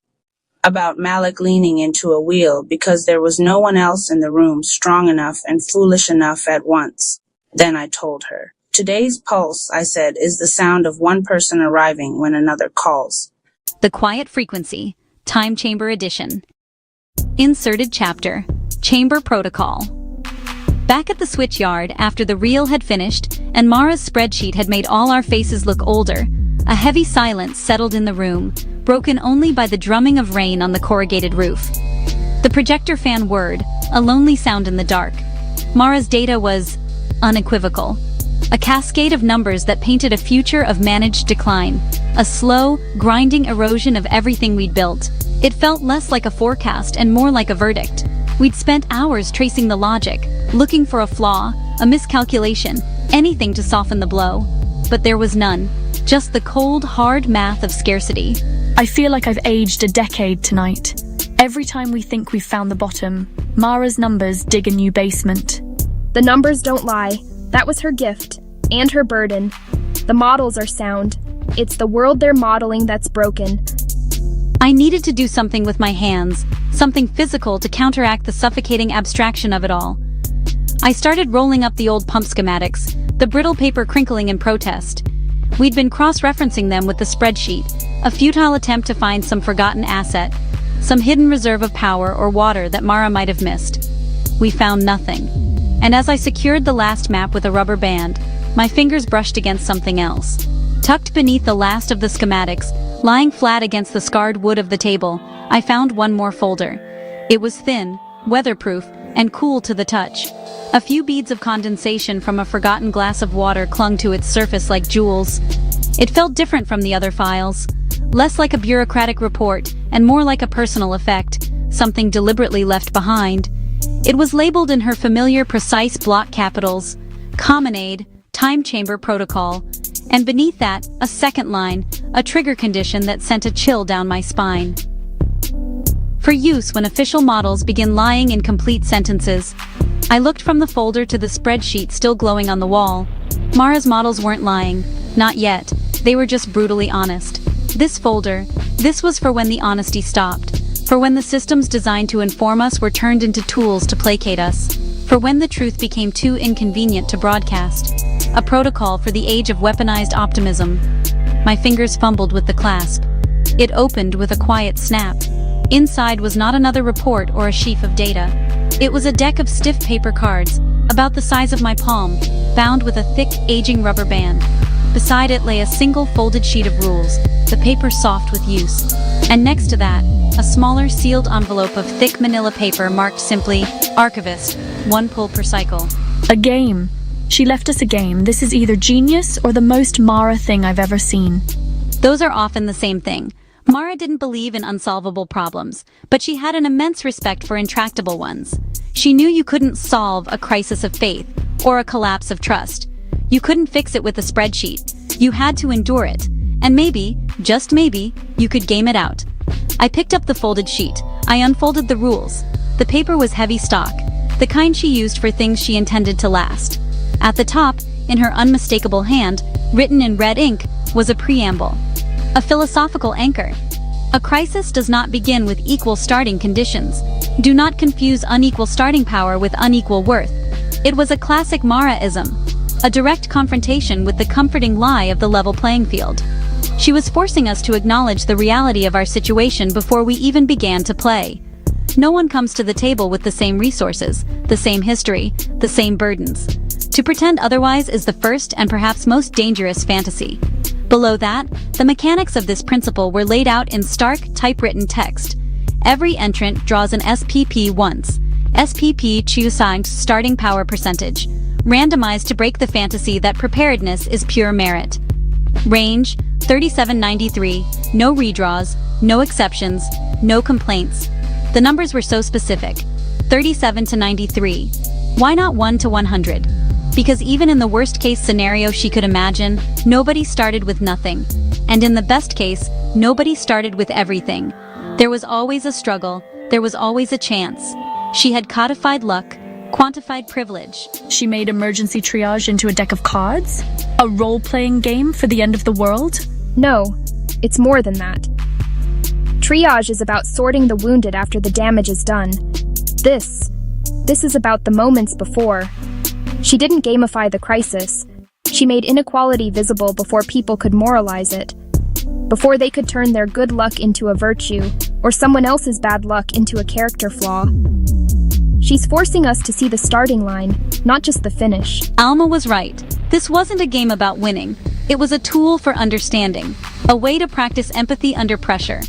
P: about Malik leaning into a wheel because there was no one else in the room strong enough and foolish enough at once. Then I told her. Today's pulse, I said, is the sound of one person arriving when another calls.
Q: The Quiet Frequency, Time Chamber Edition. Inserted chapter, Chamber Protocol. Back at the switchyard after the reel had finished and Mara's spreadsheet had made all our faces look older, a heavy silence settled in the room, broken only by the drumming of rain on the corrugated roof. The projector fan whirred, a lonely sound in the dark. Mara's data was unequivocal. A cascade of numbers that painted a future of managed decline. A slow, grinding erosion of everything we'd built. It felt less like a forecast and more like a verdict. We'd spent hours tracing the logic, looking for a flaw, a miscalculation, anything to soften the blow. But there was none. Just the cold, hard math of scarcity.
L: I feel like I've aged a decade tonight. Every time we think we've found the bottom, Mara's numbers dig a new basement.
J: The numbers don't lie. That was her gift, and her burden. The models are sound. It's the world they're modeling that's broken.
Q: I needed to do something with my hands, something physical to counteract the suffocating abstraction of it all. I started rolling up the old pump schematics, the brittle paper crinkling in protest. We'd been cross-referencing them with the spreadsheet, a futile attempt to find some forgotten asset, some hidden reserve of power or water that Mara might have missed. We found nothing. And as I secured the last map with a rubber band, my fingers brushed against something else. Tucked beneath the last of the schematics, lying flat against the scarred wood of the table, I found one more folder. It was thin, weatherproof, and cool to the touch. A few beads of condensation from a forgotten glass of water clung to its surface like jewels. It felt different from the other files, less like a bureaucratic report and more like a personal effect, something deliberately left behind. It was labeled in her familiar precise block capitals, Commonade, Time Chamber Protocol, and beneath that, a second line, a trigger condition that sent a chill down my spine. For use when official models begin lying in complete sentences. I looked from the folder to the spreadsheet still glowing on the wall. Mara's models weren't lying, not yet. They were just brutally honest. This folder, this was for when the honesty stopped, for when the systems designed to inform us were turned into tools to placate us, for when the truth became too inconvenient to broadcast. A protocol for the age of weaponized optimism. My fingers fumbled with the clasp. It opened with a quiet snap. Inside was not another report or a sheaf of data. It was a deck of stiff paper cards, about the size of my palm, bound with a thick, aging rubber band. Beside it lay a single folded sheet of rules, the paper soft with use. And next to that, a smaller sealed envelope of thick manila paper marked simply, Archivist, 1 pull per cycle.
L: A game. She left us a game. This is either genius or the most Mara thing I've ever seen.
Q: Those are often the same thing. Mara didn't believe in unsolvable problems, but she had an immense respect for intractable ones. She knew you couldn't solve a crisis of faith or a collapse of trust. You couldn't fix it with a spreadsheet. You had to endure it. And maybe, just maybe, you could game it out. I picked up the folded sheet. I unfolded the rules. The paper was heavy stock, the kind she used for things she intended to last. At the top, in her unmistakable hand, written in red ink, was a preamble. A philosophical anchor. A crisis does not begin with equal starting conditions. Do not confuse unequal starting power with unequal worth. It was a classic Mara-ism, a direct confrontation with the comforting lie of the level playing field. She was forcing us to acknowledge the reality of our situation before we even began to play. No one comes to the table with the same resources, the same history, the same burdens. To pretend otherwise is the first and perhaps most dangerous fantasy. Below that, the mechanics of this principle were laid out in stark, typewritten text. Every entrant draws an SPP once. SPP choosing starting power percentage, randomized to break the fantasy that preparedness is pure merit. Range, 3793, no redraws, no exceptions, no complaints. The numbers were so specific. 37 to 93. Why not 1 to 100? Because even in the worst case scenario she could imagine, nobody started with nothing. And in the best case, nobody started with everything. There was always a struggle, there was always a chance. She had codified luck, quantified privilege.
L: She made emergency triage into a deck of cards? A role-playing game for the end of the world?
J: No, it's more than that. Triage is about sorting the wounded after the damage is done. This is about the moments before. She didn't gamify the crisis. She made inequality visible before people could moralize it. Before they could turn their good luck into a virtue, or someone else's bad luck into a character flaw. She's forcing us to see the starting line, not just the finish.
Q: Alma was right. This wasn't a game about winning. It was a tool for understanding, a way to practice empathy under pressure.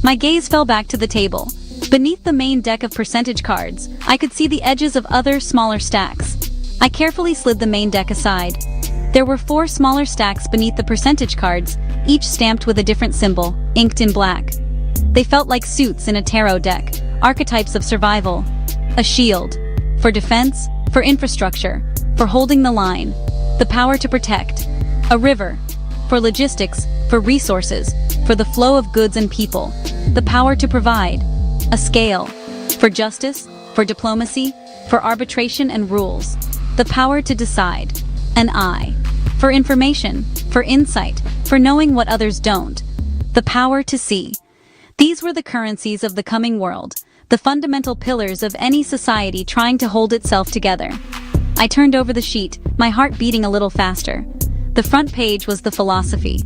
Q: My gaze fell back to the table. Beneath the main deck of percentage cards, I could see the edges of other, smaller stacks. I carefully slid the main deck aside. There were 4 smaller stacks beneath the percentage cards, each stamped with a different symbol, inked in black. They felt like suits in a tarot deck, archetypes of survival. A shield, for defense, for infrastructure, for holding the line, the power to protect. A river, for logistics, for resources, for the flow of goods and people, the power to provide. A scale, for justice, for diplomacy, for arbitration and rules, the power to decide. An eye, for information, for insight, for knowing what others don't, the power to see. These were the currencies of the coming world, the fundamental pillars of any society trying to hold itself together. I turned over the sheet, my heart beating a little faster. The front page was the philosophy.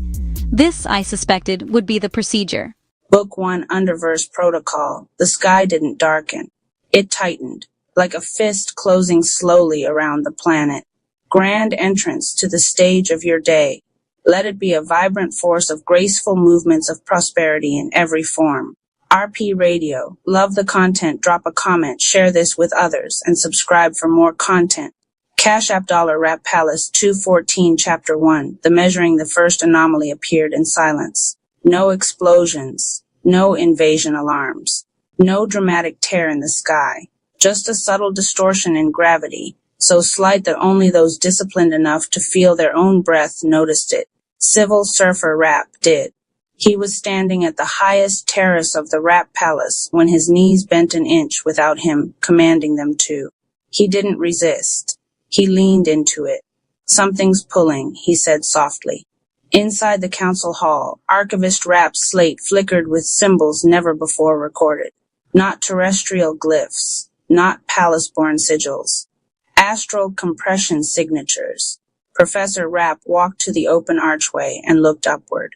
Q: This, I suspected, would be the procedure.
P: Book 1 Underverse Protocol. The sky didn't darken. It tightened, like a fist closing slowly around the planet. Grand entrance to the stage of your day. Let it be a vibrant force of graceful movements of prosperity in every form. RP Radio. Love the content. Drop a comment, share this with others, and subscribe for more content. Cash App Dollar Rap Palace 214 Chapter 1. The Measuring the First Anomaly appeared in silence. No explosions. No invasion alarms. No dramatic tear in the sky. Just a subtle distortion in gravity, so slight that only those disciplined enough to feel their own breath noticed it. Civil Surfer Rap did. He was standing at the highest terrace of the Rap Palace when his knees bent an inch without him commanding them to. He didn't resist. He leaned into it. Something's pulling, he said softly. Inside the council hall, Archivist Rapp's slate flickered with symbols never before recorded. Not terrestrial glyphs, not palace-born sigils. Astral compression signatures. Professor Rapp walked to the open archway and looked upward.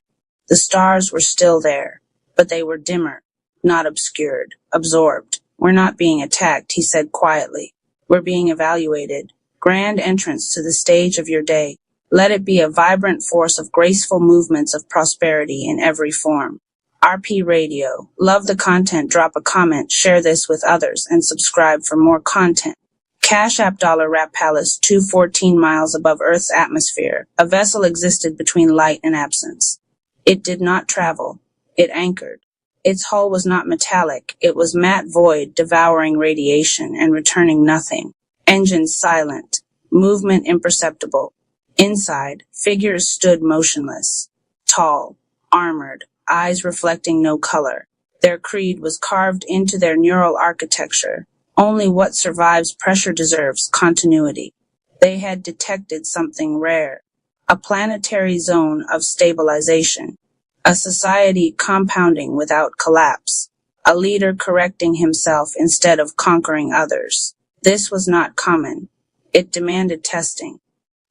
P: The stars were still there, but they were dimmer, not obscured, absorbed. We're not being attacked, he said quietly. We're being evaluated. Grand entrance to the stage of your day. Let it be a vibrant force of graceful movements of prosperity in every form. RP Radio. Love the content. Drop a comment, share this with others, and subscribe for more content. Cash App Dollar Rap Palace 214 miles above Earth's atmosphere. A vessel existed between light and absence. It did not travel. It anchored. Its hull was not metallic. It was matte void, devouring radiation and returning nothing. Engines silent. Movement imperceptible. Inside, figures stood motionless. Tall. Armored. Eyes reflecting no color. Their creed was carved into their neural architecture. Only what survives pressure deserves continuity. They had detected something rare. A planetary zone of stabilization. A society compounding without collapse. A leader correcting himself instead of conquering others. This was not common. It demanded testing.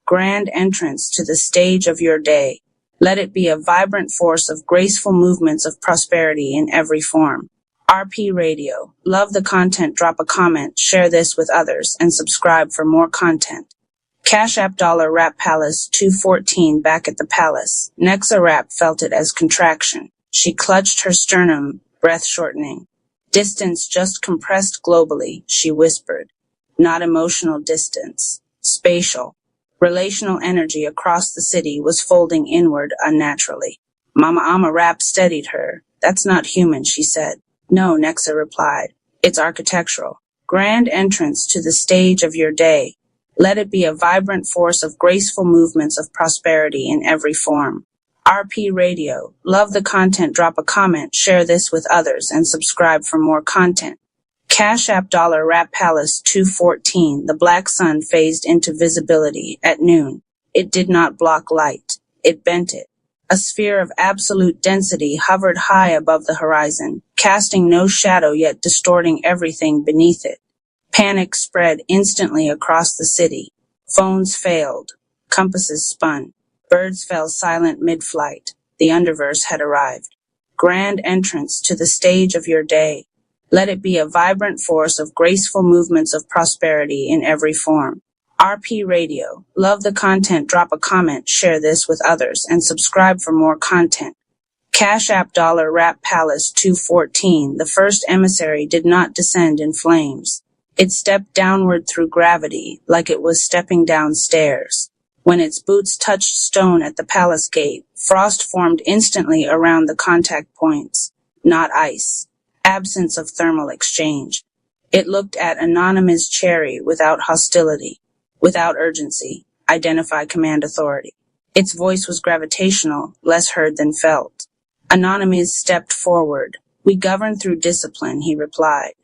P: Grand entrance to the stage of your day. Let it be a vibrant force of graceful movements of prosperity in every form. RP Radio. Love the content. Drop a comment, share this with others, and subscribe for more content. Cash App Dollar Rap Palace 214 back at the palace. Nexa Rap felt it as contraction. She clutched her sternum, breath shortening. Distance just compressed globally, she whispered. Not emotional distance. Spatial. Relational energy across the city was folding inward unnaturally. Mama Ama Rap steadied her. That's not human, she said. No, Nexa replied. It's architectural. Grand entrance to the stage of your day. Let it be a vibrant force of graceful movements of prosperity in every form. RP Radio. Love the content. Drop a comment, share this with others, and subscribe for more content. Cash App Dollar Rap Palace 214. The black sun phased into visibility at noon. It did not block light. It bent it. A sphere of absolute density hovered high above the horizon, casting no shadow yet distorting everything beneath it. Panic spread instantly across the city. Phones failed. Compasses spun. Birds fell silent mid-flight. The underverse had arrived. Grand entrance to the stage of your day. Let it be a vibrant force of graceful movements of prosperity in every form. RP Radio. Love the content. Drop a comment, share this with others, and subscribe for more content. Cash App Dollar Rap Palace 214. The first emissary did not descend in flames. It stepped downward through gravity, like it was stepping down stairs. When its boots touched stone at the palace gate, frost formed instantly around the contact points. Not ice. Absence of thermal exchange. It looked at Anonymous Cherry without hostility, without urgency. Identify command authority. Its voice was gravitational, less heard than felt. Anonymous stepped forward. We govern through discipline, he replied.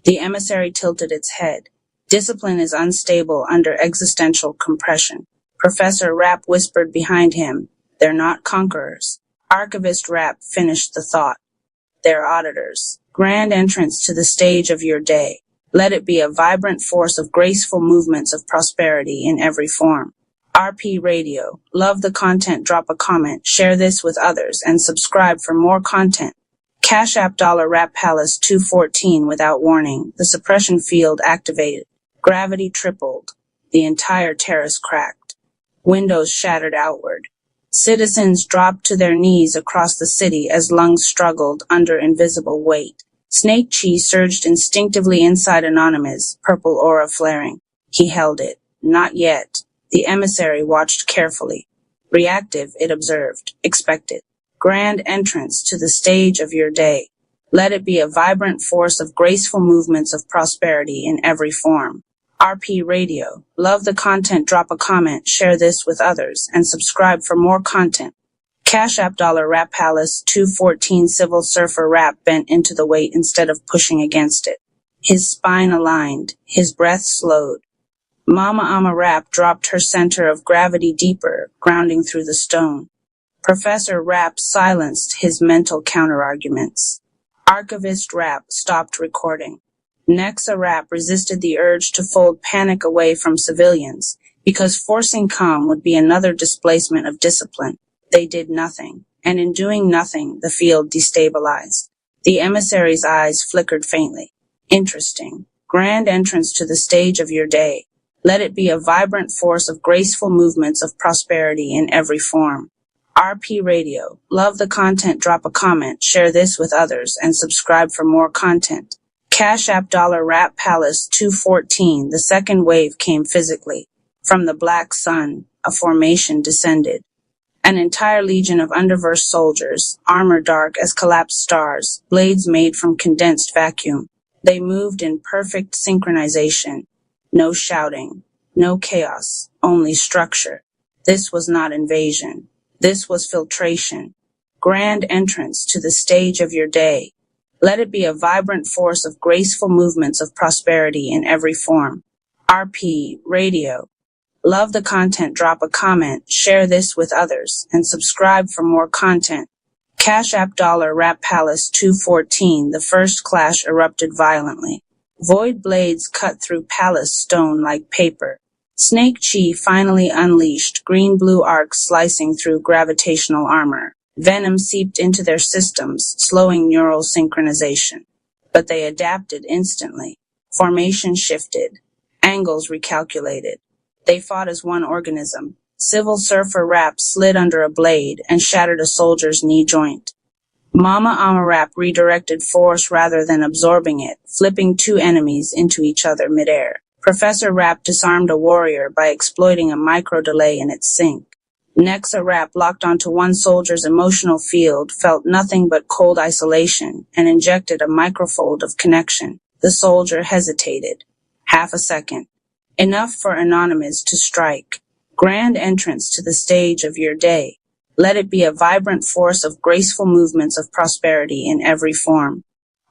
P: The emissary tilted its head. Discipline is unstable under existential compression. Professor Rapp whispered behind him. They're not conquerors. Archivist Rapp finished the thought. They're auditors. Grand entrance to the stage of your day. Let it be a vibrant force of graceful movements of prosperity in every form. RP Radio. Love the content. Drop a comment, share this with others, and subscribe for more content. Cash App Dollar Rap Palace 214 without warning. The suppression field activated. Gravity tripled. The entire terrace cracked. Windows shattered outward. Citizens dropped to their knees across the city as lungs struggled under invisible weight. Snake Chi surged instinctively inside Anonymous, purple aura flaring. He held it. Not yet. The emissary watched carefully. Reactive, it observed. Expected. Grand entrance to the stage of your day. Let it be a vibrant force of graceful movements of prosperity in every form. RP Radio. Love the content. Drop a comment, share this with others, and subscribe for more content. Cash App Dollar Rap Palace 214. Civil Surfer Rap bent into the weight instead of pushing against it. His spine aligned. His breath slowed. Mama Ama Rap dropped her center of gravity deeper, grounding through the stone. Professor Rapp silenced his mental counterarguments. Archivist Rapp stopped recording. Nexa Rapp resisted the urge to fold panic away from civilians, because forcing calm would be another displacement of discipline. They did nothing, and in doing nothing, the field destabilized. The emissary's eyes flickered faintly. Interesting. Grand entrance to the stage of your day. Let it be a vibrant force of graceful movements of prosperity in every form. RP Radio. Love the content, drop a comment, share this with others, and subscribe for more content. Cash App $Rap Palace 214. The second wave came physically. From the black sun, a formation descended. An entire legion of underverse soldiers, armor dark as collapsed stars, blades made from condensed vacuum. They moved in perfect synchronization. No shouting, no chaos, only structure. This was not invasion. This was filtration. Grand entrance to the stage of your day. Let it be a vibrant force of graceful movements of prosperity in every form. RP Radio. Love the content, drop a comment, share this with others, and subscribe for more content. Cash App $Rap Palace 214. The first clash erupted violently. Void blades cut through palace stone like paper. Snake Chi finally unleashed, green-blue arcs slicing through gravitational armor. Venom seeped into their systems, slowing neural synchronization. But they adapted instantly. Formation shifted. Angles recalculated. They fought as one organism. Civil Surfer Rapp slid under a blade and shattered a soldier's knee joint. Mama Amarap redirected force rather than absorbing it, flipping two enemies into each other midair. Professor Rapp disarmed a warrior by exploiting a micro-delay in its sync. Nexa Rapp locked onto one soldier's emotional field, felt nothing but cold isolation, and injected a microfold of connection. The soldier hesitated. Half a second. Enough for Anonymous to strike. Grand entrance to the stage of your day. Let it be a vibrant force of graceful movements of prosperity in every form.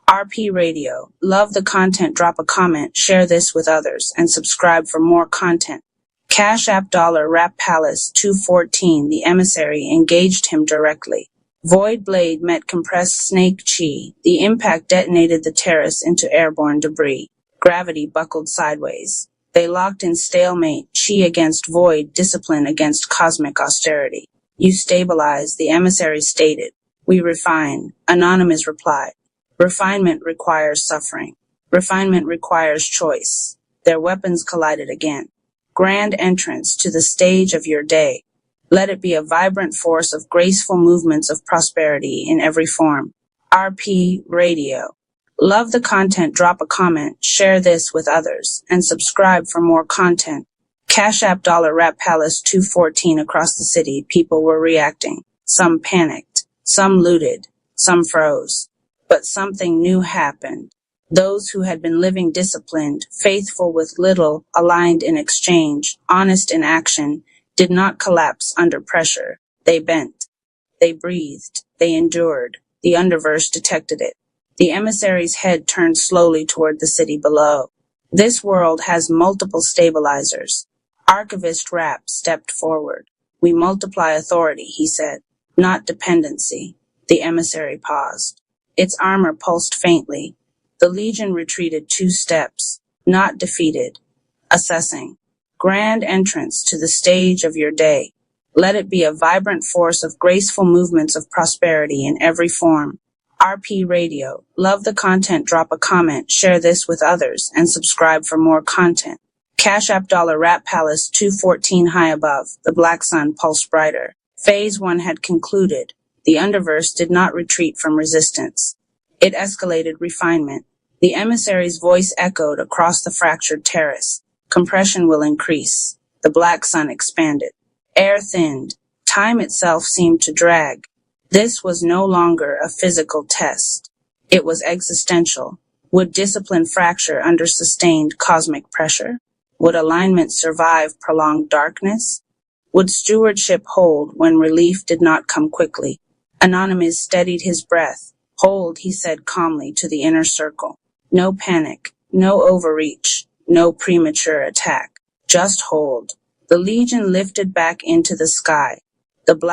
P: RP Radio. Love the content, drop a comment, share this with others, and subscribe for more content. Cash App $Rap Palace 214. The emissary engaged him directly. Void blade met compressed Snake Chi. The impact detonated the terrace into airborne debris. Gravity buckled sideways. They locked in stalemate, Chi against void, discipline against cosmic austerity. You stabilize, the emissary stated. We refine. Anonymous replied. Refinement requires suffering. Refinement requires choice. Their weapons collided again. Grand entrance to the stage of your day. Let it be a vibrant force of graceful movements of prosperity in every form. RP Radio. Love the content, drop a comment, share this with others, and subscribe for more content. Cash App $Rap Palace 214. Across the city, people were reacting. Some panicked, some looted, some froze. But something new happened. Those who had been living disciplined, faithful with little, aligned in exchange, honest in action, did not collapse under pressure. They bent. They breathed. They endured. The underverse detected it. The emissary's head turned slowly toward the city below. This world has multiple stabilizers. Archivist Rapp stepped forward. We multiply authority, he said, not dependency. The emissary paused. Its armor pulsed faintly. The Legion retreated 2 steps, not defeated. Assessing. Grand entrance to the stage of your day. Let it be a vibrant force of graceful movements of prosperity in every form. RP Radio. Love the content, drop a comment, share this with others, and subscribe for more content. Cash App $Rap Palace 214. High above, the black sun pulsed brighter. Phase 1 had concluded. The underverse did not retreat from resistance. It escalated refinement. The emissary's voice echoed across the fractured terrace. Compression will increase. The black sun expanded. Air thinned. Time itself seemed to drag. This was no longer a physical test. It was existential. Would discipline fracture under sustained cosmic pressure? Would alignment survive prolonged darkness? Would stewardship hold when relief did not come quickly? Anonymous steadied his breath. Hold, he said calmly to the inner circle. No panic, no overreach, no premature attack. Just hold. The Legion lifted back into the sky. The black